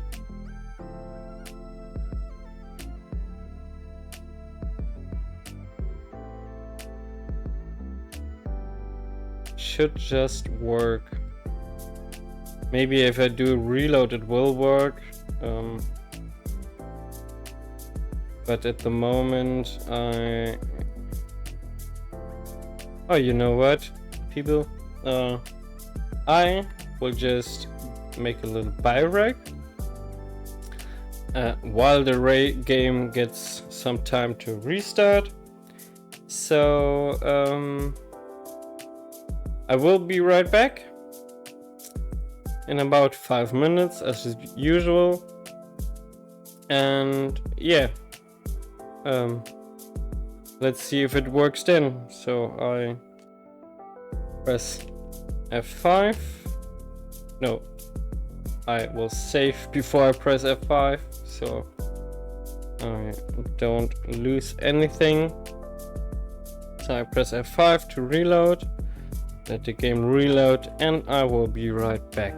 [SPEAKER 1] Should just work. Maybe if I do reload it will work. But at the moment oh, you know what, people? I will just make a little buy rack while the game gets some time to restart. So I will be right back in about 5 minutes as usual. And yeah, let's see if it works then. So I press F5. No, I will save before I press F5 so I don't lose anything. So I press F5 to reload, let the game reload, and I will be right back.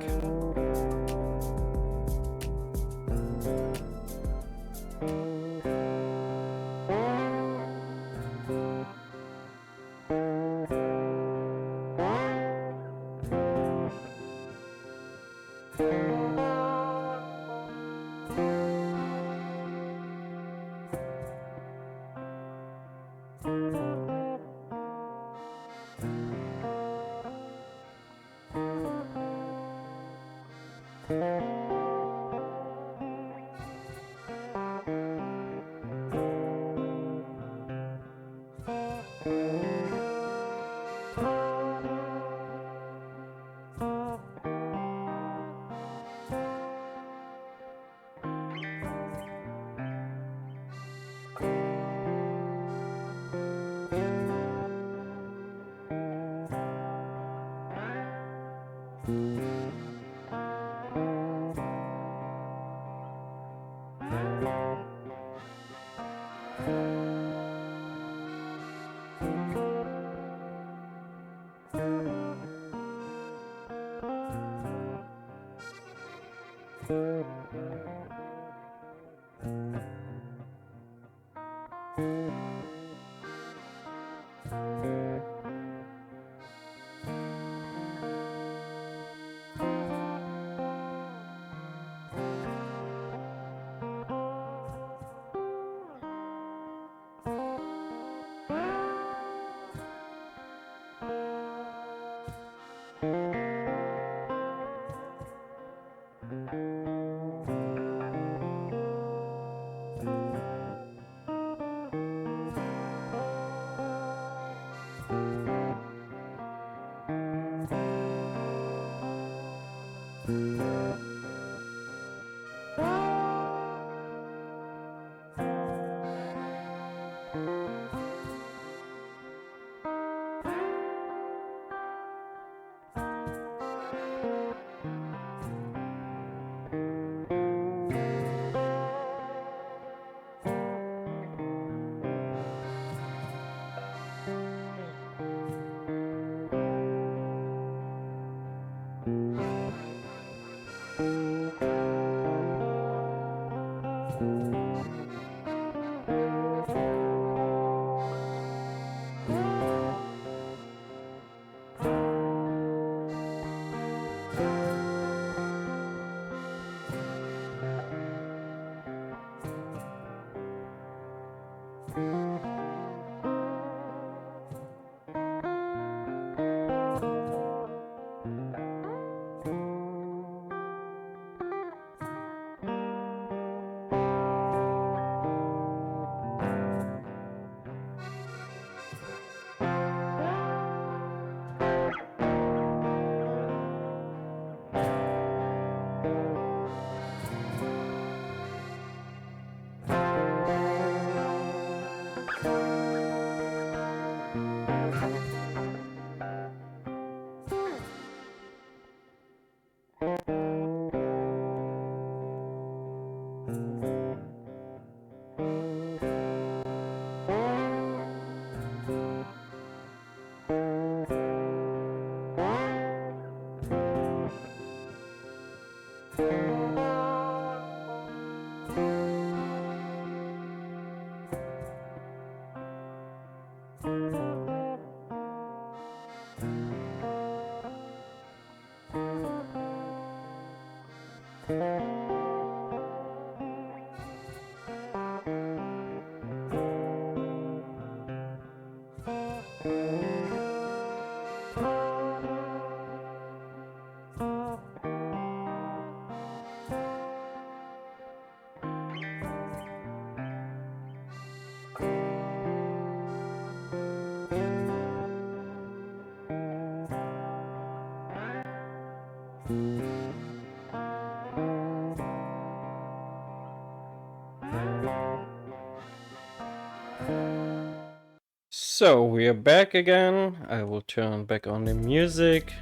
[SPEAKER 1] So we are back again. I will turn back on the music.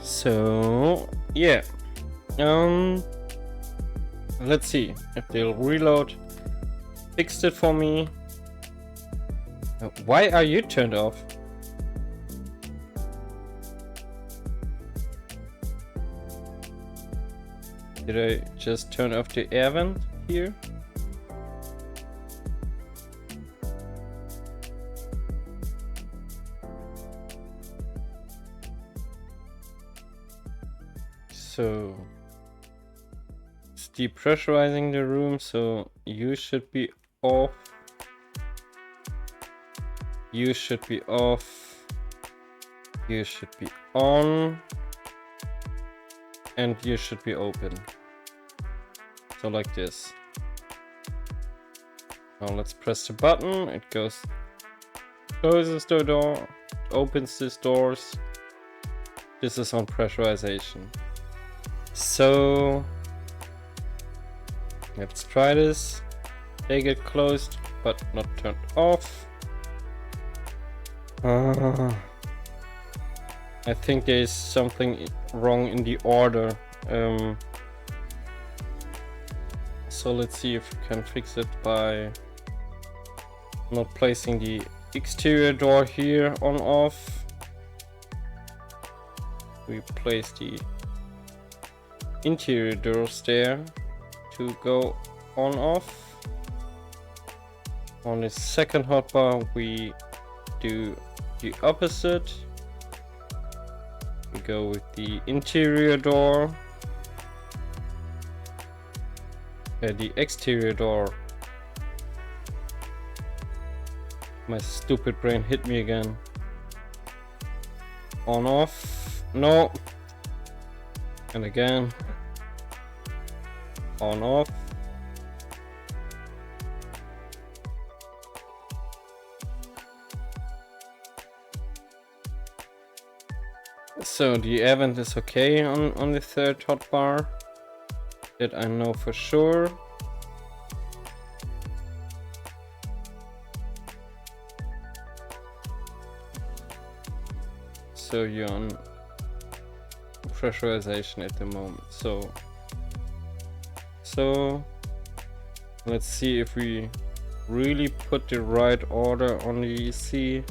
[SPEAKER 1] So yeah, let's see if they'll reload. Fixed it for me. Why are you turned off? Did I just turn off the air vent here? So it's depressurizing the room, so you should be off. You should be off. You should be on. And you should be open. So like this. Now let's press the button. It goes, closes the door, opens these doors. This is on pressurization. So let's try this. They get closed but not turned off. I think there's something wrong in the order. So let's see if we can fix it by not placing the exterior door here on off. We place the interior doors there to go on off. On the second hotbar we do the opposite. We go with the interior door, the exterior door. My stupid brain hit me again. On off, no, and again, on off. So the air vent is okay on the third hotbar. That I know for sure. So you're on pressurization at the moment. So let's see if we really put the right order on the EC.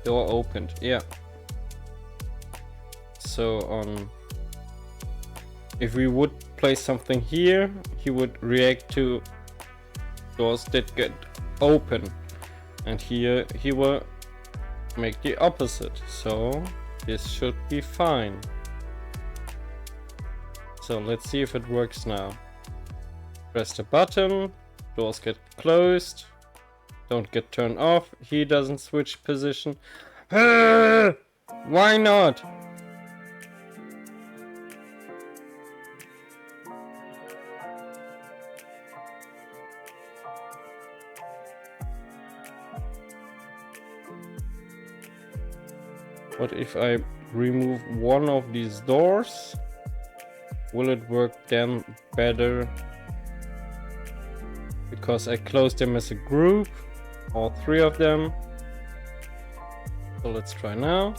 [SPEAKER 1] Door opened, yeah. So if we would place something here, he would react to doors that get open, and here he will make the opposite. So this should be fine. So let's see if it works now. Press the button, doors get closed, don't get turned off, he doesn't switch position. Why not? What if I remove one of these doors? Will it work then better? Because I closed them as a group, all three of them. So let's try now.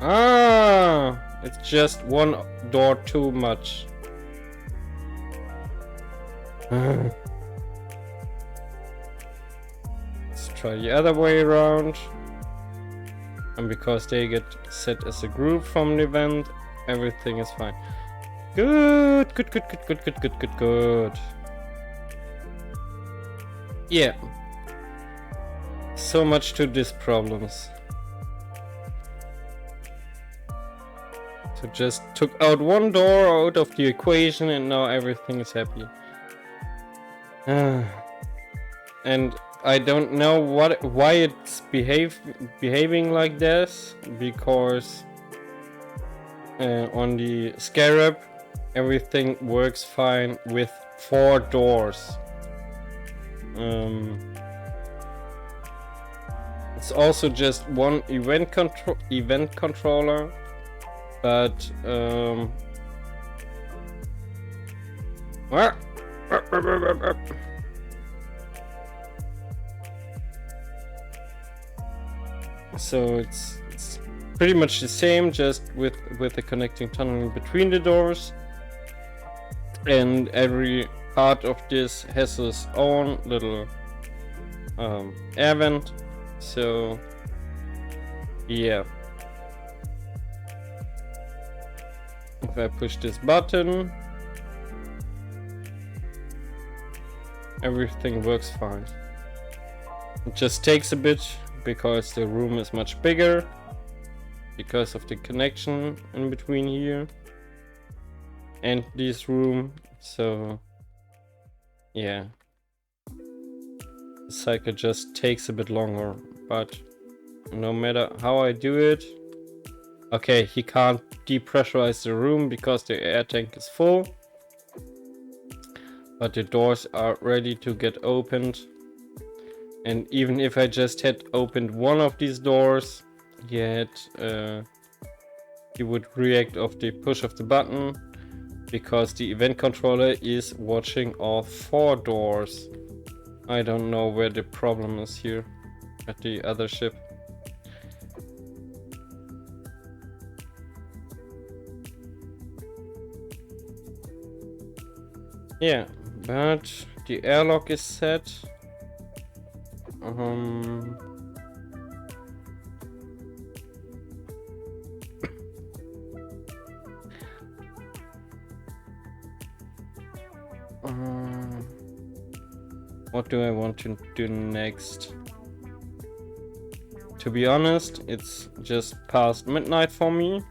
[SPEAKER 1] Ah, it's just one door too much. Let's try the other way around. And because they get set as a group from the event, everything is fine. Good, good, good, good, good, good, good, good, good. Yeah. So much to these problems. So just took out one door out of the equation and now everything is happy. And I don't know why it's behaving like this, because on the Scarab everything works fine with 4 doors. It's also just one event controller, but so it's pretty much the same, just with the connecting tunnel in between the doors, and every part of this has its own little air vent. So yeah, if I push this button, everything works fine. It just takes a bit because the room is much bigger, because of the connection in between here and this room. So yeah, the cycle just takes a bit longer, but no matter how I do it. Okay, he can't depressurize the room because the air tank is full, but the doors are ready to get opened. And even if I just had opened one of these doors, he would react off the push of the button, because the event controller is watching all 4 doors. I don't know where the problem is here at the other ship. Yeah, but the airlock is set. What do I want to do next? To be honest, it's just past midnight for me,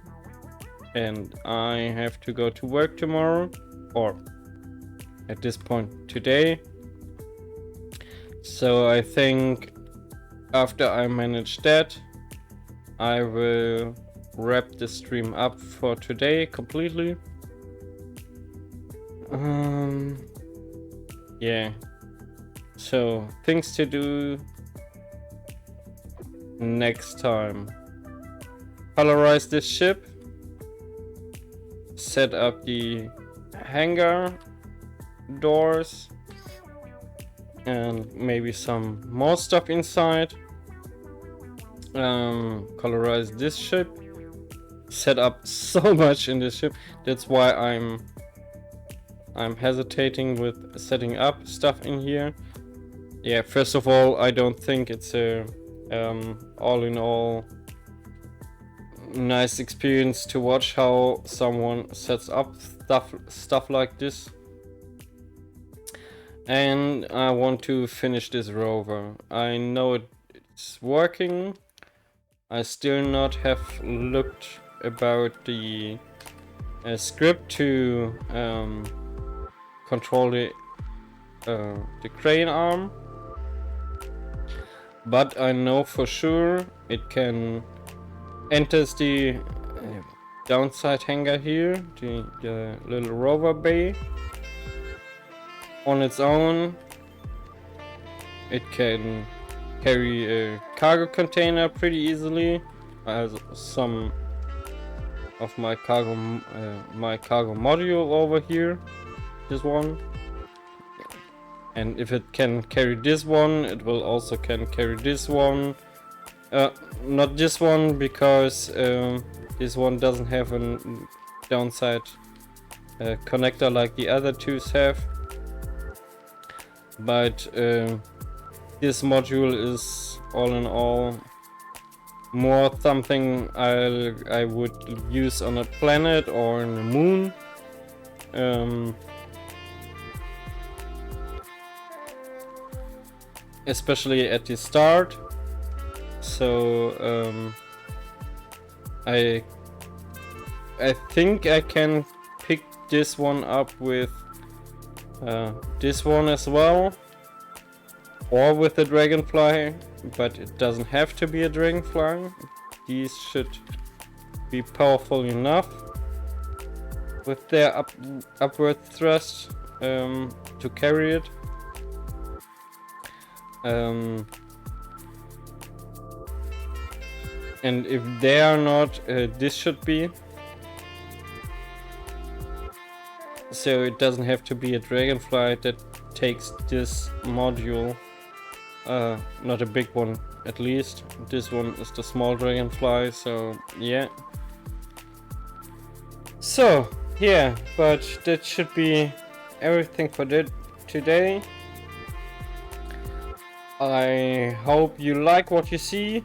[SPEAKER 1] and I have to go to work tomorrow, or at this point today. So I think after I manage that, I will wrap the stream up for today completely. Yeah. So things to do next time: colorize this ship, set up the hangar doors, and maybe some more stuff inside. Colorize this ship, set up so much in this ship. That's why I'm hesitating with setting up stuff in here. Yeah, first of all, I don't think it's a all in all nice experience to watch how someone sets up stuff like this. And I want to finish this rover. I know it's working. I still not have looked about the script to control the crane arm, but I know for sure it can enter the downside hangar here, the little rover bay, on its own. It can carry a cargo container pretty easily, some of my cargo module over here. This one. And if it can carry this one, it will also can carry this one. Not this one, because this one doesn't have a downside connector like the other two have. But this module is all in all more something I would use on a planet or on the moon. Especially at the start. So I think I can pick this one up with this one as well, or with the dragonfly, but it doesn't have to be a dragonfly. These should be powerful enough with their upward thrust to carry it. And if they are not, this should be. So it doesn't have to be a dragonfly that takes this module. Not a big one, at least. This one is the small dragonfly, so yeah. So yeah, but that should be everything for today. I hope you like what you see.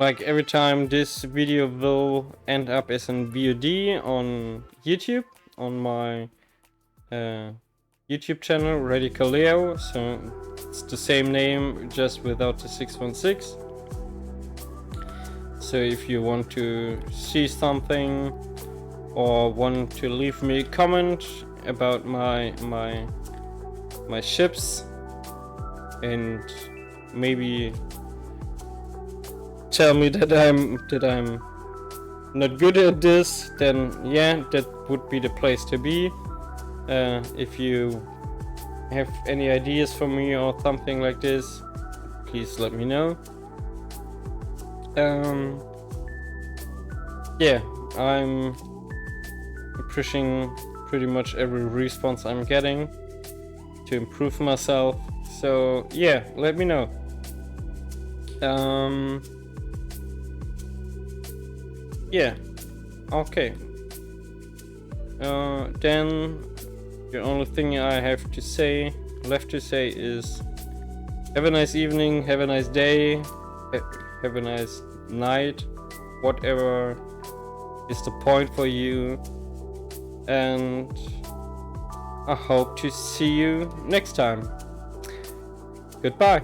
[SPEAKER 1] Like every time this video will end up as an VOD on YouTube, on my YouTube channel, Radical Leo. So it's the same name, just without the 616. So if you want to see something or want to leave me a comment about my ships, and maybe tell me that I'm not good at this, then yeah, that would be the place to be. If you have any ideas for me or something like this, please let me know. Yeah, I'm pushing pretty much every response I'm getting to improve myself, so yeah, let me know. Yeah, okay. Then the only thing I have to say, left to say, is have a nice evening, have a nice day, have a nice night, whatever is the point for you, and I hope to see you next time. Goodbye.